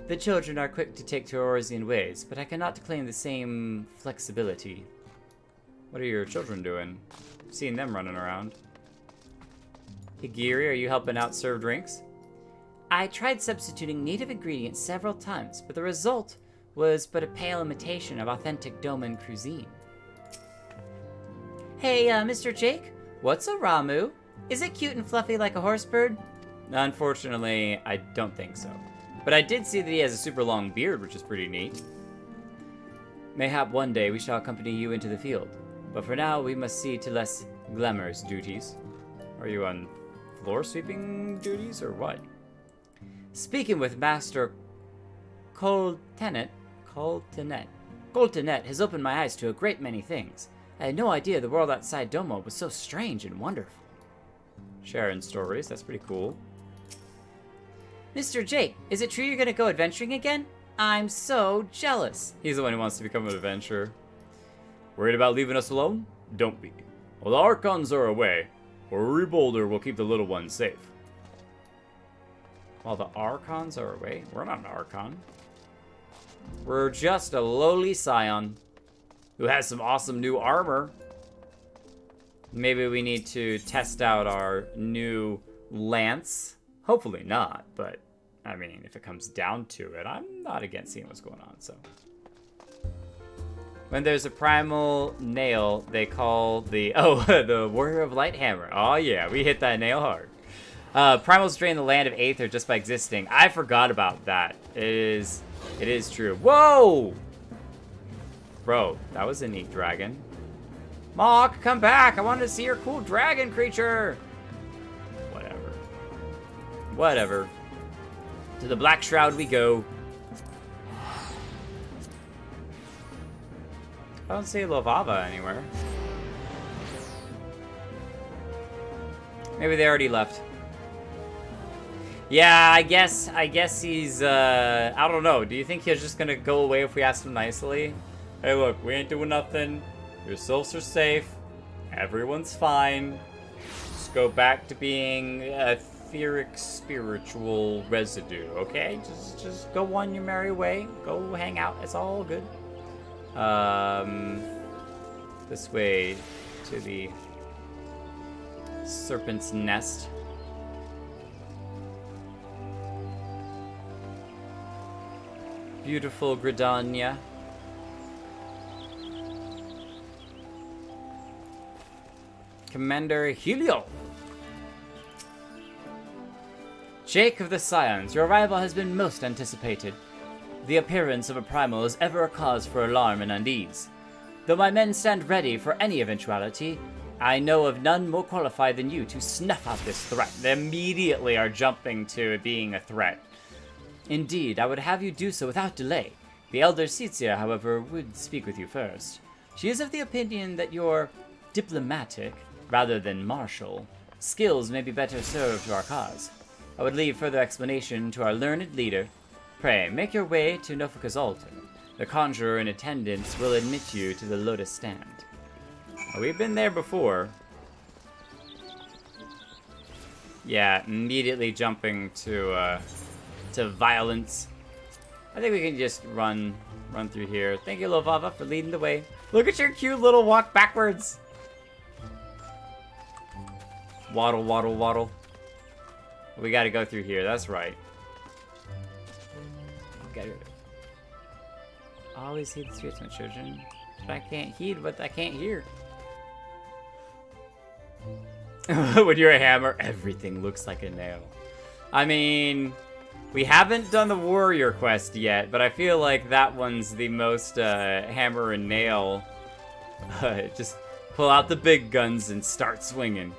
The children are quick to take to Eorzean ways, but I cannot claim the same flexibility. What are your children doing? I've seen them running around. Higiri, are you helping out serve drinks? I tried substituting native ingredients several times, but the result was but a pale imitation of authentic Doman cuisine. Hey, Mr. Jake, what's a Ramuh? Is it cute and fluffy like a horse bird? Unfortunately, I don't think so. But I did see that he has a super long beard, which is pretty neat. Mayhap one day we shall accompany you into the field. But for now, we must see to less glamorous duties. Are you on floor sweeping duties, or what? Speaking with Master Coltenet has opened my eyes to a great many things. I had no idea the world outside Domo was so strange and wonderful. Sharing stories, that's pretty cool. Mr. Jake, is it true you're gonna go adventuring again? I'm so jealous. He's the one who wants to become an adventurer. Worried about leaving us alone? Don't be. While the Archons are away, Ori Boulder will keep the little ones safe. While the Archons are away? We're not an Archon. We're just a lowly Scion who has some awesome new armor. Maybe we need to test out our new lance. Hopefully not, but I mean, if it comes down to it, I'm not against seeing what's going on, so. When there's a primal nail, they call the Warrior of Lighthammer. Oh yeah, we hit that nail hard. Primals drain the land of Aether just by existing. I forgot about that. It is true. Whoa! Bro, that was a neat dragon. Mawk, come back! I wanted to see your cool dragon creature! Whatever. Whatever. To the Black Shroud we go. I don't see Lovava anywhere. Maybe they already left. Yeah, I guess he's, I don't know. Do you think he's just gonna go away if we ask him nicely? Hey, look, we ain't doing nothing. Your souls are safe. Everyone's fine. Just go back to being etheric spiritual residue, okay? Just go on your merry way. Go hang out. It's all good. This way to the Serpent's Nest. Beautiful Gridania. Commander Helio. Jake of the Scions, your arrival has been most anticipated. The appearance of a primal is ever a cause for alarm and unease. Though my men stand ready for any eventuality, I know of none more qualified than you to snuff out this threat. They immediately are jumping to it being a threat. Indeed, I would have you do so without delay. The Elder Cetsia, however, would speak with you first. She is of the opinion that your diplomatic, rather than martial, skills may be better served to our cause. I would leave further explanation to our learned leader. Pray, make your way to Nofuka's altar. The conjurer in attendance will admit you to the Lotus Stand. We've been there before. Yeah, immediately jumping to violence. I think we can just run through here. Thank you, Lovava, for leading the way. Look at your cute little walk backwards. Waddle, waddle, waddle. We gotta go through here, that's right. Okay. Always heed the streets, my children. But I can't heed what I can't hear. When you're a hammer, everything looks like a nail. I mean, we haven't done the warrior quest yet, but I feel like that one's the most hammer and nail. Just pull out the big guns and start swinging.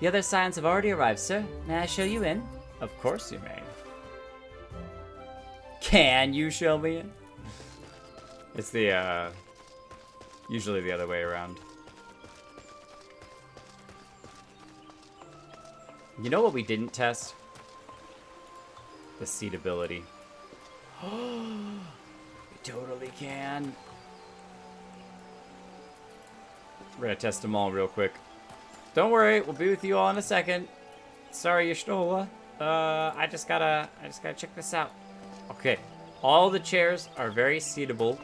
The other Scions have already arrived, sir. May I show you in? Of course you may. Can you show me in? It's the, usually the other way around. You know what we didn't test? The seed ability. We totally can. We're gonna test them all real quick. Don't worry, we'll be with you all in a second. Sorry, Yashnola. I just gotta check this out. Okay, all the chairs are very seatable.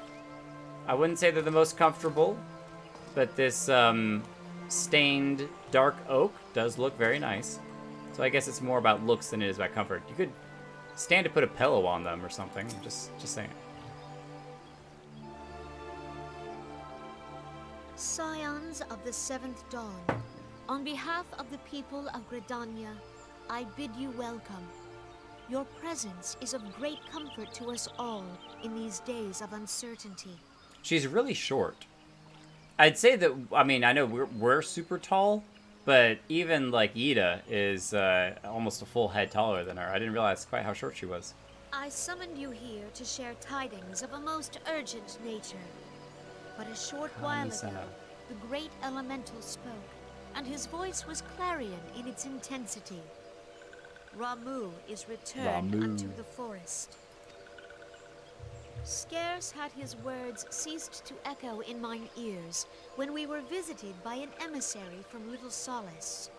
I wouldn't say they're the most comfortable, but this stained dark oak does look very nice. So I guess it's more about looks than it is about comfort. You could stand to put a pillow on them or something. Just saying. Scions of the Seventh Dawn, on behalf of the people of Gridania, I bid you welcome. Your presence is of great comfort to us all in these days of uncertainty. She's really short. I'd say that, I mean, I know we're super tall, but even like Ida is almost a full head taller than her. I didn't realize quite how short she was. I summoned you here to share tidings of a most urgent nature. But a short while ago, the great elemental spoke, and his voice was clarion in its intensity. Ramu is returned unto the forest. Scarce had his words ceased to echo in mine ears when we were visited by an emissary from Little Solace.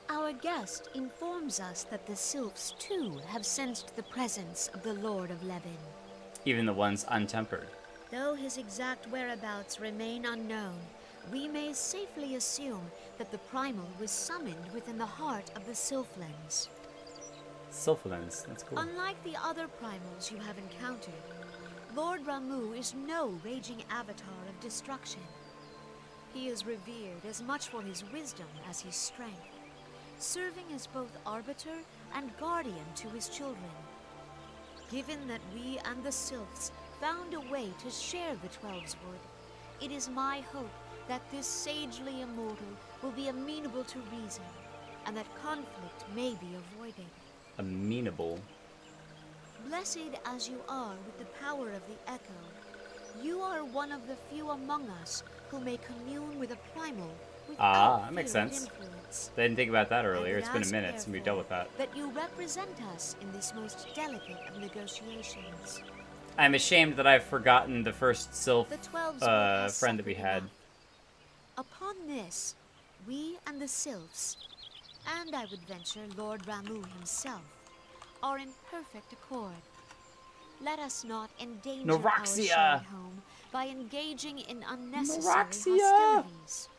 Our guest informs us that the sylphs too have sensed the presence of the Lord of Levin. Even the ones untempered. Though his exact whereabouts remain unknown, we may safely assume that the primal was summoned within the heart of the Sylphlands. Sylphlands, that's cool. Unlike the other primals you have encountered, Lord Ramu is no raging avatar of destruction. He is revered as much for his wisdom as his strength, serving as both arbiter and guardian to his children. Given that we and the Sylphs found a way to share the Twelves Wood, it is my hope that this sagely immortal will be amenable to reason, and that conflict may be avoided. Amenable. Blessed as you are with the power of the Echo, you are one of the few among us who may commune with a primal without that makes fear of sense. influence. I didn't think about that earlier. And It's been a ask, minute since we dealt with that. That you represent us in this most delicate of negotiations. I'm ashamed that I've forgotten the first Sylph The Twelves has friend that we suffered had. enough. Upon this, we and the Sylphs, and I would venture Lord Ramu himself, are in perfect accord. Let us not endanger our Eorzea! shared home by engaging in unnecessary Eorzea! hostilities.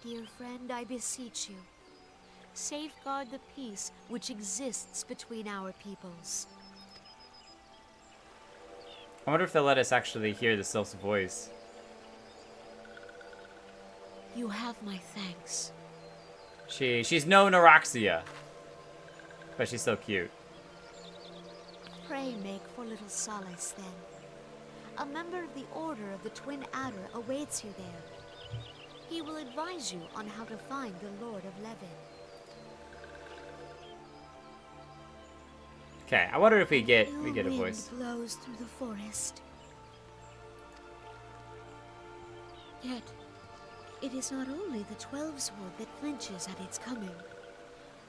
Dear friend, I beseech you, safeguard the peace which exists between our peoples. I wonder if they'll let us actually hear the Sylph's voice. You have my thanks. She's no Eorzea, but she's so cute. Pray make for little solace, then. A member of the Order of the Twin Adder awaits you there. He will advise you on how to find the Lord of Levin. Okay, I wonder if we get a Ill voice. wind blows through the forest. Yet, it is not only the Twelves Wood that flinches at its coming.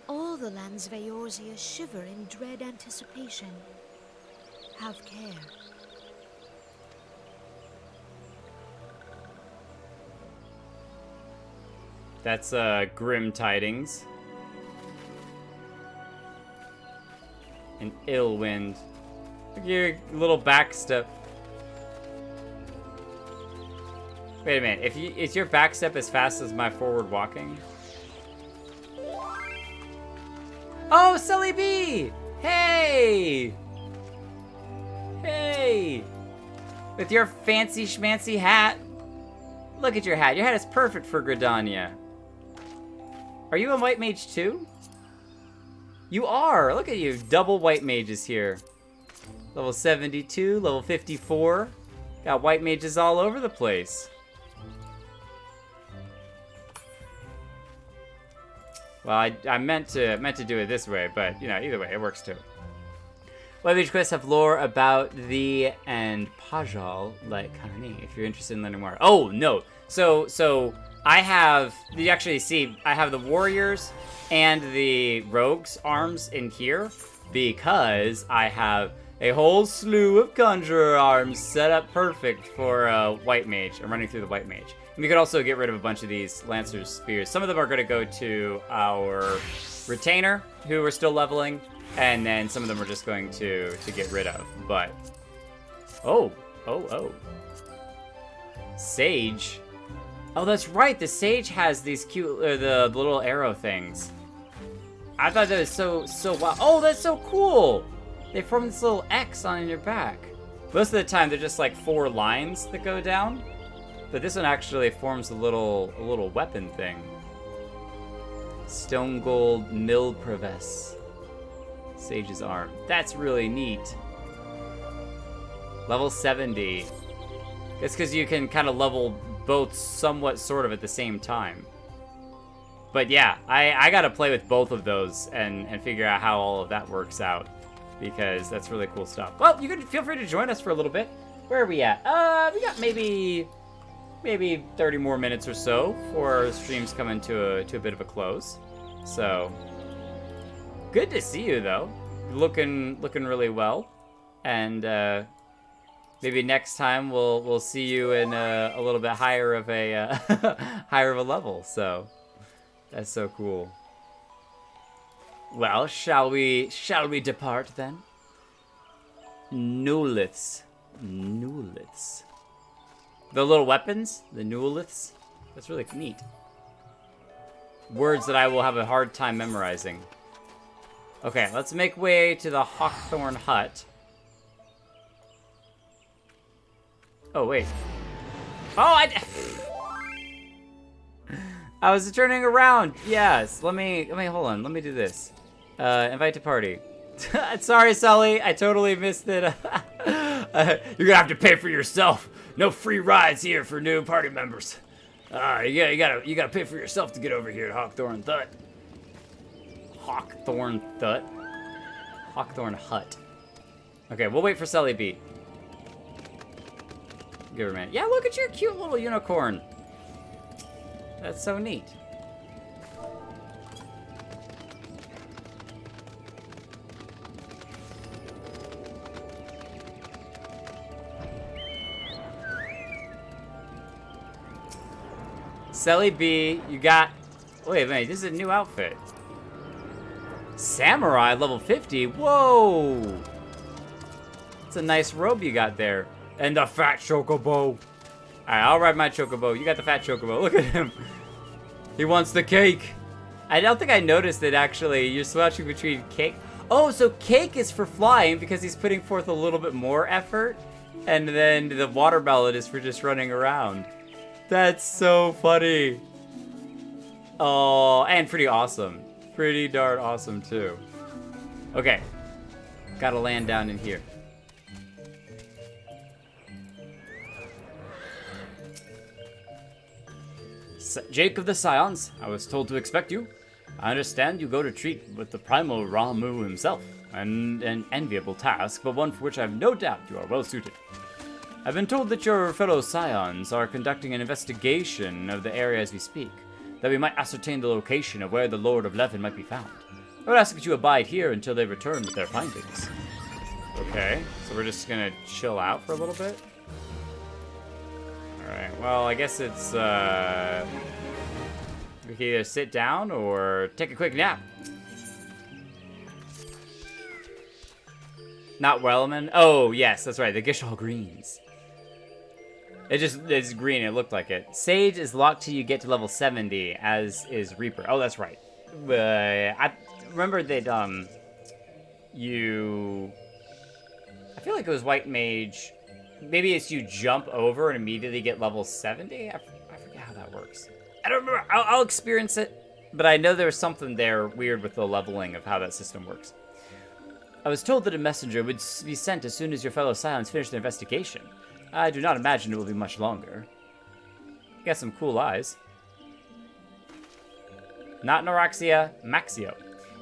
All the lands of Eorzea shiver in dread anticipation. Have care. That's grim tidings. An ill wind. Look at your little back step. Wait a minute. Is your back step as fast as my forward walking? Oh, Sully B! Hey! Hey! With your fancy schmancy hat. Look at your hat. Your hat is perfect for Gridania. Are you a white mage too? You are! Look at you. Double white mages here. Level 72, level 54. Got white mages all over the place. Well, I meant to do it this way, but you know, either way, it works too. White mage quests have lore about thee and Pajal like honey. If you're interested in learning more. Oh no! So I have. You actually see I have the warriors and the rogues arms in here because I have a whole slew of conjurer arms set up perfect for white mage. I'm running through the white mage. And we could also get rid of a bunch of these Lancer's spears. Some of them are going to go to our retainer, who we're still leveling, and then some of them are just going to get rid of. But oh, Sage. Oh, that's right. The Sage has these cute the little arrow things. I thought that was so wow. Oh, that's so cool. They form this little X on your back. Most of the time, they're just like 4 lines that go down. But this one actually forms a little weapon thing. Stone Gold Mill Preves. Sage's arm. That's really neat. Level 70. It's because you can kind of level both somewhat sort of at the same time. But yeah, I gotta play with both of those and figure out how all of that works out. Because that's really cool stuff. Well, you can feel free to join us for a little bit. Where are we at? We got maybe 30 more minutes or so before our stream's coming to a bit of a close. So good to see you though. Looking really well. And maybe next time we'll see you in a little bit higher of a higher of a level. So that's so cool. Well, shall we depart then? Nuliths. The little weapons, the Nuliths. That's really neat. Words that I will have a hard time memorizing. Okay, let's make way to the Hawkthorn Hut. Oh, wait. Oh, I was turning around. Yes. Let me hold on. Let me do this. Invite to party. Sorry, Sully. I totally missed it. You're gonna have to pay for yourself. No free rides here for new party members. You gotta pay for yourself to get over here to Hawthorne Hut. Hawthorne Hut. Hawthorne Hut. Okay, we'll wait for Sully B. Give her a minute. Yeah, look at your cute little unicorn. That's so neat. Sully B, you got... Wait a minute, this is a new outfit. Samurai level 50? Whoa! It's a nice robe you got there. And the fat chocobo. Alright, I'll ride my chocobo. You got the fat chocobo. Look at him. He wants the cake. I don't think I noticed that actually. You're switching between cake. Oh, so cake is for flying because he's putting forth a little bit more effort. And then the watermelon is for just running around. That's so funny. Oh, and pretty awesome. Pretty darn awesome too. Okay. Gotta land down in here. Jake of the Scions, I was told to expect you. I understand you go to treat with the primal Ramu himself. An enviable task, but one for which I have no doubt you are well suited. I've been told that your fellow Scions are conducting an investigation of the area as we speak, that we might ascertain the location of where the Lord of Levin might be found. I would ask that you abide here until they return with their findings. Okay, so we're just gonna chill out for a little bit? Alright, well, I guess it's, we can either sit down or take a quick nap. Not Wellman? Oh, yes, that's right, the Gishal Greens. It's green, it looked like it. Sage is locked till you get to level 70, as is Reaper. Oh, that's right. I remember that, I feel like it was White Mage. Maybe it's you jump over and immediately get level 70? I forget how that works. I don't remember. I'll experience it, but I know there was something there weird with the leveling of how that system works. I was told that a messenger would be sent as soon as your fellow Scions finish their investigation. I do not imagine it will be much longer. You got some cool eyes. Not Eorzea, Maxio.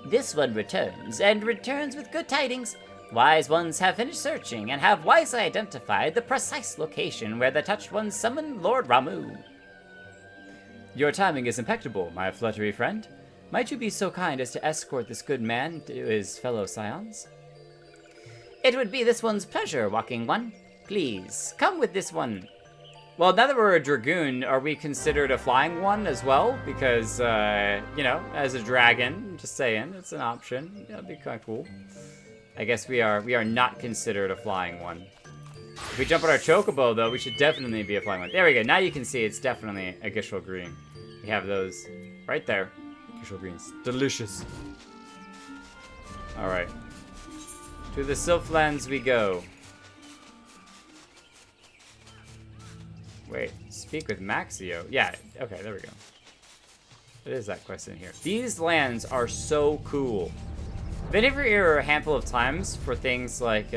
This one returns, and returns with good tidings. Wise ones have finished searching, and have wisely identified the precise location where the touched ones summoned Lord Ramu. Your timing is impeccable, my fluttery friend. Might you be so kind as to escort this good man to his fellow Scions? It would be this one's pleasure, walking one. Please, come with this one. Well, now that we're a Dragoon, are we considered a flying one as well? Because, you know, as a dragon, just saying, it's an option. Yeah, that'd be kind of cool. I guess we are not considered a flying one. If we jump on our Chocobo, though, we should definitely be a flying one. There we go. Now you can see it's definitely a Gishal Green. We have those right there. Gishal Greens. Delicious. Alright. To the Sylphlands we go. Wait, speak with Maxio. Yeah, okay, there we go. What is that quest in here? These lands are so cool. Been over here a handful of times for things like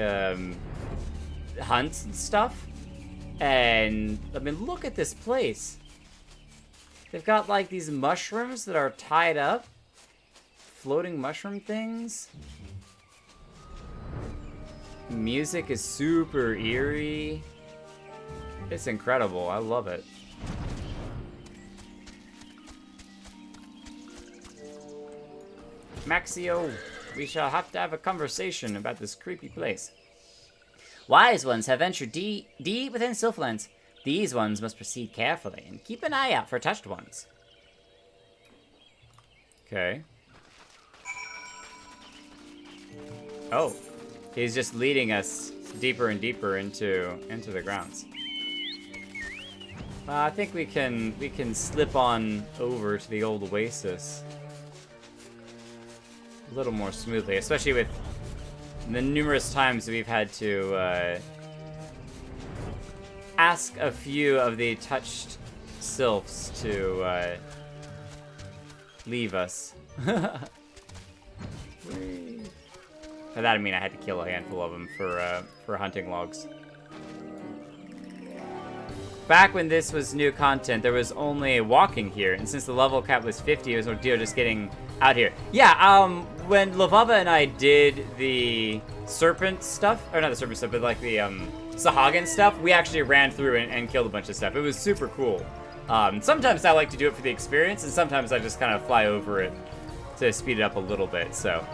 hunts and stuff. And, I mean, look at this place. They've got, like, these mushrooms that are tied up. Floating mushroom things. Music is super eerie. It's incredible. I love it. Maxio, we shall have to have a conversation about this creepy place. Wise ones have ventured deep within Sylphlands. These ones must proceed carefully and keep an eye out for touched ones. Okay. Oh, he's just leading us deeper and deeper into the grounds. I think we can slip on over to the old oasis a little more smoothly, especially with the numerous times we've had to ask a few of the touched sylphs to leave us. By that I mean I had to kill a handful of them for hunting logs. Back when this was new content, there was only walking here, and since the level cap was 50, it was ordeal just getting out here. Yeah, when Lavava and I did the serpent stuff, or not the serpent stuff, but like the Sahagin stuff, we actually ran through and killed a bunch of stuff. It was super cool. Sometimes I like to do it for the experience, and sometimes I just kind of fly over it to speed it up a little bit, so.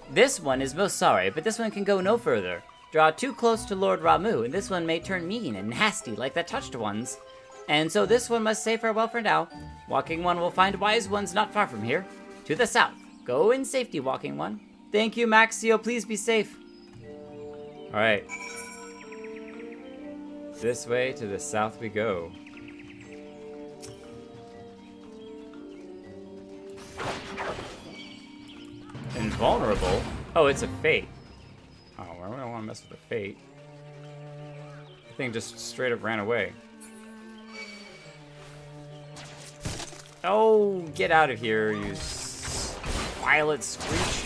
This one is most sorry, but this one can go no further. Draw too close to Lord Ramu, and this one may turn mean and nasty like the touched ones. And so this one must say farewell for now. Walking one will find wise ones not far from here. To the south. Go in safety, Walking one. Thank you, Maxio. Please be safe. Alright. This way to the south we go. Invulnerable? Oh, it's a fate. Oh, well, we don't want to mess with the fate. The thing just straight up ran away. Oh, get out of here, you violet screech.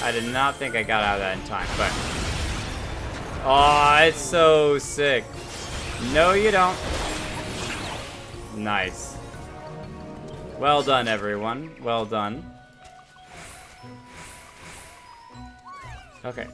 I did not think I got out of that in time, but... Oh, it's so sick. No, you don't. Nice. Well done, everyone. Well done. Okay.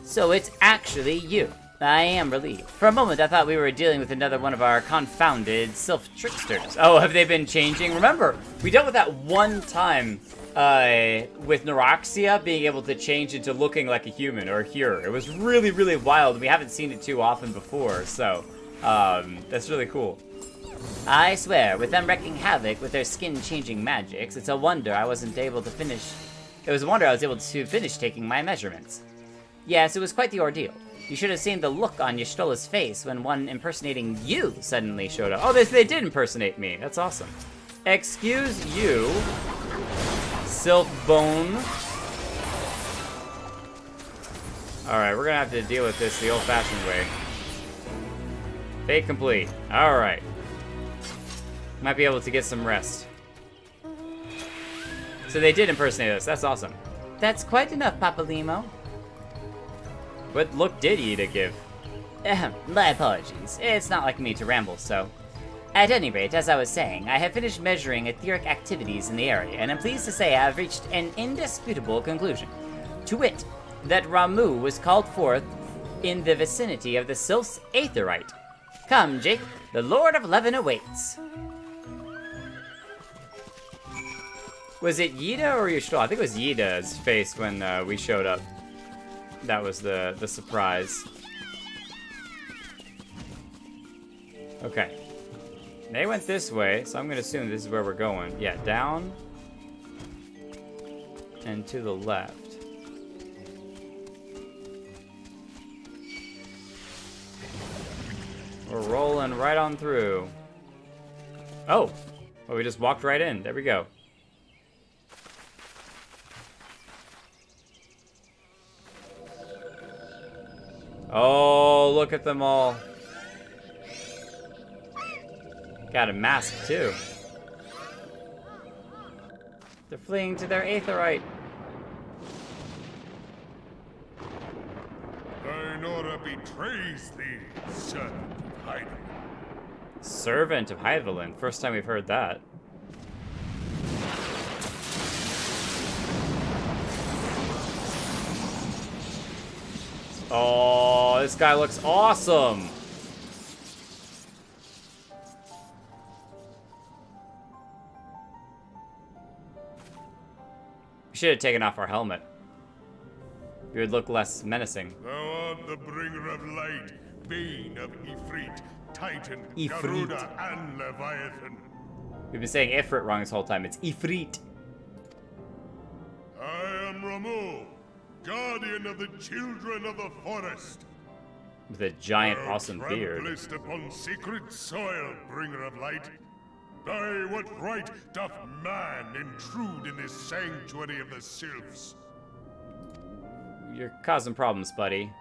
So it's actually you. I am relieved. For a moment, I thought we were dealing with another one of our confounded sylph tricksters. Oh, have they been changing? Remember, we dealt with that one time with Eorzea being able to change into looking like a human or a Hur. It was really, really wild. We haven't seen it too often before, so that's really cool. I swear, with them wreaking havoc with their skin-changing magics, it's a wonder I wasn't able to finish. It was a wonder I was able to finish taking my measurements. Yes, it was quite the ordeal. You should have seen the look on Yshtola's face when one impersonating you suddenly showed up. Oh, they did impersonate me. That's awesome. Excuse you, Sylph Bone. Alright, we're gonna have to deal with this the old-fashioned way. Fate complete. Alright. Might be able to get some rest. So they did impersonate us. That's awesome. That's quite enough, Papa Limo. What look did Yida give? My apologies. It's not like me to ramble, so... At any rate, as I was saying, I have finished measuring etheric activities in the area, and I'm pleased to say I have reached an indisputable conclusion. To wit, that Ramu was called forth in the vicinity of the Sylph's Aetherite. Come, Jake, the Lord of Leven awaits. Was it Yida or Yshtol? I think it was Yida's face when we showed up. That was the surprise. Okay. They went this way, so I'm gonna assume this is where we're going. Yeah, down and to the left. We're rolling right on through. Oh, well, we just walked right in. There we go. Oh, look at them all. Got a mask, too. They're fleeing to their Aetherite. Thine order betrays thee, servant of Hydaelyn. Servant of Hydaelyn. First time we've heard that. Oh, this guy looks awesome. We should have taken off our helmet. We would look less menacing. Thou art the bringer of light, bane of Ifrit, Titan, Ifrit. Garuda, and Leviathan. We've been saying Ifrit wrong this whole time. It's Ifrit. I am Ramu, guardian of the children of the forest. With a giant, Thou awesome beard. tramplest upon sacred soil, bringer of light. By what right doth man intrude in this sanctuary of the sylphs? You're causing problems, buddy.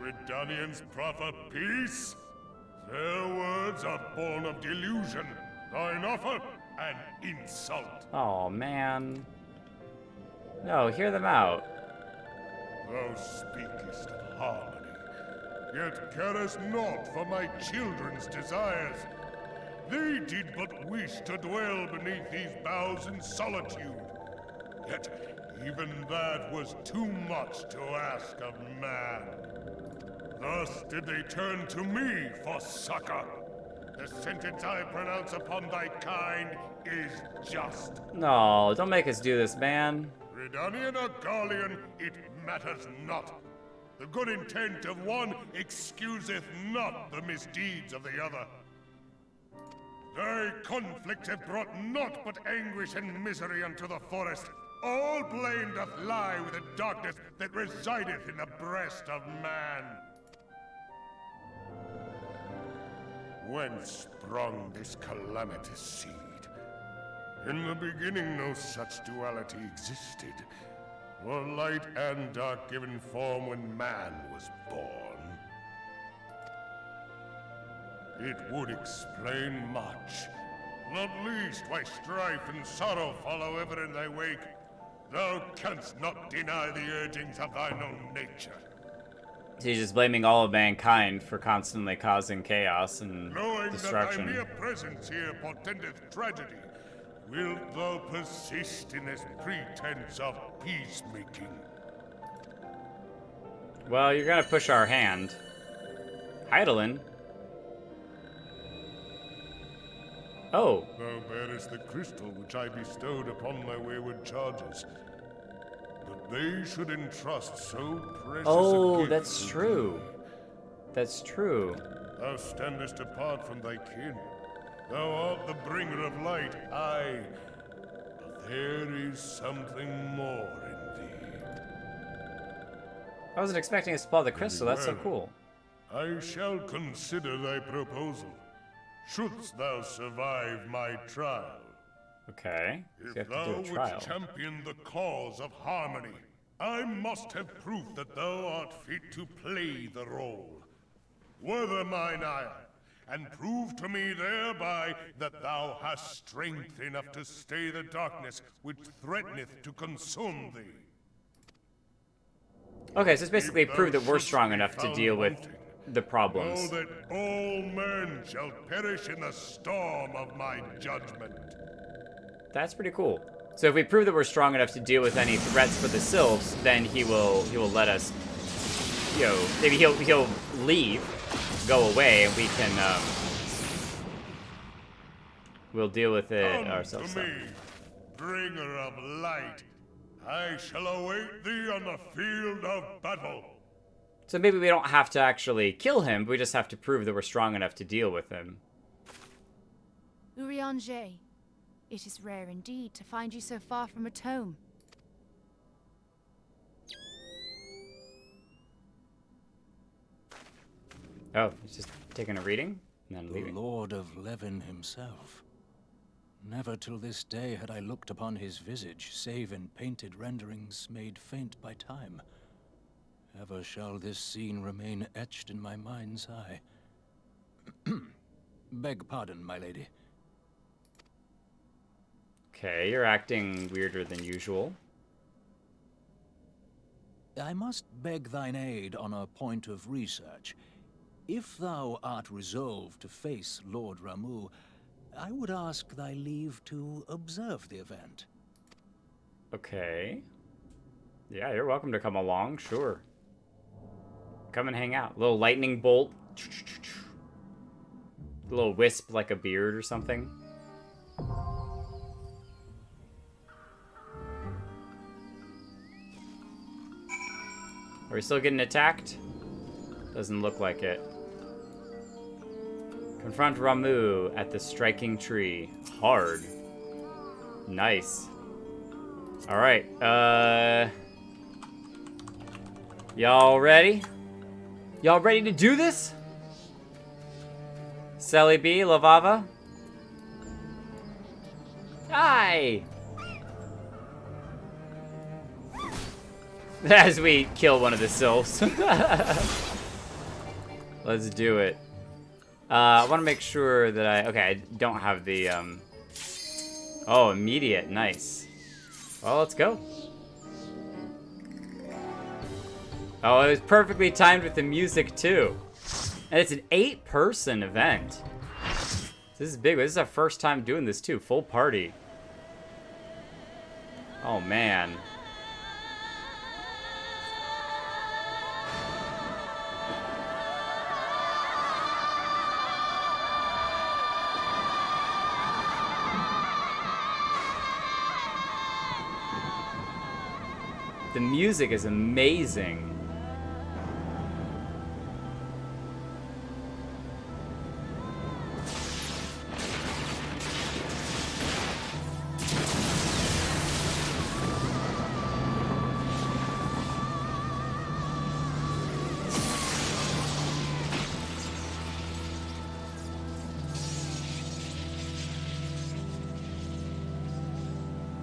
Gridanians proffer peace? Their words are born of delusion, thine offer an insult. Oh, man. No, hear them out. Thou speakest of harmony, yet carest naught for my children's desires. They did but wish to dwell beneath these boughs in solitude. Yet even that was too much to ask of man. Thus did they turn to me for succor. The sentence I pronounce upon thy kind is just. No, don't make us do this, man. Redanian or Garlean, it matters not. The good intent of one excuseth not the misdeeds of the other. Thy conflicts have brought naught but anguish and misery unto the forest. All blame doth lie with the darkness that resideth in the breast of man. Whence sprung this calamitous seed? In the beginning no such duality existed. Were light and dark given form when man was born? It would explain much. Not least why strife and sorrow follow ever in thy wake. Thou canst not deny the urgings of thine own nature. So he's just blaming all of mankind for constantly causing chaos and Knowing destruction. that thy mere presence here portendeth tragedy, wilt thou persist in this pretense of peacemaking? Well, you're gonna push our hand. Heidelin. Oh. Thou bearest the crystal which I bestowed upon my wayward charges. That they should entrust so precious a gift That's to true. thee. That's true. Thou standest apart from thy kin. Thou art the bringer of light, aye. But there is something more in thee. I wasn't expecting us to pull the crystal. That's so Well, cool. I shall consider thy proposal, shouldst thou survive my trial. Okay. So you If have to thou do a trial. wouldst champion the cause of harmony, I must have proof that thou art fit to play the role. Wither mine ire, and prove to me thereby that thou hast strength enough to stay the darkness which threateneth to consume thee. Okay, so it's basically If thou prove that we're shouldst strong be enough to found deal with wanting, the problems. know that all men shall perish in the storm of my judgment. That's pretty cool. So if we prove that we're strong enough to deal with any threats for the sylphs, then he will let us, you know, maybe he'll leave, go away, and we can we'll deal with it Come ourselves. to me, bringer of light. I shall await thee on the field of battle. So maybe we don't have to actually kill him, but we just have to prove that we're strong enough to deal with him. Eorzea, it is rare indeed to find you so far from a tome. Oh, he's just taking a reading and then The leaving. Lord of Levin himself. Never till this day had I looked upon his visage, save in painted renderings made faint by time. Ever shall this scene remain etched in my mind's eye. Beg pardon, my lady. Okay, you're acting weirder than usual. I must beg thine aid on a point of research. If thou art resolved to face Lord Ramu, I would ask thy leave to observe the event. Okay. Yeah, you're welcome to come along, sure. Come and hang out. Little lightning bolt. A little wisp like a beard or something. Are we still getting attacked? Doesn't look like it. Confront Ramu at the striking tree. Hard. Nice. Alright, y'all ready? Y'all ready to do this? Sally B, Lavava? Hi! As we kill one of the sylphs. Let's do it. I want to make sure that okay, I don't have the, oh, immediate, nice. Well, let's go. Oh, it was perfectly timed with the music, too. And it's an 8-person event. This is big. This is our first time doing this, too. Full party. Oh, man. The music is amazing.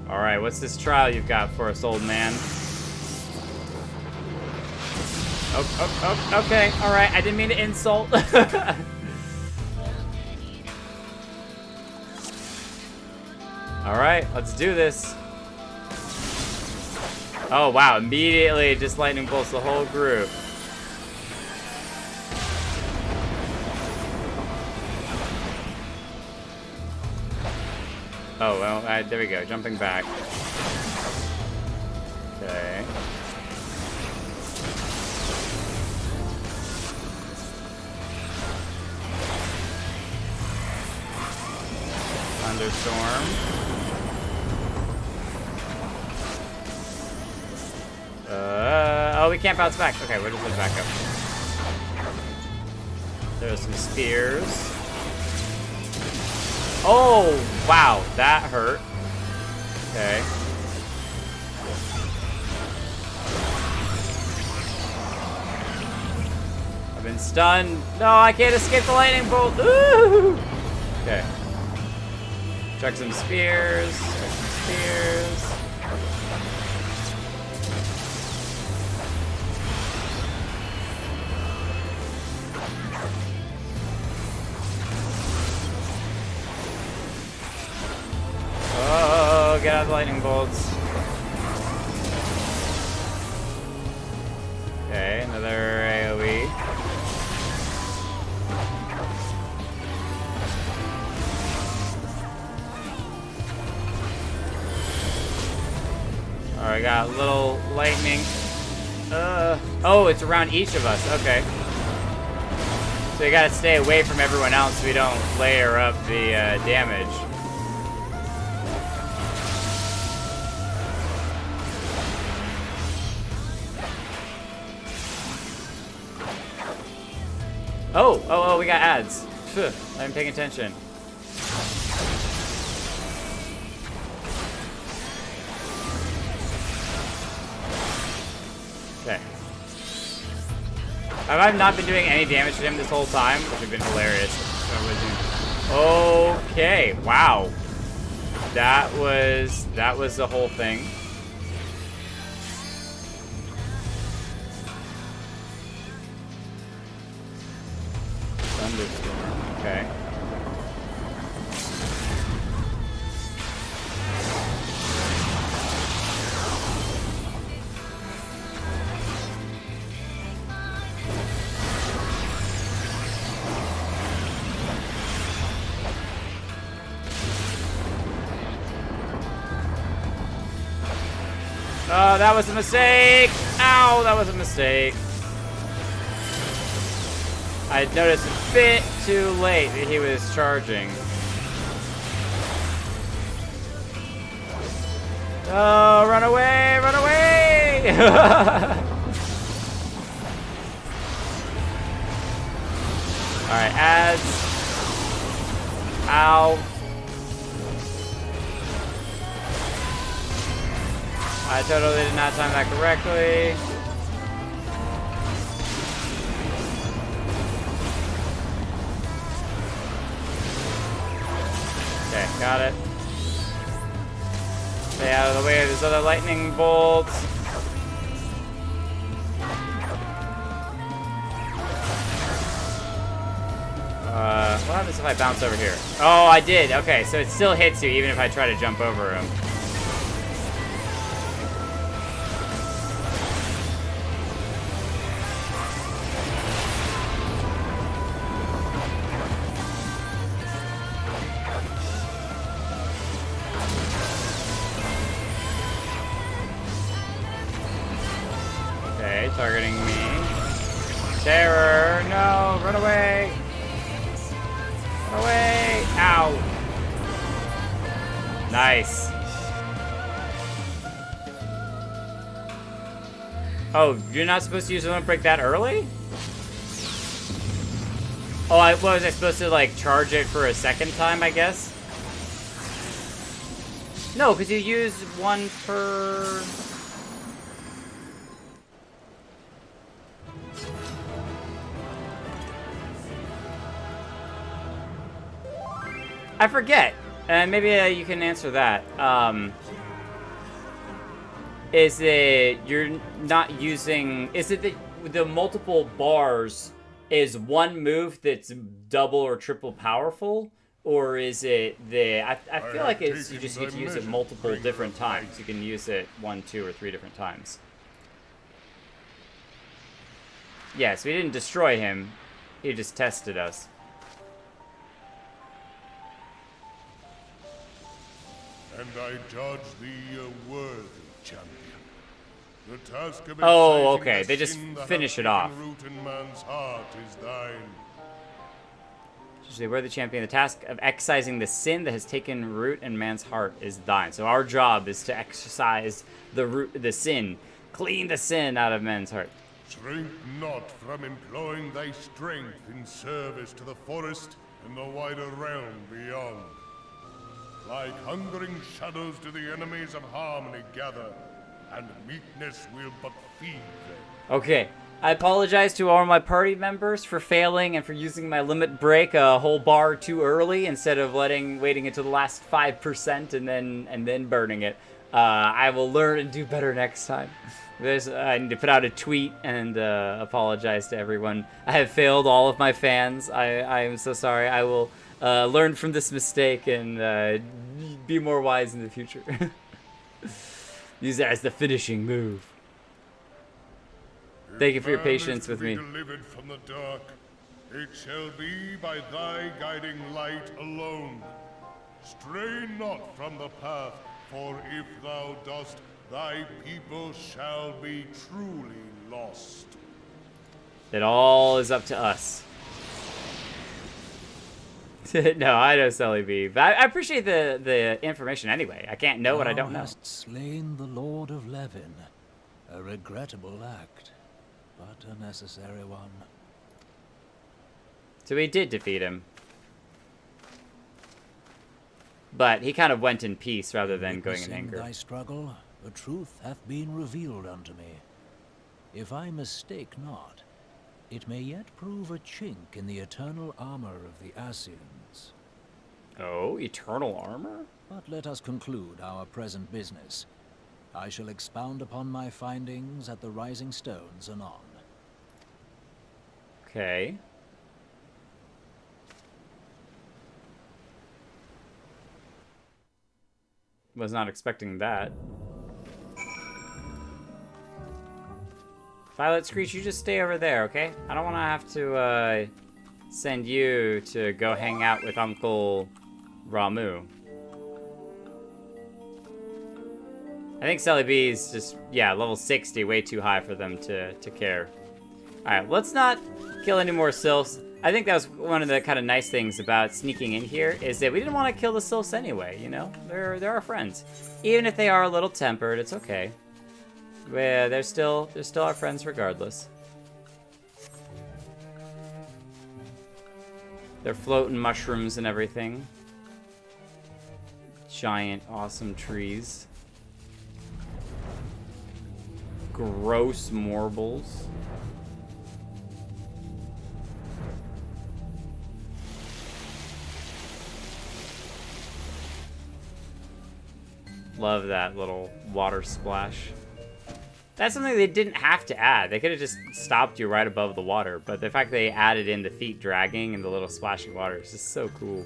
All right, what's this trial you've got for us, old man? Oh, okay, all right. I didn't mean to insult. All right, let's do this. Oh, wow. Immediately just lightning bolts the whole group. Oh, well, there we go. Jumping back. Okay. Thunderstorm. Oh, we can't bounce back. Okay, we're just gonna back up. There's some spears. Oh, wow, that hurt. Okay. I've been stunned. No, I can't escape the lightning bolt. Ooh! Okay. Chuck some spears. Chuck some spears. Oh, get out of the lightning bolts. Okay, another AoE. Alright, got a little lightning. Oh, it's around each of us. Okay. So you gotta stay away from everyone else so we don't layer up the damage. Oh, we got ads. Phew, I'm paying attention. Okay. Have I not been doing any damage to him this whole time? Which would have been hilarious. Okay, wow. That was the whole thing. Thunderstorm. Okay. Oh, that was a mistake! Ow, that was a mistake. I noticed a bit too late that he was charging. Oh, run away! Run away! Alright, ads. Ow. I totally did not time that correctly. Okay, got it. Stay out of the way of these other lightning bolts. What happens if I bounce over here? Oh, I did. Okay, so it still hits you even if I try to jump over him. Okay, targeting me. Terror! No! Run away! Run away! Ow! Nice. Oh, you're not supposed to use the limit break that early? Oh, what was I supposed to, like, charge it for a second time, I guess? No, because you use one per... I forget. Maybe you can answer that. Is it you're not using... Is it that the multiple bars is one move that's double or triple powerful? Or is it the... I feel like it's you just get to use it multiple different times. You can use it 1, 2, or 3 different times. Yes, we didn't destroy him. He just tested us. And I judge thee a worthy champion. The task of okay. They just finish it off. Root in man's heart is thine. We're the champion. The task of excising the sin that has taken root in man's heart is thine. So our job is to exercise the sin, clean the sin out of men's heart. Shrink not from employing thy strength in service to the forest and the wider realm beyond. Like hungering shadows do the enemies of harmony gather, and meekness will but feed them. Okay, I apologize to all my party members for failing and for using my limit break a whole bar too early instead of waiting until the last 5% and then burning it. I will learn and do better next time. I need to put out a tweet and apologize to everyone. I have failed all of my fans. I am so sorry. I will learn from this mistake and be more wise in the future. Use that as the finishing move. Thank you for your patience with me. Delivered from the dark, it shall be by thy guiding light alone. Stray not from the path, for if thou dost, thy people shall be truly lost. It all is up to us. No, I know Sully B, but I appreciate the information anyway. I can't know what I don't know. Thou hast slain the Lord of Levin. A regrettable act, but a necessary one. So we did defeat him. But he kind of went in peace rather than going in anger. Thy struggle, the truth hath been revealed unto me. If I mistake not, it may yet prove a chink in the eternal armor of the Assyrians. Oh, eternal armor? But let us conclude our present business. I shall expound upon my findings at the Rising Stones anon. Okay. Was not expecting that. Violet Screech, you just stay over there, okay? I don't want to have to send you to go hang out with Uncle Ramu. I think Sally B is just, yeah, level 60, way too high for them to care. Alright, let's not kill any more sylphs. I think that was one of the kind of nice things about sneaking in here, is that we didn't want to kill the sylphs anyway, you know? They're our friends. Even if they are a little tempered, it's okay. They're still our friends regardless. They're floating mushrooms and everything. Giant, awesome trees. Gross marbles. Love that little water splash. That's something they didn't have to add. They could have just stopped you right above the water, but the fact they added in the feet dragging and the little splashing water is just so cool.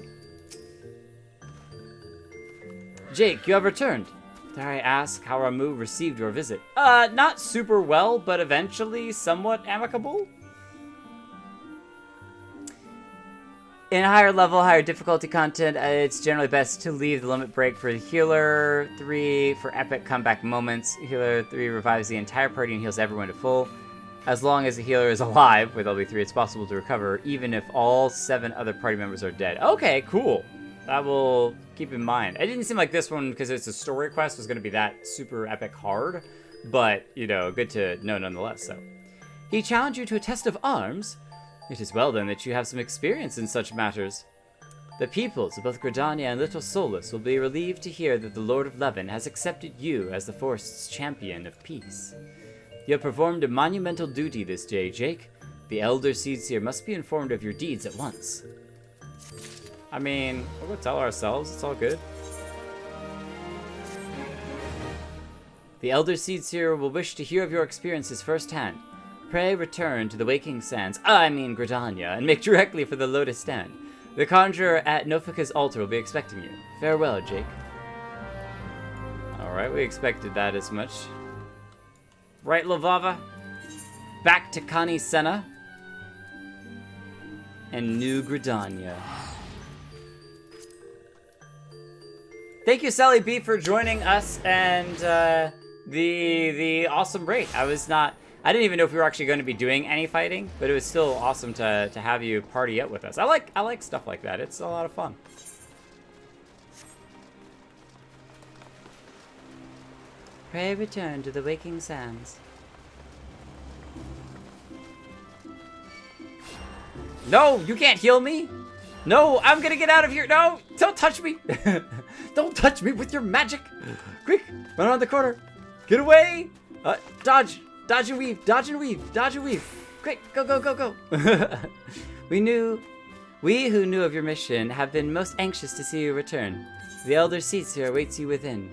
Jake, you have returned. Dare I ask how Ramu received your visit? Not super well, but eventually somewhat amicable. In higher level, higher difficulty content, it's generally best to leave the limit break for the healer. 3 for epic comeback moments. Healer 3 revives the entire party and heals everyone to full. As long as the healer is alive, with LB3, it's possible to recover, even if all 7 other party members are dead. Okay, cool. That will keep in mind. It didn't seem like this one, because it's a story quest, was going to be that super epic hard. But, you know, good to know nonetheless, so. He challenged you to a test of arms? It is well then that you have some experience in such matters. The peoples of both Gridania and Little Solus will be relieved to hear that the Lord of Levin has accepted you as the forest's champion of peace. You have performed a monumental duty this day, Jake. The Elder Seedseer must be informed of your deeds at once. I mean, we'll go tell ourselves. It's all good. The Elder Seedseer will wish to hear of your experiences firsthand. Pray return to the Waking Sands, Gridania, and make directly for the Lotus Stand. The conjurer at Nofika's altar will be expecting you. Farewell, Jake. Alright, we expected that as much. Right, Lavava? Back to Kani Senna and New Gridania. Thank you, Sally B, for joining us and the awesome raid. I didn't even know if we were actually going to be doing any fighting, but it was still awesome to have you party up with us. I like stuff like that. It's a lot of fun. Pray return to the Waking Sands. No, you can't heal me. No, I'm gonna get out of here. No, don't touch me. Don't touch me with your magic. Quick, run around the corner. Get away. Dodge. Dodge and weave, dodge and weave, dodge and weave. Quick, go, go, go, go. We who knew of your mission have been most anxious to see you return. The Elder Seedseer awaits you within.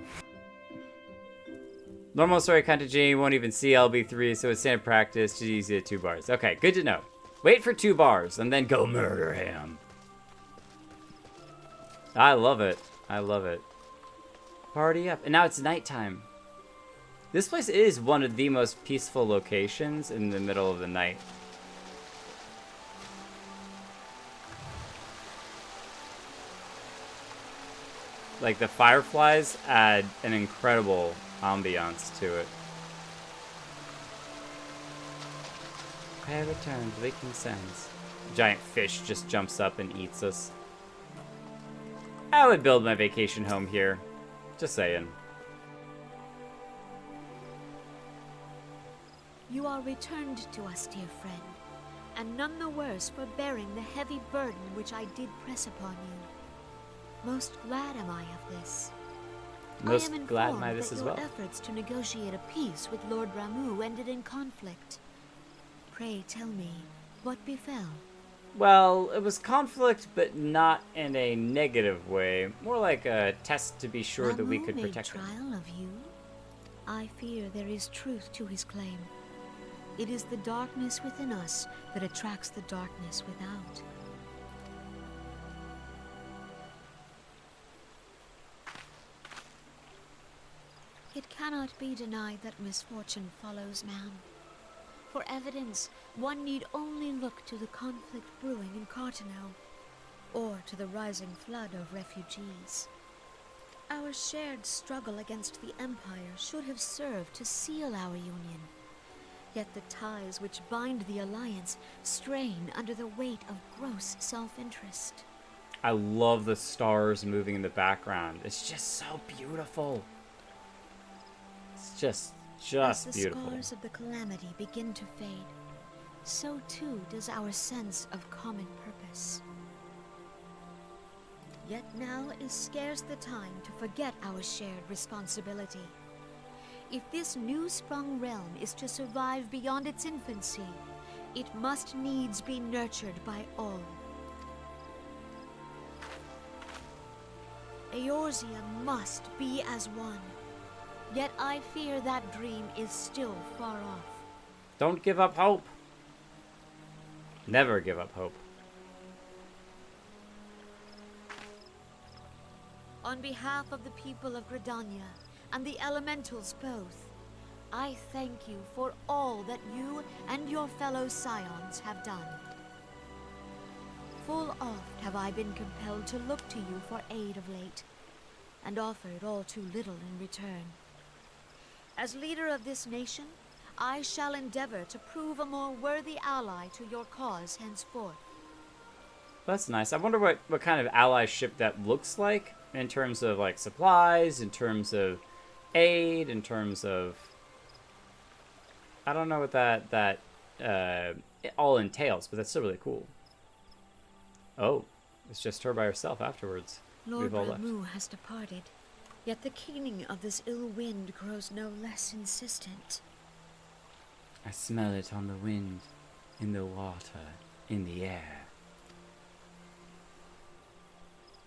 Normal story content G won't even see LB3, so it's standard practice, just easy at 2 bars. Okay, good to know. Wait for 2 bars, and then go murder him. I love it. I love it. Party up. And now it's nighttime. This place is one of the most peaceful locations in the middle of the night. Like, the fireflies add an incredible ambiance to it. Pray return to Waking Sands. Giant fish just jumps up and eats us. I would build my vacation home here. Just saying. You are returned to us, dear friend, and none the worse for bearing the heavy burden which I did press upon you. Most glad am I of this. Most I am glad am informed I this that as your well. efforts to negotiate a peace with Lord Ramu ended in conflict. Pray tell me, what befell? Well, it was conflict, but not in a negative way. More like a test to be sure that we Ramu could made protect him. trial of you. I fear there is truth to his claim. It is the darkness within us that attracts the darkness without. It cannot be denied that misfortune follows man. For evidence, one need only look to the conflict brewing in Cartano, or to the rising flood of refugees. Our shared struggle against the Empire should have served to seal our union. Yet the ties which bind the Alliance strain under the weight of gross self-interest. I love the stars moving in the background. It's just so beautiful. It's just As the beautiful. scars of the calamity begin to fade, so too does our sense of common purpose. Yet now is scarce the time to forget our shared responsibility. If this new-sprung realm is to survive beyond its infancy, it must needs be nurtured by all. Eorzea must be as one. Yet I fear that dream is still far off. Don't give up hope. Never give up hope. On behalf of the people of Gridania and the elementals both, I thank you for all that you and your fellow scions have done. Full oft have I been compelled to look to you for aid of late, and offered all too little in return. As leader of this nation, I shall endeavor to prove a more worthy ally to your cause henceforth. That's nice. I wonder what kind of allyship that looks like in terms of like supplies, in terms of aid, in terms of... I don't know what that it all entails, but that's still really cool. Oh, it's just her by herself afterwards. Lord We've all left. Ramu has departed, yet the keening of this ill wind grows no less insistent. I smell it on the wind, in the water, in the air.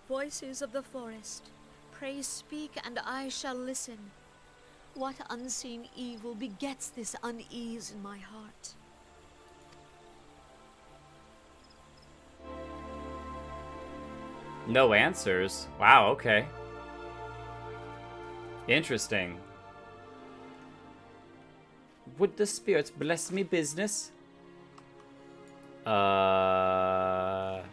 Voices of the forest, pray speak and I shall listen. What unseen evil begets this unease in my heart? No answers? Wow, okay. Interesting. Would the spirits bless me business? Sorry,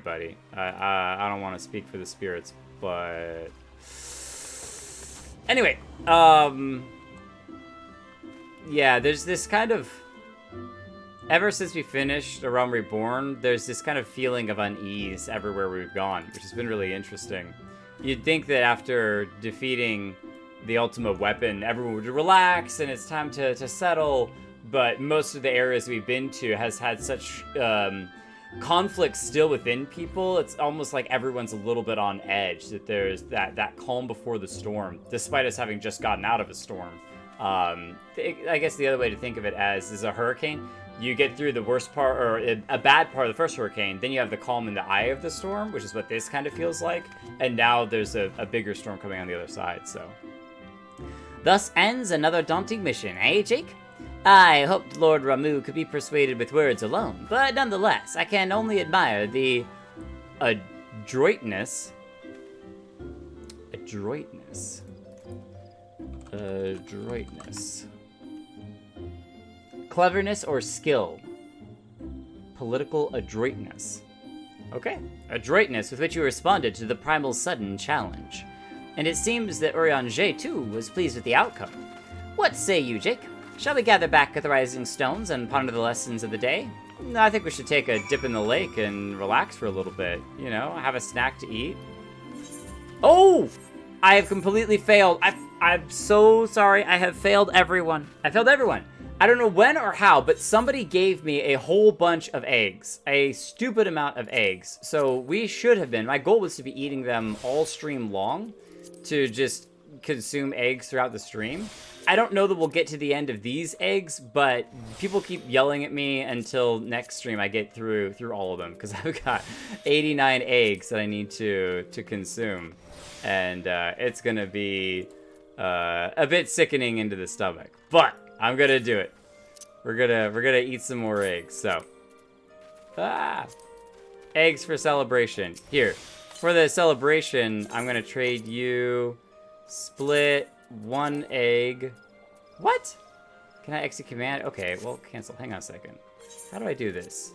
buddy. I don't want to speak for the spirits, but... Anyway, yeah, there's this kind of... Ever since we finished A Realm Reborn, there's this kind of feeling of unease everywhere we've gone, which has been really interesting. You'd think that after defeating the ultimate weapon, everyone would relax and it's time to settle, but most of the areas we've been to has had such conflict still within people. It's almost like everyone's a little bit on edge, that there's that calm before the storm, despite us having just gotten out of a storm. I guess the other way to think of it as is a hurricane. You get through the worst part, or a bad part of the first hurricane, then you have the calm in the eye of the storm, which is what this kind of feels like, and now there's a bigger storm coming on the other side, so. Thus ends another daunting mission, eh, Jake? I hoped Lord Ramu could be persuaded with words alone, but nonetheless, I can only admire the adroitness. Cleverness or skill. Political adroitness. Okay. Adroitness with which you responded to the primal's sudden challenge. And it seems that Eorzea, too, was pleased with the outcome. What say you, Jake? Shall we gather back at the Rising Stones and ponder the lessons of the day? I think we should take a dip in the lake and relax for a little bit. You know, have a snack to eat. Oh! I have completely failed. I'm so sorry. I have failed everyone. I failed everyone. I don't know when or how, but somebody gave me a whole bunch of eggs. A stupid amount of eggs. So we should have been... My goal was to be eating them all stream long, to just consume eggs throughout the stream. I don't know that we'll get to the end of these eggs, but people keep yelling at me until next stream I get through all of them, because I've got 89 eggs that I need to consume. And it's going to be a bit sickening into the stomach. But I'm going to do it. We're gonna eat some more eggs, so. Eggs for celebration. Here. For the celebration, I'm going to trade you split 1 egg. What? Can I execute command? Okay, well, cancel. Hang on a second. How do I do this?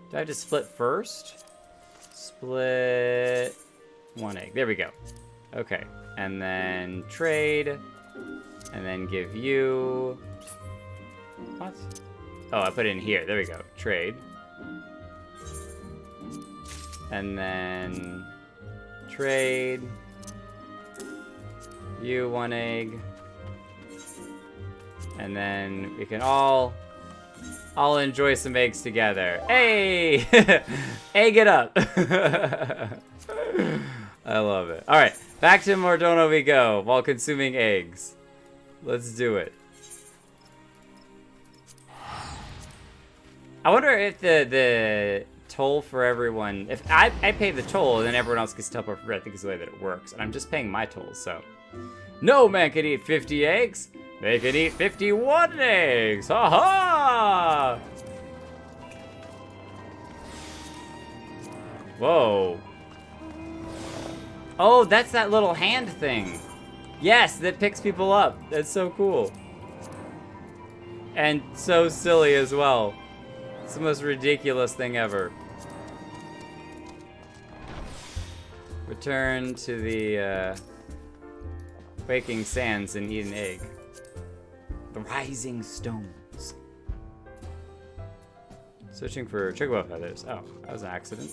Do I have to split first? Split 1 egg. There we go. Okay. And then trade. And then give you... What? Oh, I put it in here. There we go. Trade. And then... Trade. You 1 egg. And then we can all enjoy some eggs together. Hey! Egg it up! I love it. All right, back to Mordono we go while consuming eggs. Let's do it. I wonder if the toll for everyone, if I pay the toll, then everyone else gets teleport for free. I think is the way that it works. And I'm just paying my toll, so. No man can eat 50 eggs. They can eat 51 eggs. Ha ha! Whoa. Oh, that's that little hand thing. Yes, that picks people up. That's so cool. And so silly as well. It's the most ridiculous thing ever. Return to the waking sands and eat an egg. The rising stones. Searching for chocobo feathers. Oh, that was an accident.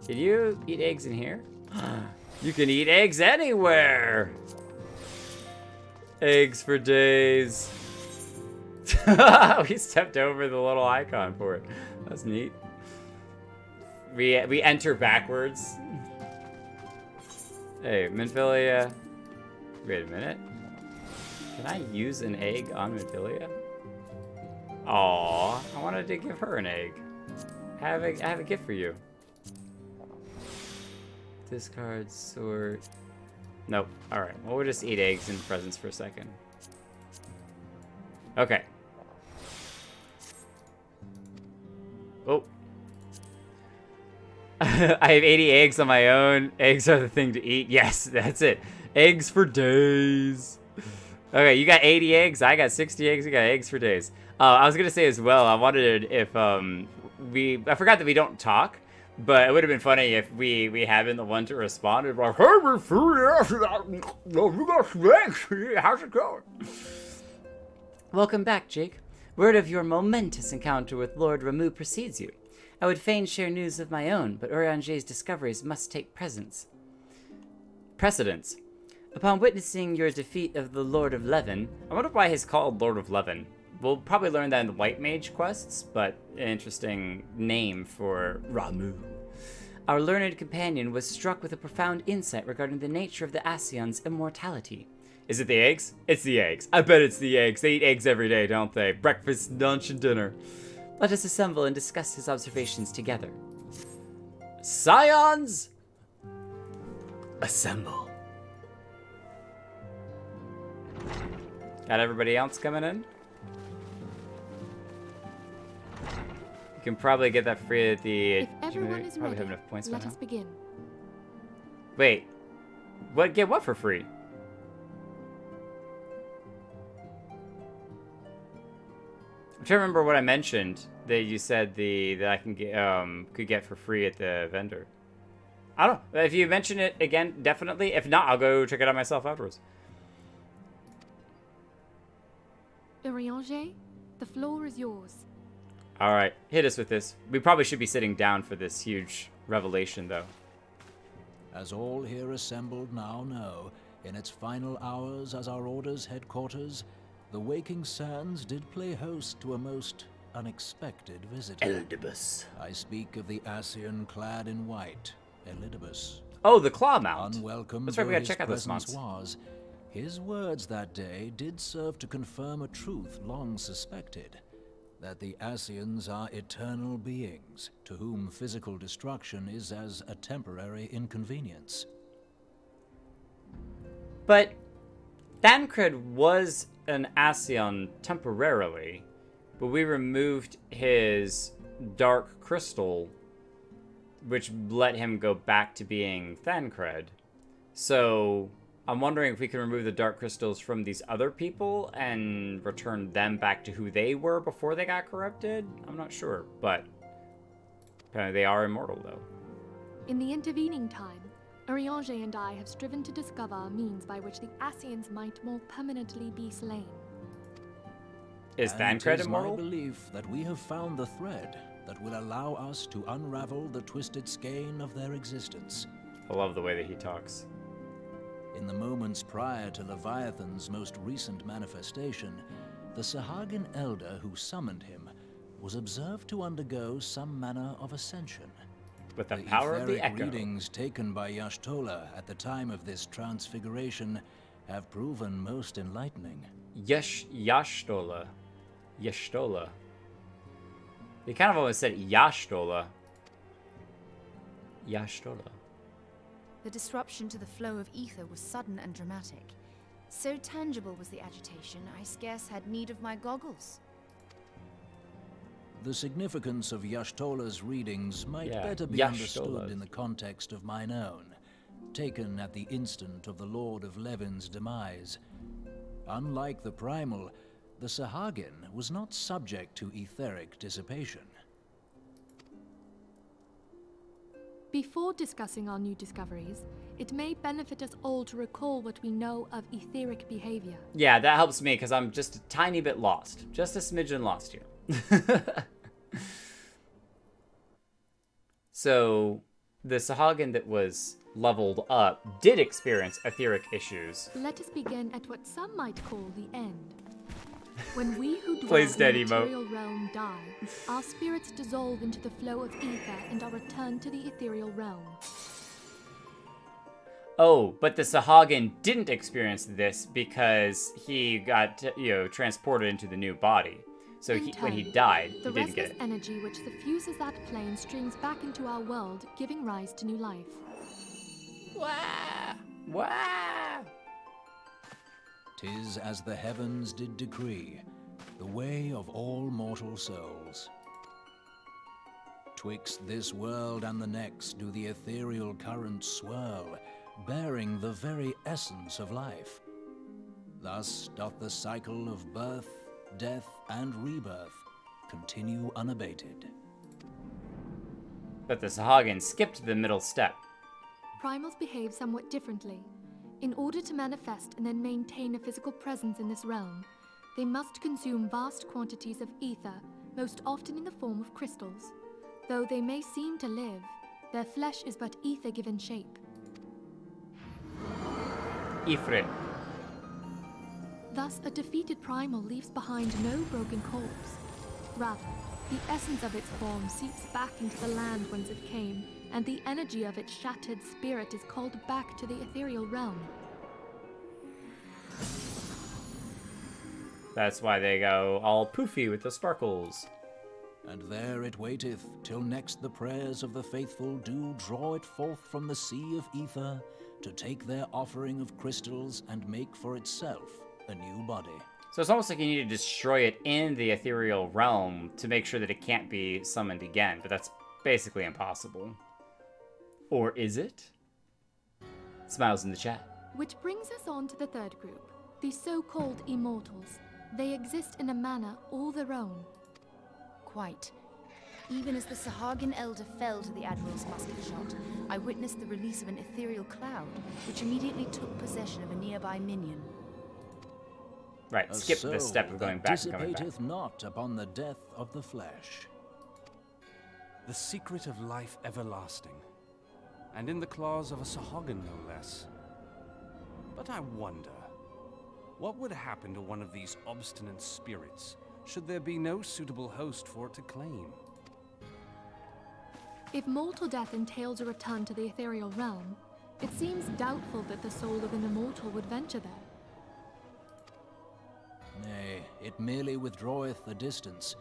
Can you eat eggs in here? You can eat eggs anywhere! Eggs for days. We stepped over the little icon for it. That's neat. We enter backwards. Hey, Minfilia. Wait a minute. Can I use an egg on Minfilia? Aww, I wanted to give her an egg. I have a gift for you. Discard, sort. Nope. Alright, well, we'll just eat eggs in presents for a second. Okay. Oh. I have 80 eggs on my own. Eggs are the thing to eat. Yes, that's it. Eggs for days. Okay, you got 80 eggs. I got 60 eggs. We got eggs for days. I was gonna say as well, I wondered if I forgot that we don't talk, but it would have been funny if we had been the one to respond and like, hey, we're free. You got some eggs. How's it going? Welcome back, Jake. Word of your momentous encounter with Lord Ramu precedes you. I would fain share news of my own, but Urianger's discoveries must take precedence. Upon witnessing your defeat of the Lord of Levin, I wonder why he's called Lord of Levin. We'll probably learn that in the White Mage quests, but an interesting name for Ramu. Our learned companion was struck with a profound insight regarding the nature of the Ascion's immortality. Is it the eggs? It's the eggs. I bet it's the eggs. They eat eggs every day, don't they? Breakfast, lunch, and dinner. Let us assemble and discuss his observations together. Scions! Assemble. Got everybody else coming in? You can probably get that free at the... If everyone is probably ready, have enough points let now. us begin. Wait. What? Get what for free? I'm trying to remember what I mentioned that you said that I can get could get for free at the vendor. I don't know. If you mention it again, definitely. If not, I'll go check it out myself afterwards. Eorzea, the floor is yours. All right, hit us with this. We probably should be sitting down for this huge revelation, though. As all here assembled now know, in its final hours as our Order's headquarters, the Waking Sands did play host to a most unexpected visitor. Elidibus. I speak of the Ascian clad in white, Elidibus. Oh, the claw mount. Unwelcome That's right, we gotta though check out his those mounts. presence was, his words that day did serve to confirm a truth long suspected, that the Ascians are eternal beings, to whom physical destruction is as a temporary inconvenience. But Thancred was an Ascian temporarily, but we removed his dark crystal, which let him go back to being Thancred. So I'm wondering if we can remove the dark crystals from these other people and return them back to who they were before they got corrupted. I'm not sure, but apparently they are immortal, though. In the intervening time, Eorzea and I have striven to discover a means by which the Ascians might more permanently be slain. Is And Thancred it is immortal? my belief that we have found the thread that will allow us to unravel the twisted skein of their existence. I love the way that he talks. In the moments prior to Leviathan's most recent manifestation, the Sahagin elder who summoned him was observed to undergo some manner of ascension. with the power of the etheric echo. readings taken by Y'shtola at the time of this transfiguration have proven most enlightening. Y'shtola. Y'shtola. They kind of almost said Y'shtola. Y'shtola. The disruption to the flow of ether was sudden and dramatic. So tangible was the agitation, I scarce had need of my goggles. The significance of Y'shtola's readings might Yeah, better be Y'shtola's. understood in the context of mine own, taken at the instant of the Lord of Levin's demise. Unlike the primal, the Sahagin was not subject to etheric dissipation. Before discussing our new discoveries, it may benefit us all to recall what we know of etheric behavior. Yeah, that helps me because I'm just a tiny bit lost. Just a smidgen lost here. So, the Sahagin that was leveled up did experience etheric issues. Let us begin at what some might call the end. When we who dwell Plays in dead the emo. material realm die, our spirits dissolve into the flow of ether and are returned to the ethereal realm. Oh, but the Sahagin didn't experience this because he got, transported into the new body. So In when he turn, died, the he didn't get restless it. energy which suffuses that plane streams back into our world, giving rise to new life. Wah! Wah! 'Tis as the heavens did decree, the way of all mortal souls. Twixt this world and the next do the ethereal currents swirl, bearing the very essence of life. Thus doth the cycle of birth, death, and rebirth continue unabated. But the Sahagin skipped the middle step. Primals behave somewhat differently. In order to manifest and then maintain a physical presence in this realm, they must consume vast quantities of ether, most often in the form of crystals. Though they may seem to live, their flesh is but ether given shape. Ifrit. Thus, a defeated primal leaves behind no broken corpse. Rather, the essence of its form seeps back into the land whence it came, and the energy of its shattered spirit is called back to the ethereal realm. That's why they go all poofy with the sparkles. And there it waiteth, till next the prayers of the faithful do draw it forth from the sea of ether, to take their offering of crystals and make for itself a new body. So it's almost like you need to destroy it in the ethereal realm to make sure that it can't be summoned again, but that's basically impossible. Or is it? Smiles in the chat. Which brings us on to the third group, the so-called immortals. They exist in a manner all their own. Quite. Even as the Sahagin elder fell to the Admiral's musket shot, I witnessed the release of an ethereal cloud, which immediately took possession of a nearby minion. Right, skip the step of going back and coming back. Dissipateth not upon the death of the flesh. The secret of life everlasting, and in the claws of a Sahagin no less. But I wonder, what would happen to one of these obstinate spirits should there be no suitable host for it to claim? If mortal death entails a return to the ethereal realm, it seems doubtful that the soul of an immortal would venture there. Nay, it merely withdraweth a distance,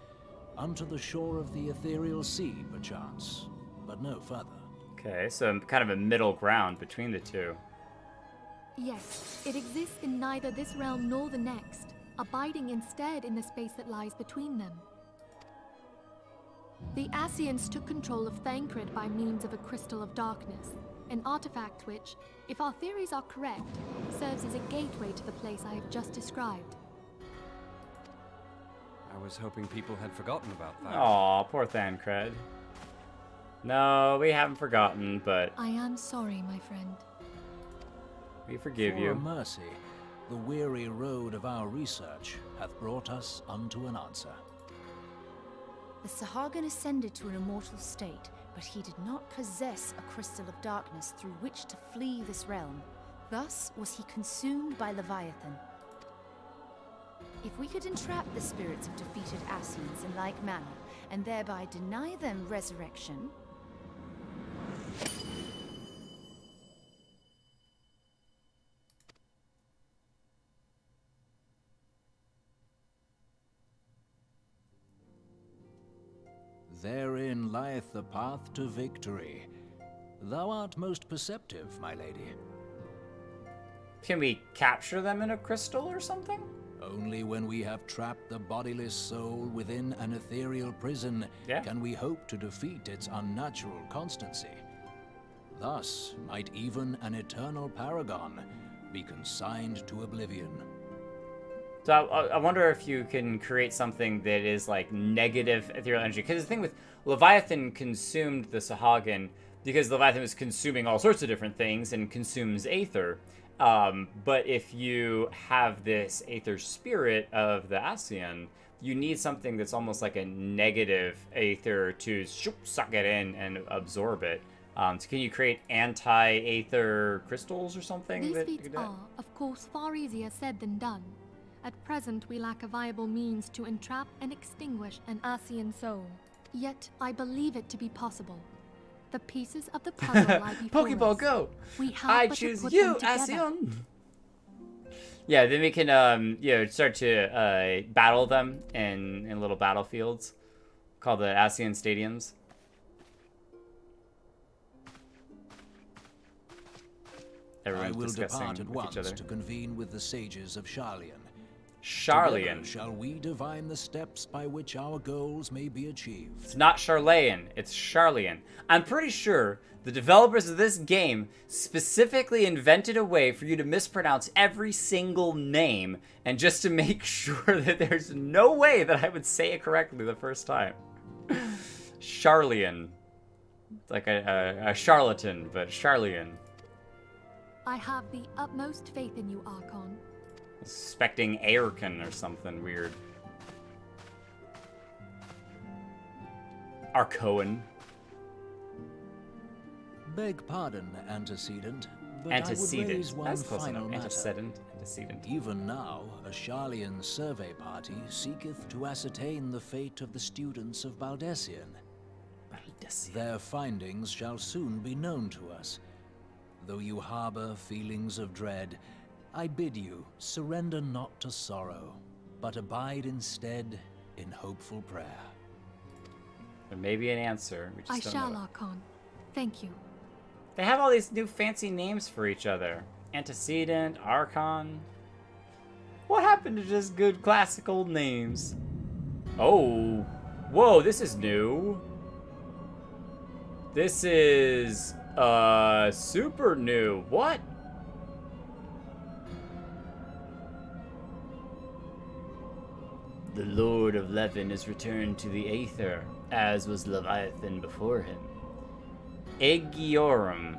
unto the shore of the ethereal sea, perchance, but no further. Okay, so kind of a middle ground between the two. Yes, it exists in neither this realm nor the next, abiding instead in the space that lies between them. The Ascians took control of Thancred by means of a crystal of darkness, an artifact which, if our theories are correct, serves as a gateway to the place I have just described. I was hoping people had forgotten about that. Aw, poor Thancred. No, we haven't forgotten, but I am sorry, my friend. we forgive For you. mercy, the weary road of our research hath brought us unto an answer. The Sahagin ascended to an immortal state, but he did not possess a crystal of darkness through which to flee this realm. Thus was he consumed by Leviathan. If we could entrap the spirits of defeated Ascians in like manner, and thereby deny them resurrection, Therein lieth the path to victory. Thou art most perceptive, my lady. Can we capture them in a crystal or something? Only when we have trapped the bodiless soul within an ethereal prison can we hope to defeat its unnatural constancy. Thus might even an eternal paragon be consigned to oblivion. So I wonder if you can create something that is like negative ethereal energy. Because the thing with Leviathan consumed the Sahagin because Leviathan was consuming all sorts of different things and consumes aether. But if you have this aether spirit of the Ascian, you need something that's almost like a negative aether to suck it in and absorb it. So can you create anti-aether crystals or something? These feats are, of course, far easier said than done. At present, we lack a viable means to entrap and extinguish an Ascian soul. Yet, I believe it to be possible. The pieces of the puzzle lie before Pokeball us. Go! We have I but choose to put you, them together. Ascian! Yeah, then we can, start to battle them in little battlefields called the Ascian Stadiums. I will discussing depart at with once each other. to convene with the sages of Sharlayan. Sharlayan. Together shall we divine the steps by which our goals may be achieved. It's not Sharlayan, it's Sharlayan. I'm pretty sure the developers of this game specifically invented a way for you to mispronounce every single name, and just to make sure that there's no way that I would say it correctly the first time. Sharlayan. It's like a charlatan, but Sharlayan. I have the utmost faith in you, Archon. Suspecting Airkin or something weird. Arcoan. Beg pardon, antecedent, but Antecedent. I would raise one That's close final enough. matter. Antecedent. Even now, a Sharlayan survey party seeketh to ascertain the fate of the students of Baldessian. Their findings shall soon be known to us. Though you harbor feelings of dread, I bid you surrender not to sorrow, but abide instead in hopeful prayer. There may be an answer. We just I don't shall, know it. Archon. Thank you. They have all these new fancy names for each other. Antecedent, Archon. What happened to just good classic old names? Oh. Whoa, this is new. This is super new. What? The Lord of Levin is returned to the Aether, as was Leviathan before him. Egiorum.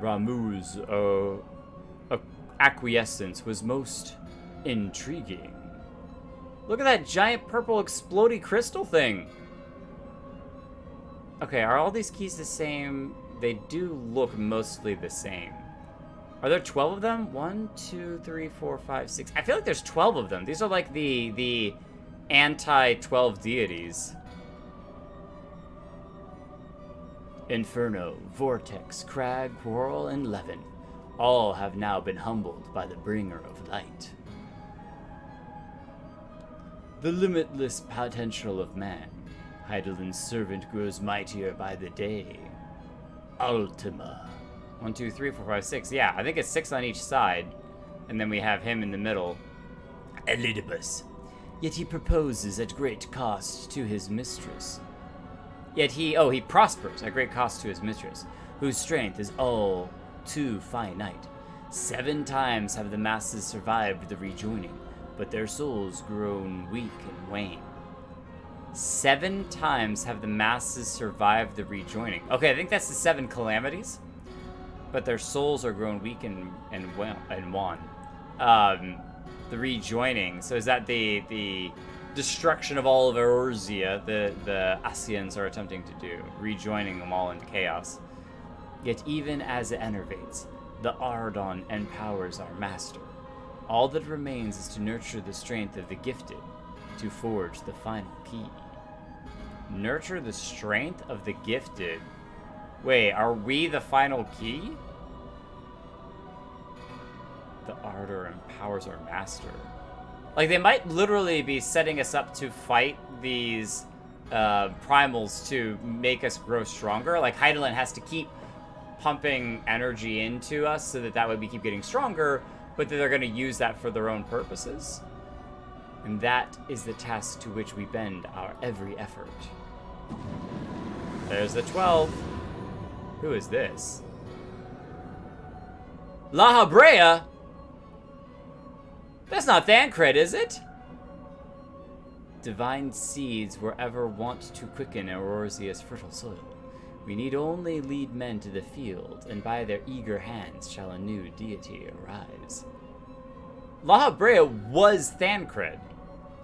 Ramu's acquiescence was most intriguing. Look at that giant purple explodey crystal thing. Okay, are all these keys the same? They do look mostly the same. Are there 12 of them? 1, 2, 3, 4, 5, 6. I feel like there's 12 of them. These are like the anti-12 deities. Inferno, Vortex, Crag, Whirl, and Levin all have now been humbled by the Bringer of Light. The limitless potential of man, Heidelin's servant grows mightier by the day. Ultima. 1, 2, 3, 4, 5, 6. Yeah, I think it's 6 on each side. And then we have him in the middle. Elidibus. Yet he proposes at great cost to his mistress. Yet he prospers at great cost to his mistress, whose strength is all too finite. 7 times have the masses survived the rejoining, but their souls grown weak and wane. 7 times have the masses survived the rejoining. Okay, I think that's the 7 calamities. But their souls are grown weak and wan. The rejoining. So is that the destruction of all of Eorzea the Ascians are attempting to do, rejoining them all into chaos? Yet even as it enervates, the Ardon empowers our master. All that remains is to nurture the strength of the gifted, to forge the final key. Nurture the strength of the gifted. Wait, are we the final key? The ardor empowers our master. Like, they might literally be setting us up to fight these primals to make us grow stronger. Like, Heidelin has to keep pumping energy into us so that way we keep getting stronger, but that they're going to use that for their own purposes. And that is the task to which we bend our every effort. There's the 12. Who is this? La Habrea? That's not Thancred, is it? Divine seeds were ever wont to quicken Eorzea's fertile soil. We need only lead men to the field, and by their eager hands shall a new deity arise. La Habrea was Thancred.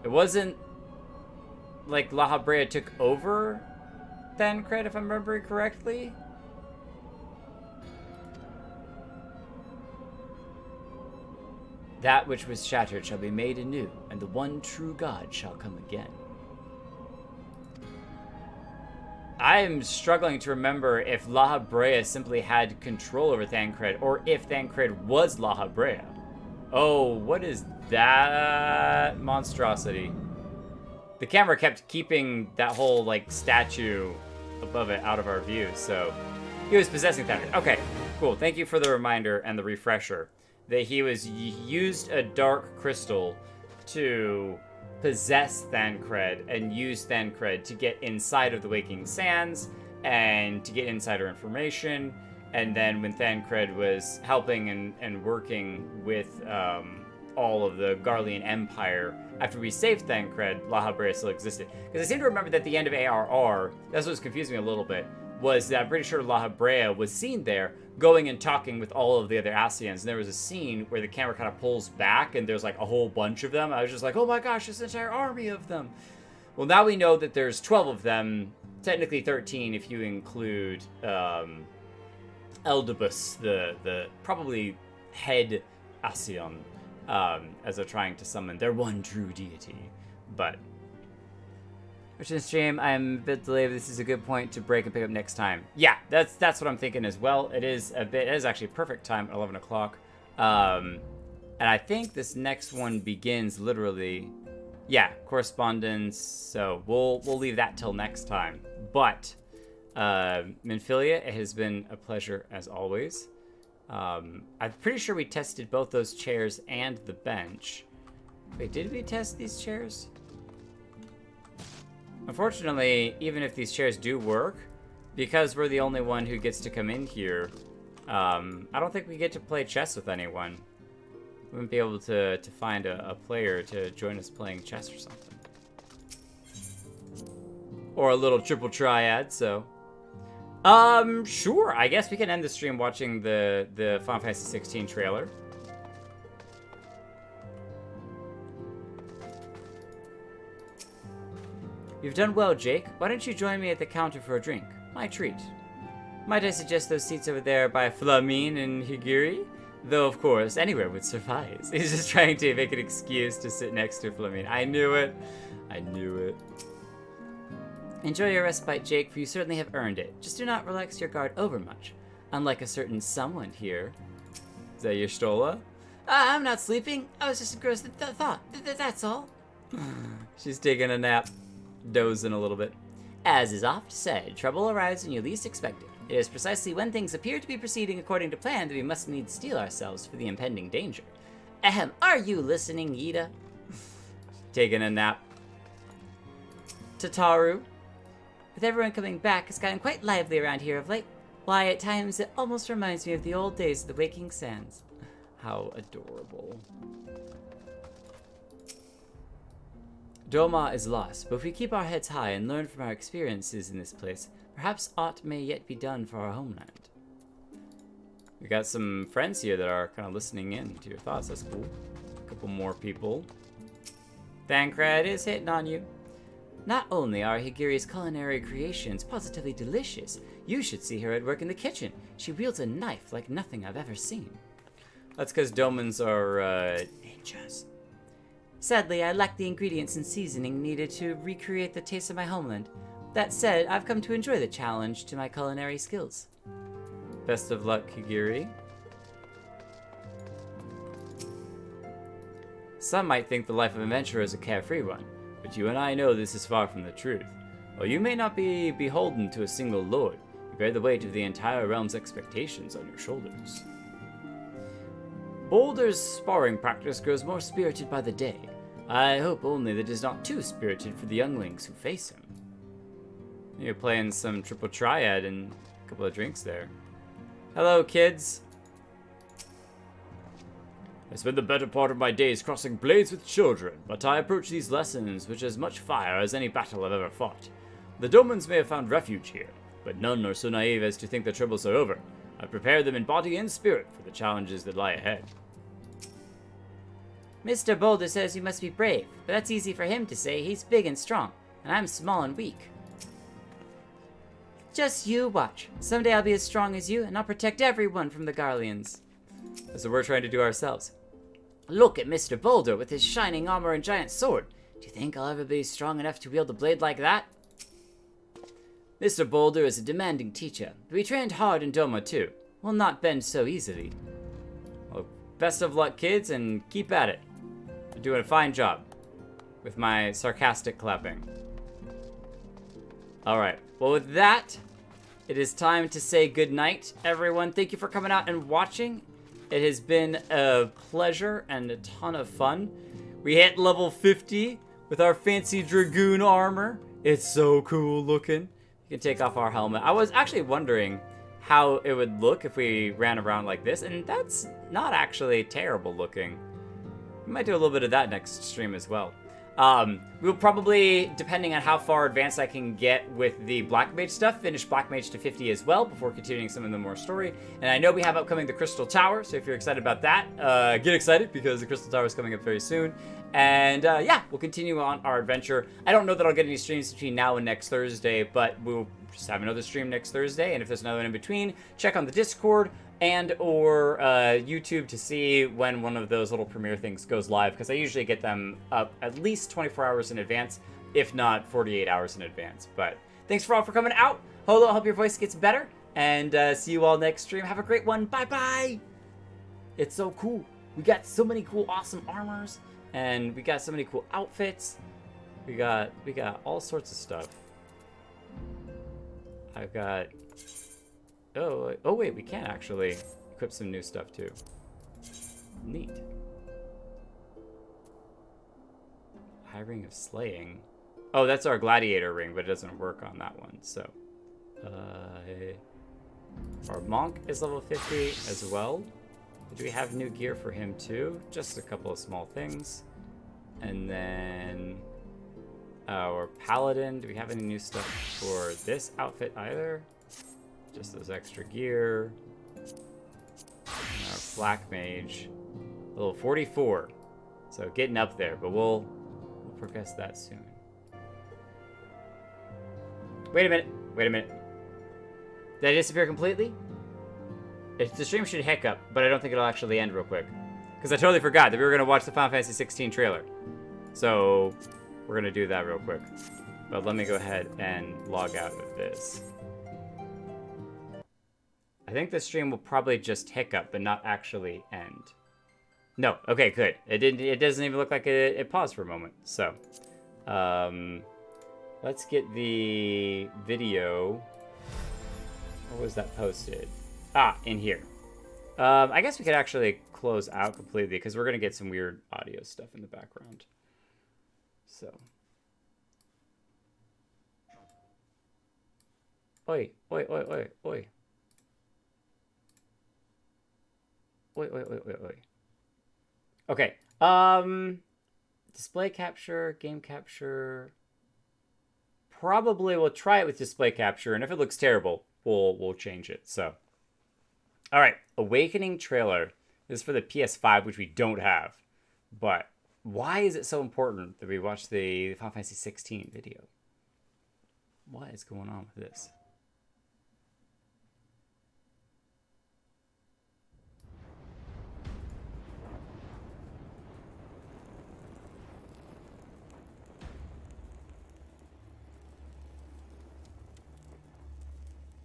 It wasn't like La Habrea took over Thancred, if I'm remembering correctly. That which was shattered shall be made anew, and the one true God shall come again. I am struggling to remember if La Habrea simply had control over Thancred, or if Thancred was La Habrea. Oh, what is that monstrosity? The camera kept keeping that whole, like, statue above it out of our view, so he was possessing Thancred. Okay, cool. Thank you for the reminder and the refresher that he used a dark crystal to possess Thancred and use Thancred to get inside of the Waking Sands and to get insider information. And then when Thancred was helping and working with all of the Garlean Empire, after we saved Thancred, La Habrea still existed. Because I seem to remember that at the end of ARR, that's what was confusing me a little bit, was that I'm pretty sure La Habrea was seen there going and talking with all of the other Ascians. And there was a scene where the camera kind of pulls back and there's like a whole bunch of them. I was just like, oh my gosh, this entire army of them. Well, now we know that there's 12 of them, technically 13 if you include Eldibus, the probably head Ascian, as they're trying to summon their one true deity. But Watching the stream, I'm a bit delayed, but this is a good point to break and pick up next time. Yeah, that's what I'm thinking as well. It is actually perfect time at 11 o'clock. And I think this next one begins literally, yeah, correspondence. So we'll leave that till next time. But Minfilia, it has been a pleasure as always. I'm pretty sure we tested both those chairs and the bench. Wait, did we test these chairs? Unfortunately, even if these chairs do work, because we're the only one who gets to come in here, I don't think we get to play chess with anyone. We wouldn't be able to find a player to join us playing chess or something. Or a little triple triad, so. Sure, I guess we can end the stream watching the Final Fantasy XVI trailer. You've done well, Jake. Why don't you join me at the counter for a drink? My treat. Might I suggest those seats over there by Flamine and Higiri? Though, of course, anywhere would suffice. He's just trying to make an excuse to sit next to Flamine. I knew it. I knew it. Enjoy your respite, Jake, for you certainly have earned it. Just do not relax your guard overmuch. Unlike a certain someone here. Is that your Stola? I'm not sleeping. I was just engrossed in thought. That's all. She's taking a nap. Dozing a little bit. As is oft said, trouble arrives when you least expect it. It is precisely when things appear to be proceeding according to plan that we must needs steel ourselves for the impending danger. Ahem, are you listening, Yida? Taking a nap. Tataru. With everyone coming back, it's gotten quite lively around here of late. Why, at times it almost reminds me of the old days of the Waking Sands. How adorable. Doma is lost, but if we keep our heads high and learn from our experiences in this place, perhaps aught may yet be done for our homeland. We got some friends here that are kind of listening in to your thoughts. That's cool. A couple more people. Thancred is hitting on you. Not only are Higiri's culinary creations positively delicious, you should see her at work in the kitchen. She wields a knife like nothing I've ever seen. That's because Domans are ninjas. Sadly, I lack the ingredients and seasoning needed to recreate the taste of my homeland. That said, I've come to enjoy the challenge to my culinary skills. Best of luck, Higiri. Some might think the life of adventurer is a carefree one, but you and I know this is far from the truth. While you may not be beholden to a single lord, you bear the weight of the entire realm's expectations on your shoulders. Boulder's sparring practice grows more spirited by the day. I hope only that it is not too spirited for the younglings who face him. You're playing some triple triad and a couple of drinks there. Hello, kids. I spend the better part of my days crossing blades with children, but I approach these lessons with as much fire as any battle I've ever fought. The Domans may have found refuge here, but none are so naive as to think their troubles are over. I prepare them in body and spirit for the challenges that lie ahead. Mr. Boulder says you must be brave, but that's easy for him to say. He's big and strong, and I'm small and weak. Just you watch. Someday I'll be as strong as you, and I'll protect everyone from the Garleans. That's what we're trying to do ourselves. Look at Mr. Boulder with his shining armor and giant sword. Do you think I'll ever be strong enough to wield a blade like that? Mr. Boulder is a demanding teacher, but we trained hard in Doma too. We'll not bend so easily. Well, best of luck, kids, and keep at it. You're doing a fine job with my sarcastic clapping. Alright, well with that, it is time to say goodnight, everyone. Thank you for coming out and watching. It has been a pleasure and a ton of fun. We hit level 50 with our fancy Dragoon armor. It's so cool looking. You can take off our helmet. I was actually wondering how it would look if we ran around like this, and that's not actually terrible looking. We might do a little bit of that next stream as well. We'll probably, depending on how far advanced I can get with the Black Mage stuff, finish Black Mage to 50 as well before continuing some of the more story. And I know we have upcoming the Crystal Tower, so if you're excited about that, get excited because the Crystal Tower is coming up very soon. And yeah, we'll continue on our adventure. I don't know that I'll get any streams between now and next Thursday, but we'll just have another stream next Thursday. And if there's another one in between, check on the Discord and or YouTube to see when one of those little premiere things goes live, because I usually get them up at least 24 hours in advance, if not 48 hours in advance. But thanks for all for coming out. Holo, I hope your voice gets better, and see you all next stream. Have a great one. Bye-bye. It's so cool. We got so many cool, awesome armors, and we got so many cool outfits. We got all sorts of stuff. I've got... Oh wait, we can actually equip some new stuff too. Neat. High Ring of Slaying. Oh, that's our Gladiator ring, but it doesn't work on that one, so. Our Monk is level 50 as well. Do we have new gear for him too? Just a couple of small things. And then our Paladin, do we have any new stuff for this outfit either? Just those extra gear. And our Black Mage, level 44. So getting up there, but we'll progress that soon. Wait a minute. Did I disappear completely? The stream should hiccup, but I don't think it'll actually end real quick. Because I totally forgot that we were going to watch the Final Fantasy XVI trailer. So we're going to do that real quick. But let me go ahead and log out of this. I think the stream will probably just hiccup, but not actually end. No, okay, good. It doesn't even look like it paused for a moment. So, let's get the video. Where was that posted? Ah, in here. I guess we could actually close out completely because we're gonna get some weird audio stuff in the background. So. Oi. Wait. Okay. Display capture, game capture. Probably we'll try it with display capture, and if it looks terrible, we'll change it. So, all right. Awakening trailer. This is for the PS5, which we don't have. But why is it so important that we watch the Final Fantasy 16 video? What is going on with this?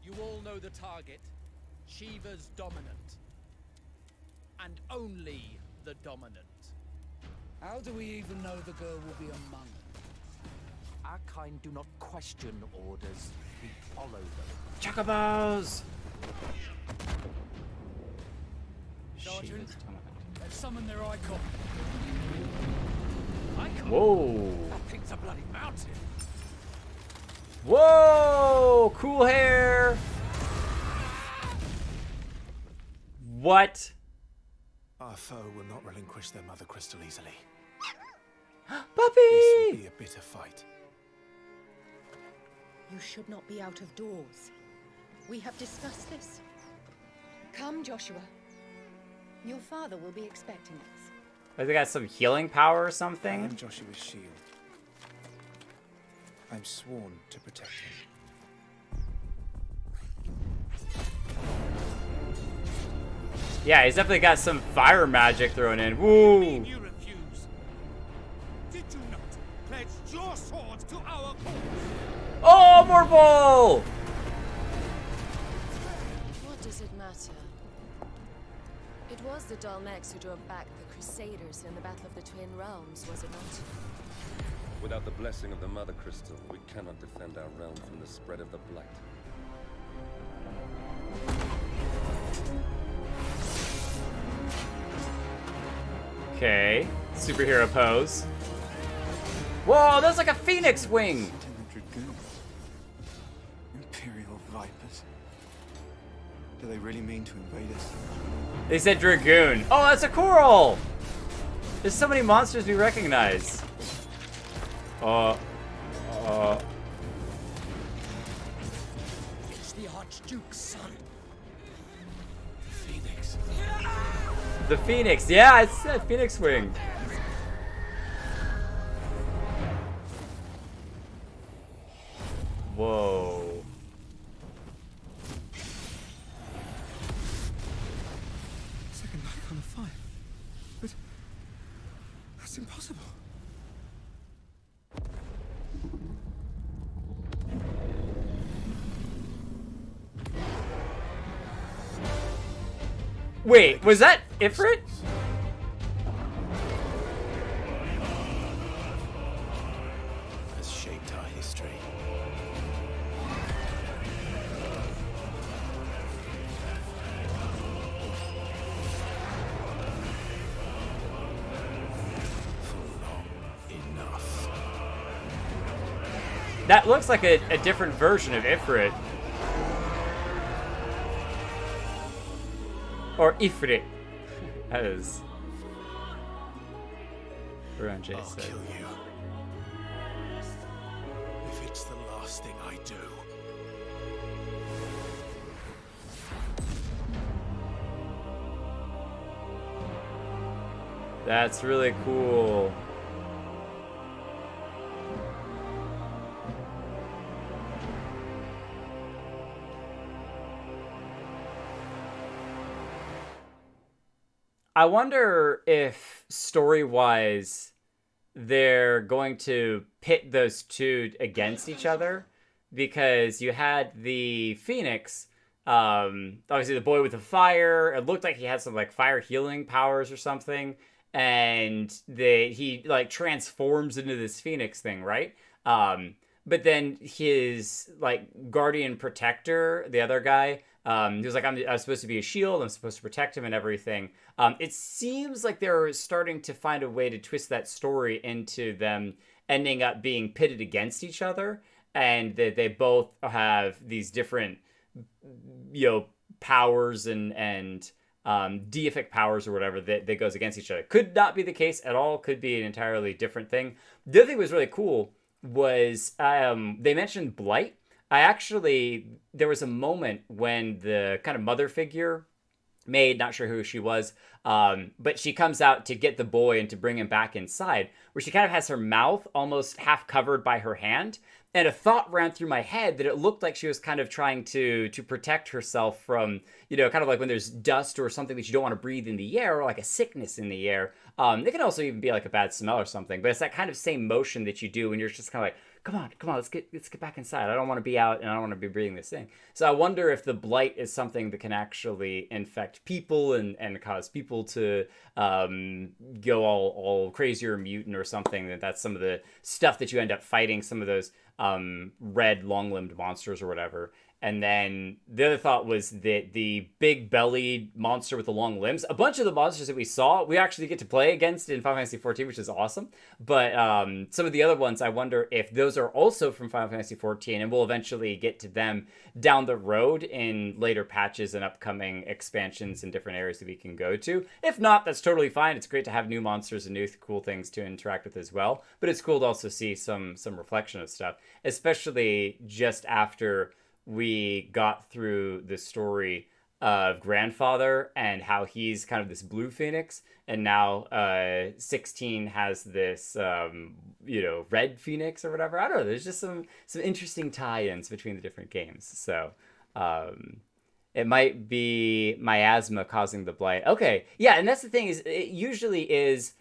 You all know the target. Shiva's dominant. And only the dominant. How do we even know the girl will be among them? Our kind do not question orders, we follow them. Chocobos! Sergeant, let's summon their icon. Icon? Whoa! That thing's a bloody mountain. Whoa! Cool hair! What? Our foe will not relinquish their mother crystal easily. This Puppy! will be a bitter fight. You should not be out of doors. We have discussed this. Come, Joshua. Your father will be expecting us. Oh, they got some healing power or I something? am Joshua's shield. I'm sworn to protect him. Yeah, he's definitely got some fire magic thrown in. Woo! You refuse. Did you not pledge your swords to our cause? Oh, more ball! What does it matter? It was the Dalmex who drove back the Crusaders in the Battle of the Twin Realms, was it not? Without the blessing of the Mother Crystal, we cannot defend our realm from the spread of the Blight. Okay, superhero pose. Whoa, that's like a phoenix wing! Dragoon. Imperial vipers. Do they really mean to invade us? They said Dragoon. Oh, that's a coral! There's so many monsters we recognize. It's the Archduke's son. Phoenix. The phoenix, yeah, it's a phoenix wing. Whoa. Second icon of fire. But that's impossible. Wait, was that Ifrit? Has shaped our history. Enough. That looks like a different version of Ifrit. Or Ifrit. That is. Around Jay I'll said. kill you. If it's the last thing I do. That's really cool. I wonder if story-wise they're going to pit those two against each other, because you had the Phoenix, obviously the boy with the fire. It looked like he had some like fire healing powers or something, and he like transforms into this Phoenix thing, right? But then his like guardian protector, the other guy, he was like, I'm supposed to be a shield. I'm supposed to protect him and everything. It seems like they're starting to find a way to twist that story into them ending up being pitted against each other, and that they both have these different, powers and deific powers or whatever that goes against each other. Could not be the case at all. Could be an entirely different thing. The other thing that was really cool was they mentioned Blight. There was a moment when the kind of mother figure, maid, not sure who she was, but she comes out to get the boy and to bring him back inside, where she kind of has her mouth almost half covered by her hand. And a thought ran through my head that it looked like she was kind of trying to protect herself from, kind of like when there's dust or something that you don't want to breathe in the air, or like a sickness in the air. It can also even be like a bad smell or something, but it's that kind of same motion that you do when you're just kind of like come on, let's get back inside. I don't want to be out and I don't want to be breathing this thing. So I wonder if the blight is something that can actually infect people and cause people to go all crazy or mutant or something. That's some of the stuff that you end up fighting, some of those red long-limbed monsters or whatever. And then the other thought was that the big-bellied monster with the long limbs, a bunch of the monsters that we saw, we actually get to play against in Final Fantasy XIV, which is awesome. But some of the other ones, I wonder if those are also from Final Fantasy XIV, and we'll eventually get to them down the road in later patches and upcoming expansions in different areas that we can go to. If not, that's totally fine. It's great to have new monsters and new cool things to interact with as well. But it's cool to also see some reflection of stuff, especially just after we got through the story of Grandfather and how he's kind of this blue phoenix, and now 16 has this red phoenix or whatever. I don't know, there's just some interesting tie-ins between the different games. So it might be miasma causing the blight. Okay, yeah, and that's the thing, is it usually is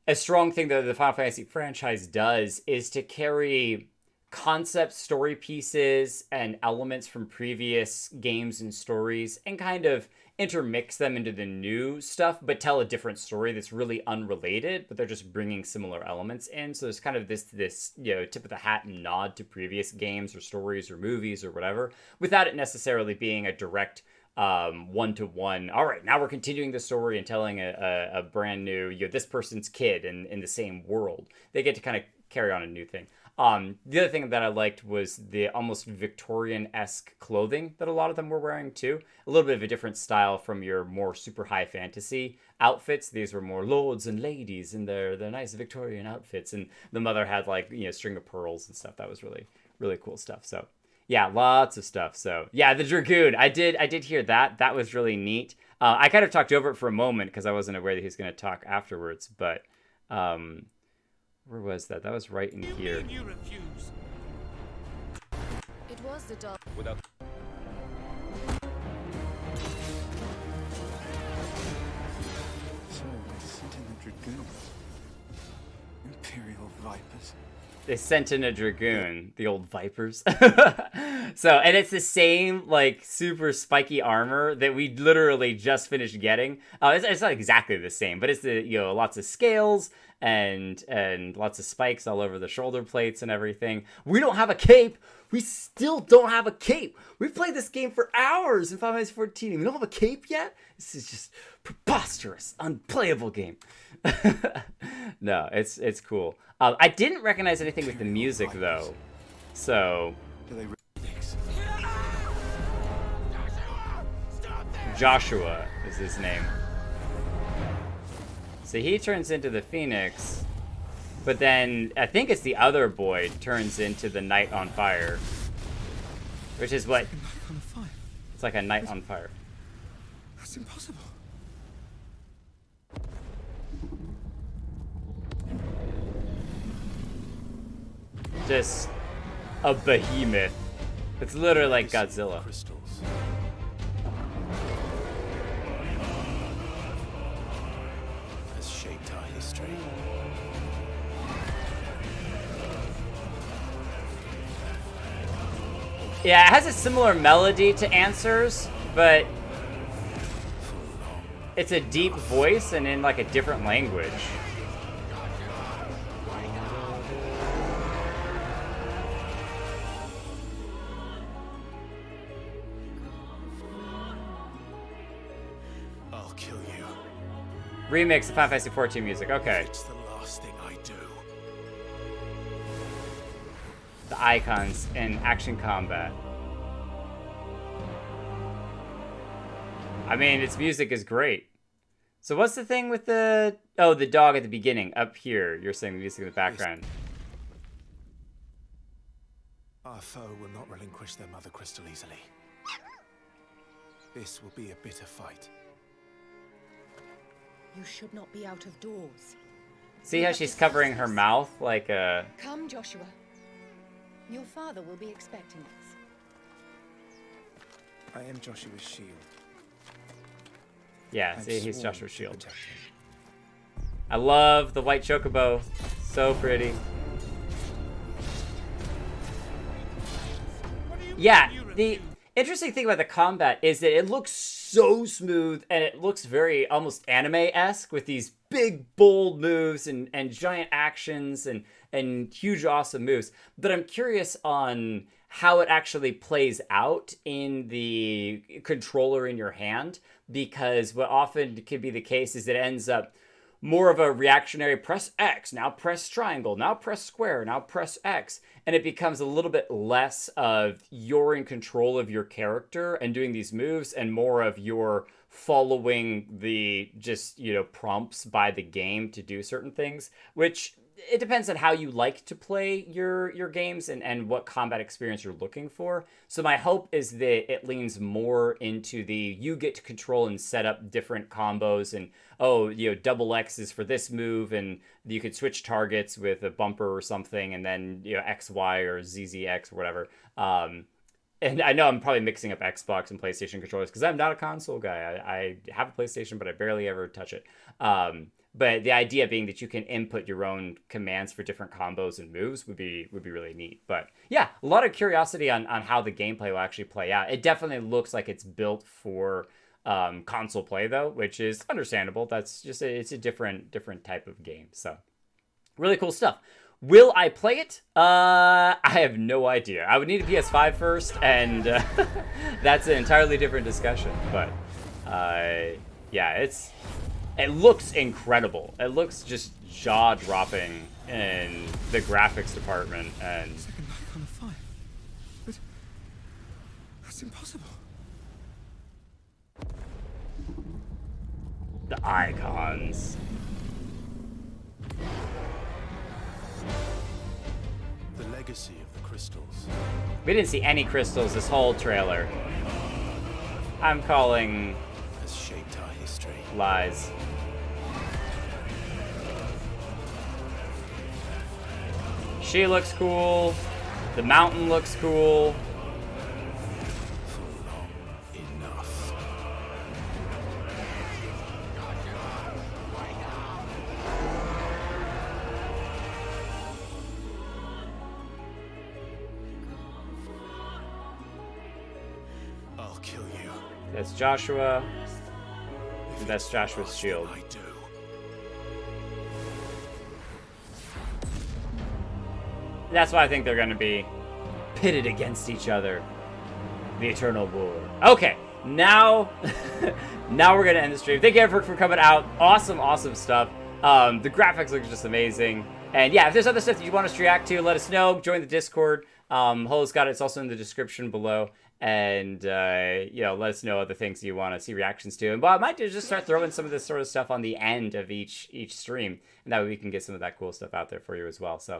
a strong thing that the Final Fantasy franchise does, is to carry concept story pieces and elements from previous games and stories and kind of intermix them into the new stuff, but tell a different story that's really unrelated, but they're just bringing similar elements in. So there's kind of this tip of the hat and nod to previous games or stories or movies or whatever, without it necessarily being a direct one-to-one, all right, now we're continuing the story and telling a brand new, this person's kid in the same world. They get to kind of carry on a new thing. The other thing that I liked was the almost Victorian-esque clothing that a lot of them were wearing too. A little bit of a different style from your more super high fantasy outfits. These were more lords and ladies in their nice Victorian outfits. And the mother had string of pearls and stuff. That was really, really cool stuff. So yeah, lots of stuff. So yeah, the Dragoon, I did hear that. That was really neat. I kind of talked over it for a moment because I wasn't aware that he was going to talk afterwards, but where was that? That was right in here. You refuse. It was the dog. Without. So they sent in the Dragoons. Imperial Vipers. They sent in a Dragoon, the old Vipers. So, and it's the same, super spiky armor that we literally just finished getting. It's not exactly the same, but it's lots of scales and lots of spikes all over the shoulder plates and everything. We don't have a cape. We still don't have a cape. We've played this game for hours in Final Fantasy XIV. We don't have a cape yet? This is just preposterous, unplayable game. No, it's cool. I didn't recognize anything with the music though, so Joshua is his name. So he turns into the Phoenix, but then I think it's the other boy turns into the Knight on Fire, which is what? It's like a Knight on Fire. That's impossible. Just a behemoth. It's literally like Godzilla. Crystals. Has shaped our history. Yeah, it has a similar melody to Answers, but it's a deep voice and in a different language. Remix of Final Fantasy XIV music. Okay. It's the last thing I do. The icons in action combat. I mean, its music is great. So what's the thing with the dog at the beginning up here? You're saying the music in the background. Our foe will not relinquish their mother crystal easily. This will be a bitter fight. You should not be out of doors. See how she's covering her mouth like a... Come, Joshua. Your father will be expecting us. I am Joshua's shield. Yeah, see, he's Joshua's shield. I love the white chocobo. So pretty. Yeah, the interesting thing about the combat is that it looks so smooth and it looks very almost anime-esque with these big, bold moves and giant actions and huge, awesome moves. But I'm curious on how it actually plays out in the controller in your hand, because what often could be the case is it ends up more of a reactionary press X, now press triangle, now press square, now press X. And it becomes a little bit less of you're in control of your character and doing these moves and more of you're following the just, you know, prompts by the game to do certain things, which it depends on how you like to play your games and what combat experience you're looking for. So my hope is that it leans more into the you get to control and set up different combos and, oh, you know, double X is for this move and you could switch targets with a bumper or something and then, you know, XY or ZZX or whatever. And I know I'm probably mixing up Xbox and PlayStation controllers because I'm not a console guy. I have a PlayStation, but I barely ever touch it. But the idea being that you can input your own commands for different combos and moves would be really neat. But yeah, a lot of curiosity on how the gameplay will actually play out. It definitely looks like it's built for console play though, which is understandable. That's just it's a different type of game. So really cool stuff. Will I play it? I have no idea. I would need a PS5 first, and that's an entirely different discussion. But yeah, it looks incredible. It looks just jaw-dropping in the graphics department, and Second life on a fire. But that's impossible. the icons. The legacy of the crystals. We didn't see any crystals this whole trailer. I'm calling has shaped our history. Lies. She looks cool. The mountain looks cool. Enough. I'll kill you. That's Joshua. That's Joshua's shield. I do. That's why I think they're going to be pitted against each other. The eternal war. Okay, now, now we're going to end the stream. Thank you everyone for coming out. Awesome, awesome stuff. The graphics look just amazing. And yeah, if there's other stuff that you want us to react to, let us know. Join the Discord. Holo's got it. It's also in the description below. And, you know, let us know other things you want to see reactions to. And what I might do is just start throwing some of this sort of stuff on the end of each stream. And that way we can get some of that cool stuff out there for you as well. So